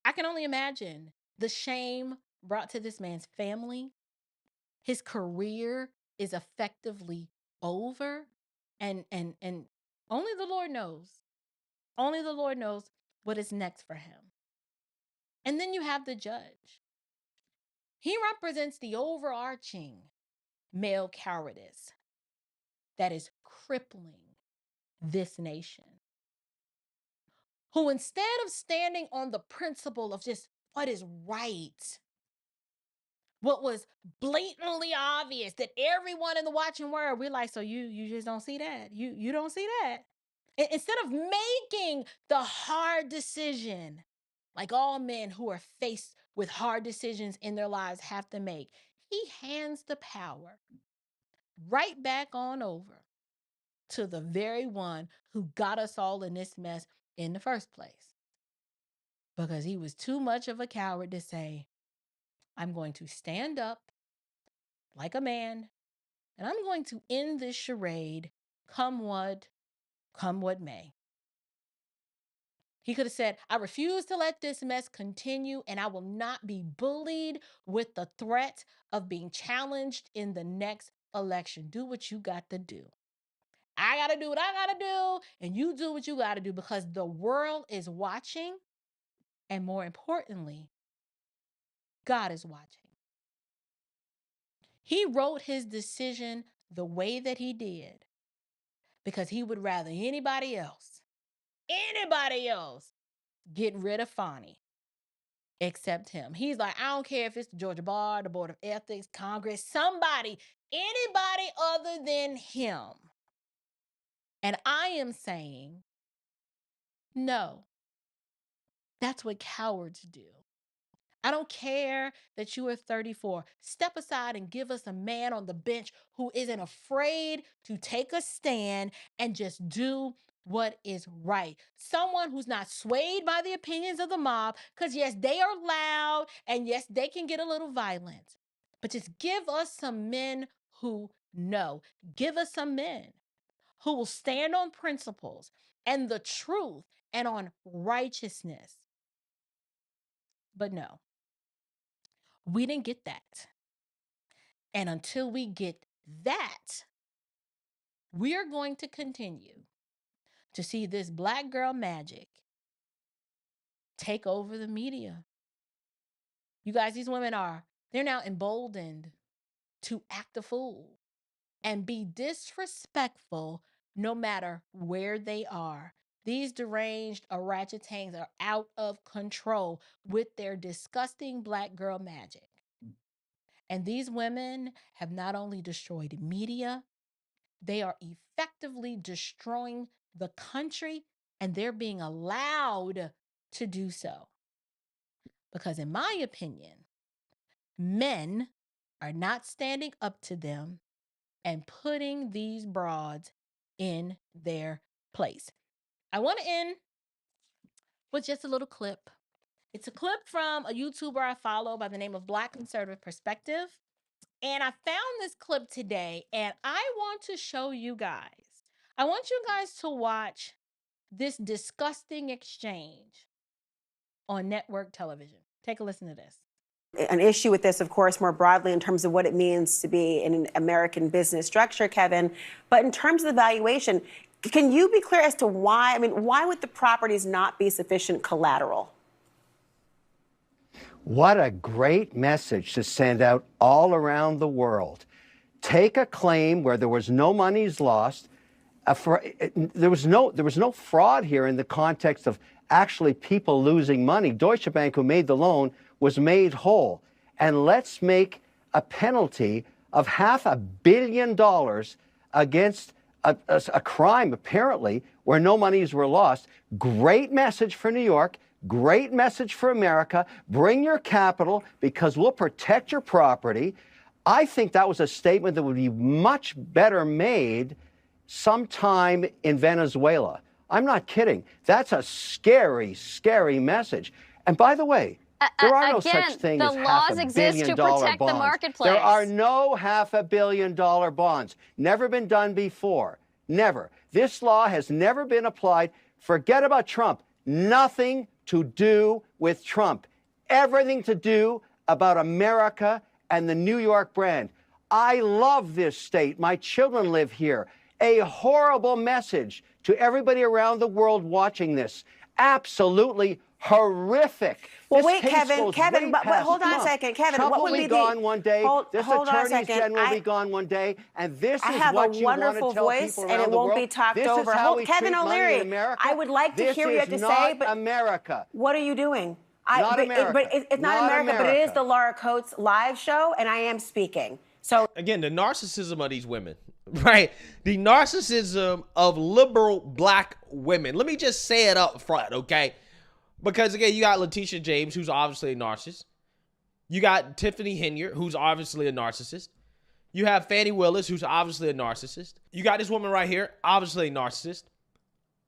I can only imagine the shame brought to this man's family. His career is effectively over. And only the Lord knows. Only the Lord knows what is next for him. And then you have the judge. He represents the overarching male cowardice that is crippling this nation. Who instead of standing on the principle of just what is right, what was blatantly obvious that everyone in the watching world, we're like, so you just don't see that? You don't see that? Instead of making the hard decision, like all men who are faced with hard decisions in their lives have to make, he hands the power right back on over to the very one who got us all in this mess in the first place. Because he was too much of a coward to say, I'm going to stand up like a man, and I'm going to end this charade, come what may. He could have said, I refuse to let this mess continue, and I will not be bullied with the threat of being challenged in the next election. Do what you got to do. I got to do what I got to do, and you do what you got to do, because the world is watching, and more importantly, God is watching. He wrote his decision the way that he did because he would rather anybody else get rid of Fonnie except him. He's like, I don't care if it's the Georgia Bar, the Board of Ethics, Congress, somebody, anybody other than him. And I am saying, no, that's what cowards do. I don't care that you are 34. Step aside and give us a man on the bench who isn't afraid to take a stand and just do what is right. Someone who's not swayed by the opinions of the mob, because yes, they are loud and yes, they can get a little violent. But just give us some men who know. Give us some men who will stand on principles and the truth and on righteousness. But no, we didn't get that. And until we get that, we are going to continue to see this black girl magic take over the media. You guys, these women they're now emboldened to act a fool and be disrespectful no matter where they are. These deranged orangutans are out of control with their disgusting black girl magic. And these women have not only destroyed media, they are effectively destroying the country, and they're being allowed to do so. Because in my opinion, men are not standing up to them and putting these broads in their place. I want to end with just a little clip. It's a clip from a YouTuber I follow by the name of Black Conservative Perspective. And I found this clip today, and I want to show you guys. I want you guys to watch this disgusting exchange on network television. Take a listen to this. An issue with this, of course, more broadly in terms of what it means to be in an American business structure, Kevin. But in terms of the valuation, can you be clear as to why? I mean, why would the properties not be sufficient collateral? What a great message to send out all around the world. Take a claim where there was no monies lost. There was no fraud here in the context of actually people losing money. Deutsche Bank, who made the loan, was made whole. And let's make a penalty of $500 million against a crime, apparently, where no monies were lost. Great message for New York. Great message for America. Bring your capital because we'll protect your property. I think that was a statement that would be much better made sometime in Venezuela. I'm not kidding. That's a scary, scary message. And by the way, there are no such thing as $500 million bonds. The marketplace. There are no $500 million bonds. Never been done before. Never. This law has never been applied. Forget about Trump. Nothing to do with Trump. Everything to do about America and the New York brand. I love this state. My children live here. A horrible message to everybody around the world watching this. Absolutely horrific. Well, this wait, case Kevin, goes but hold on a second. Kevin, Trump what would will be be gone one day. This hold on a attorney's second. general will be gone one day. And this I is have what a you want to wonderful tell voice, people and around it the won't world. be talked This over. is how we Kevin treat money O'Leary, in America. I would like to This hear what you have is to not say, but America. what are you doing? Not America. But it's not America, but it is America. the Laura Coates live show, and I am speaking. So again, the narcissism of these women, right? The narcissism of liberal black women. Let me just say it up front, okay? Because again, you got Letitia James, who's obviously a narcissist. You got Tiffany Henyard, who's obviously a narcissist. You have Fani Willis, who's obviously a narcissist. You got this woman right here, obviously a narcissist.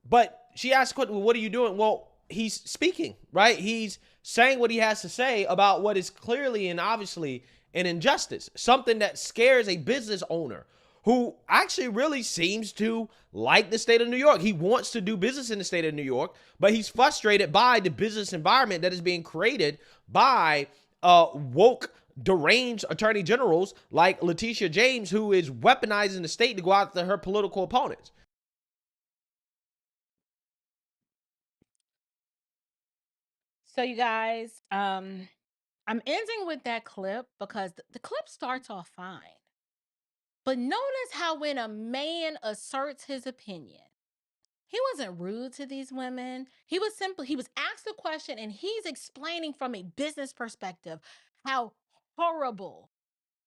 But she asked, well, what are you doing? Well, he's speaking, right? He's saying what he has to say about what is clearly and obviously an injustice, something that scares a business owner who actually really seems to like the state of New York. He wants to do business in the state of New York, but he's frustrated by the business environment that is being created by woke, deranged attorney generals like Letitia James, who is weaponizing the state to go after her political opponents. So you guys, I'm ending with that clip because the clip starts off fine. But notice how when a man asserts his opinion, he wasn't rude to these women. He was asked a question and he's explaining from a business perspective how horrible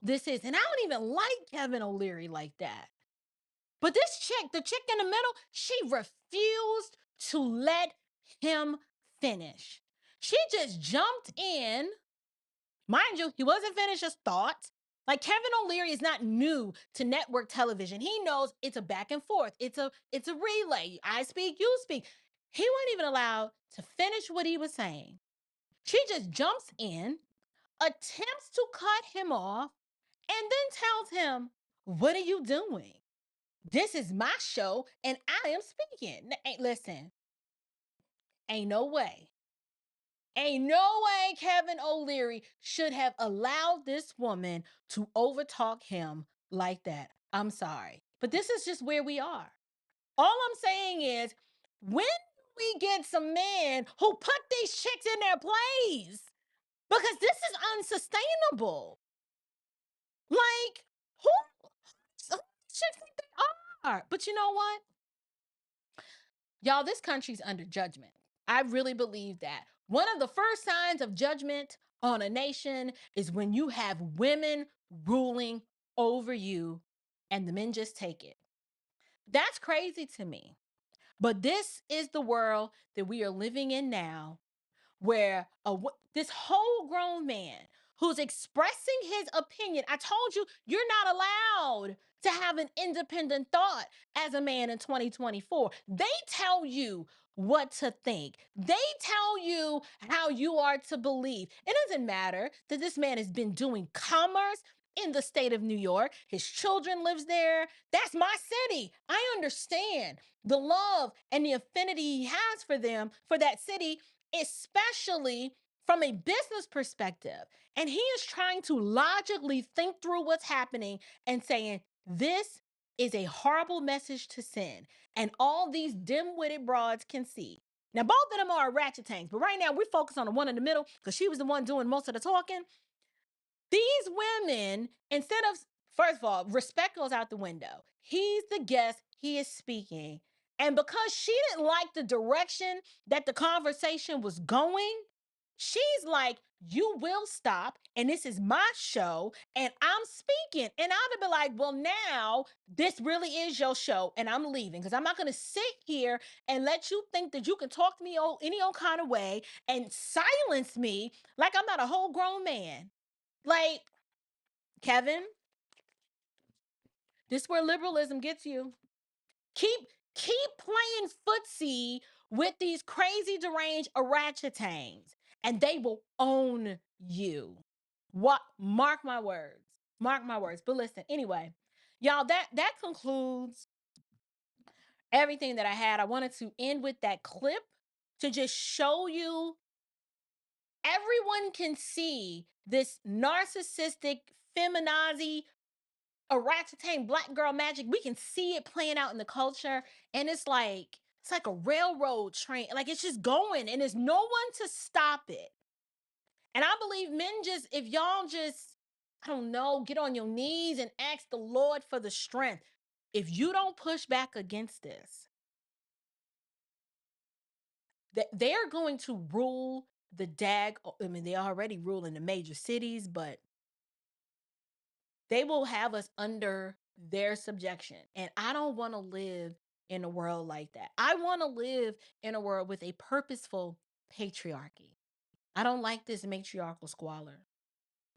this is. And I don't even like Kevin O'Leary like that. But this chick, the chick in the middle, she refused to let him finish. She just jumped in Mind you, he wasn't finished his thought. Like, Kevin O'Leary is not new to network television. He knows it's a back and forth. It's a relay. I speak, you speak. He wasn't even allowed to finish what he was saying. She just jumps in, attempts to cut him off, and then tells him, "What are you doing? This is my show and I am speaking." Listen, ain't no way. Ain't no way Kevin O'Leary should have allowed this woman to overtalk him like that. I'm sorry. But this is just where we are. All I'm saying is, when we get some men who put these chicks in their place, because this is unsustainable. Like, who chicks think they are? But you know what? Y'all, this country's under judgment. I really believe that. One of the first signs of judgment on a nation is when you have women ruling over you and the men just take it. That's crazy to me. But this is the world that we are living in now, where this whole grown man who's expressing his opinion. I told you, you're not allowed to have an independent thought as a man in 2024. They tell you what to think. They tell you how you are to believe. It doesn't matter that this man has been doing commerce in the state of New York. His children lives there. That's my city. I understand the love and the affinity he has for them, for that city, especially from a business perspective. And he is trying to logically think through what's happening and saying, this is a horrible message to send. And all these dim-witted broads can see. Now, both of them are ratchet tanks, but right now we're focused on the one in the middle because she was the one doing most of the talking. These women, instead of, first of all, respect goes out the window. He's the guest, he is speaking. And because she didn't like the direction that the conversation was going, she's like, you will stop, and this is my show, and I'm speaking. And I'd be like, well, now this really is your show, and I'm leaving, because I'm not going to sit here and let you think that you can talk to me any old kind of way and silence me like I'm not a whole grown man. Like, Kevin, this is where liberalism gets you. Keep playing footsie with these crazy deranged orangutans, and they will own you. What? Mark my words. Mark my words. But listen, anyway, y'all, that concludes everything that I had. I wanted to end with that clip to just show you everyone can see this narcissistic feminazi orangutan black girl magic. We can see it playing out in the culture, and it's like a railroad train. Like, it's just going, and there's no one to stop it. And I believe men just, if y'all just, I don't know, get on your knees and ask the Lord for the strength. If you don't push back against this, they're going to rule the I mean, they already rule in the major cities, but they will have us under their subjection. And I don't want to live in a world like that. I want to live in a world with a purposeful patriarchy. I don't like this matriarchal squalor.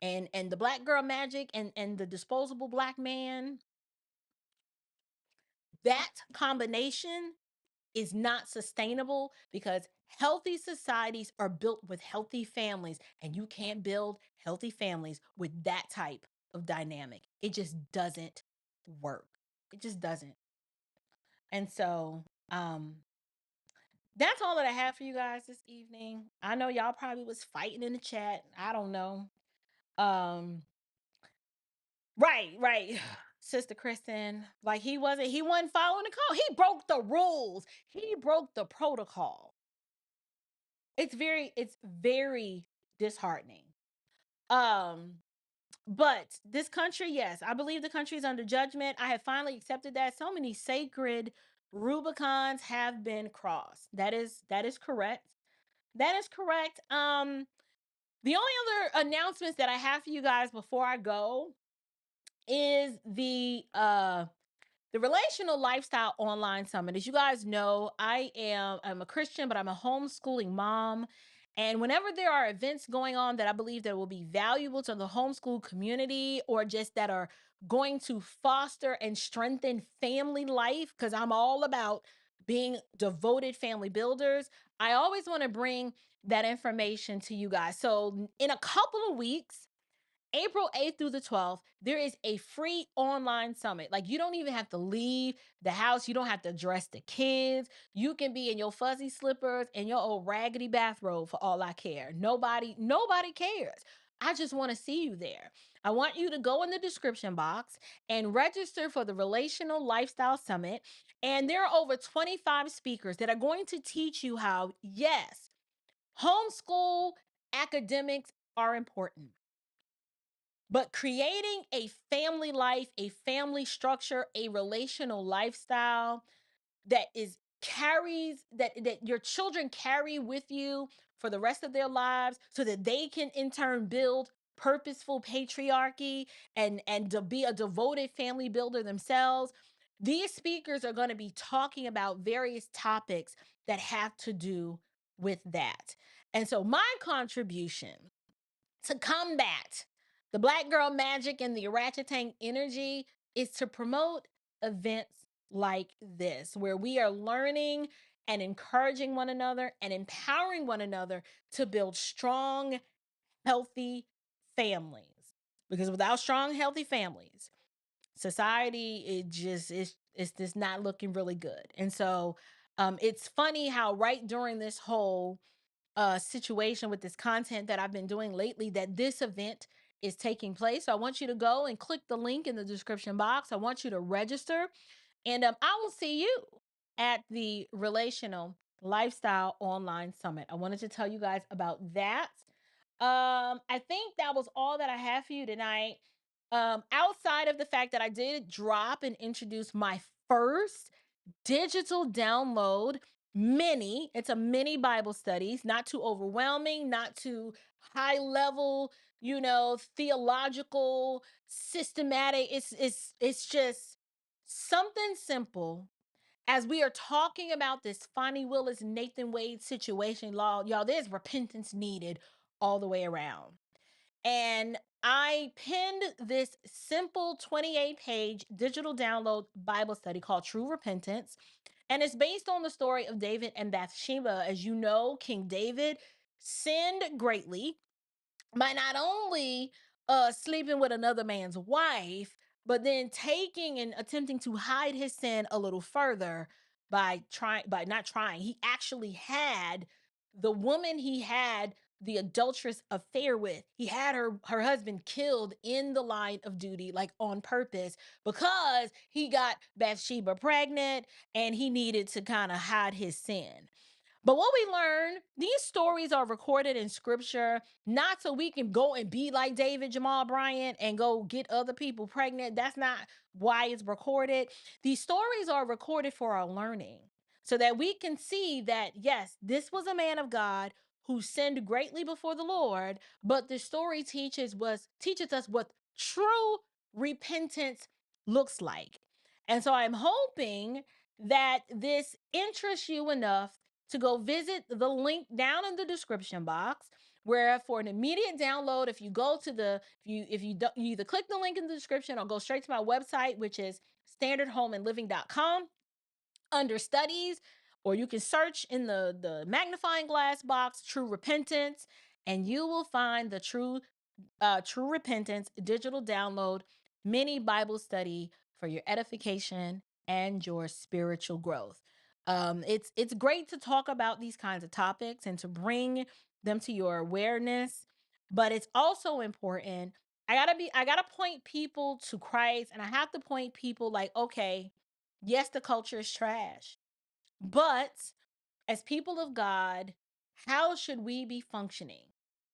And the black girl magic and the disposable black man, that combination is not sustainable, because healthy societies are built with healthy families, and you can't build healthy families with that type of dynamic. It just doesn't work. It just doesn't. And so, that's all that I have for you guys this evening. I know y'all probably was fighting in the chat. I don't know. Right. Sister Kristen, like, he wasn't following the call. He broke the rules. He broke the protocol. It's very disheartening. But this country, yes, I believe the country is under judgment. I have finally accepted that. So many sacred Rubicons have been crossed. That is correct. That is correct. The only other announcements that I have for you guys before I go is the Relational Lifestyle Online Summit. As you guys know, I'm a Christian, but I'm a homeschooling mom. And whenever there are events going on that I believe that will be valuable to the homeschool community, or just that are going to foster and strengthen family life, because I'm all about being devoted family builders, I always want to bring that information to you guys. So in a couple of weeks, April 8th through the 12th, there is a free online summit. Like, you don't even have to leave the house. You don't have to dress the kids. You can be in your fuzzy slippers and your old raggedy bathrobe for all I care. Nobody cares. I just want to see you there. I want you to go in the description box and register for the Relational Lifestyle Summit. And there are over 25 speakers that are going to teach you how, yes, homeschool academics are important, but creating a family life, a family structure, a relational lifestyle that that your children carry with you for the rest of their lives, so that they can in turn build purposeful patriarchy and to be a devoted family builder themselves. These speakers are going to be talking about various topics that have to do with that. And so my contribution to combat the black girl magic and the ratchetang energy is to promote events like this, where we are learning and encouraging one another and empowering one another to build strong, healthy families. Because without strong, healthy families, society, it's just not looking really good. And so it's funny how right during this whole situation with this content that I've been doing lately, that this event is taking place. So I want you to go and click the link in the description box. I want you to register, and I will see you at the Relational Lifestyle Online Summit. I wanted to tell you guys about that. I think that was all that I have for you tonight. Outside of the fact that I did drop and introduce my first digital download mini. It's a mini Bible studies, not too overwhelming, not too high level, theological, systematic. It's just something simple. As we are talking about this Fani Willis, Nathan Wade situation, y'all, there's repentance needed all the way around. And I pinned this simple 28-page digital download Bible study called True Repentance. And it's based on the story of David and Bathsheba. As you know, King David sinned greatly by not only sleeping with another man's wife, but then taking and attempting to hide his sin a little further by not trying. He actually had the woman he had the adulterous affair with. He had her husband killed in the line of duty, like on purpose, because he got Bathsheba pregnant and he needed to kind of hide his sin. But what we learn, these stories are recorded in scripture, not so we can go and be like David Jamal Bryant and go get other people pregnant. That's not why it's recorded. These stories are recorded for our learning, so that we can see that, yes, this was a man of God who sinned greatly before the Lord, but the story teaches us what true repentance looks like. And so I'm hoping that this interests you enough to go visit the link down in the description box, where for an immediate download, if you go to you either click the link in the description or go straight to my website, which is standardhomeandliving.com, under studies, or you can search in the magnifying glass box True Repentance, and you will find the True Repentance digital download mini Bible study for your edification and your spiritual growth. It's great to talk about these kinds of topics and to bring them to your awareness, but it's also important. I gotta point people to Christ, and I have to point people like, okay, yes, the culture is trash, but as people of God, how should we be functioning?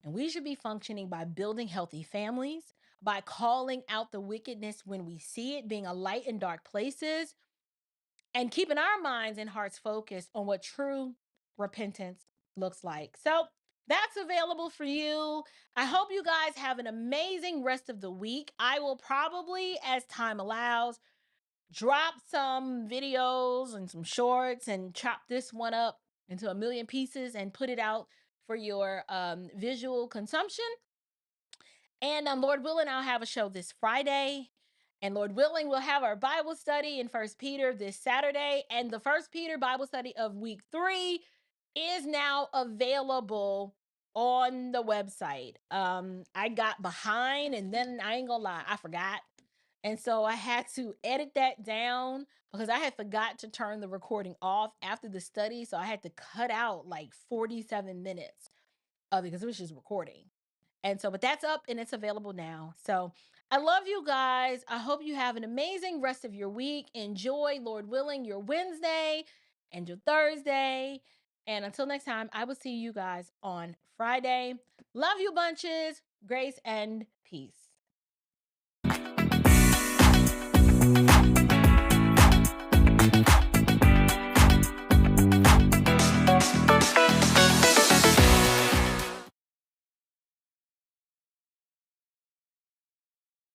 And we should be functioning by building healthy families, by calling out the wickedness when we see it, being a light in dark places, and keeping our minds and hearts focused on what true repentance looks like. So that's available for you. I hope you guys have an amazing rest of the week. I will probably, as time allows, drop some videos and some shorts and chop this one up into a million pieces and put it out for your visual consumption. And Lord willing, I'll have a show this Friday. And Lord willing, we'll have our Bible study in 1 Peter this Saturday. And the 1 Peter Bible study of week 3 is now available on the website. I got behind, and then I ain't gonna lie, I forgot. And so I had to edit that down because I had forgot to turn the recording off after the study. So I had to cut out like 47 minutes of it because it was just recording. And so, but that's up and it's available now. So I love you guys. I hope you have an amazing rest of your week. Enjoy, Lord willing, your Wednesday and your Thursday. And until next time, I will see you guys on Friday. Love you bunches. Grace and peace.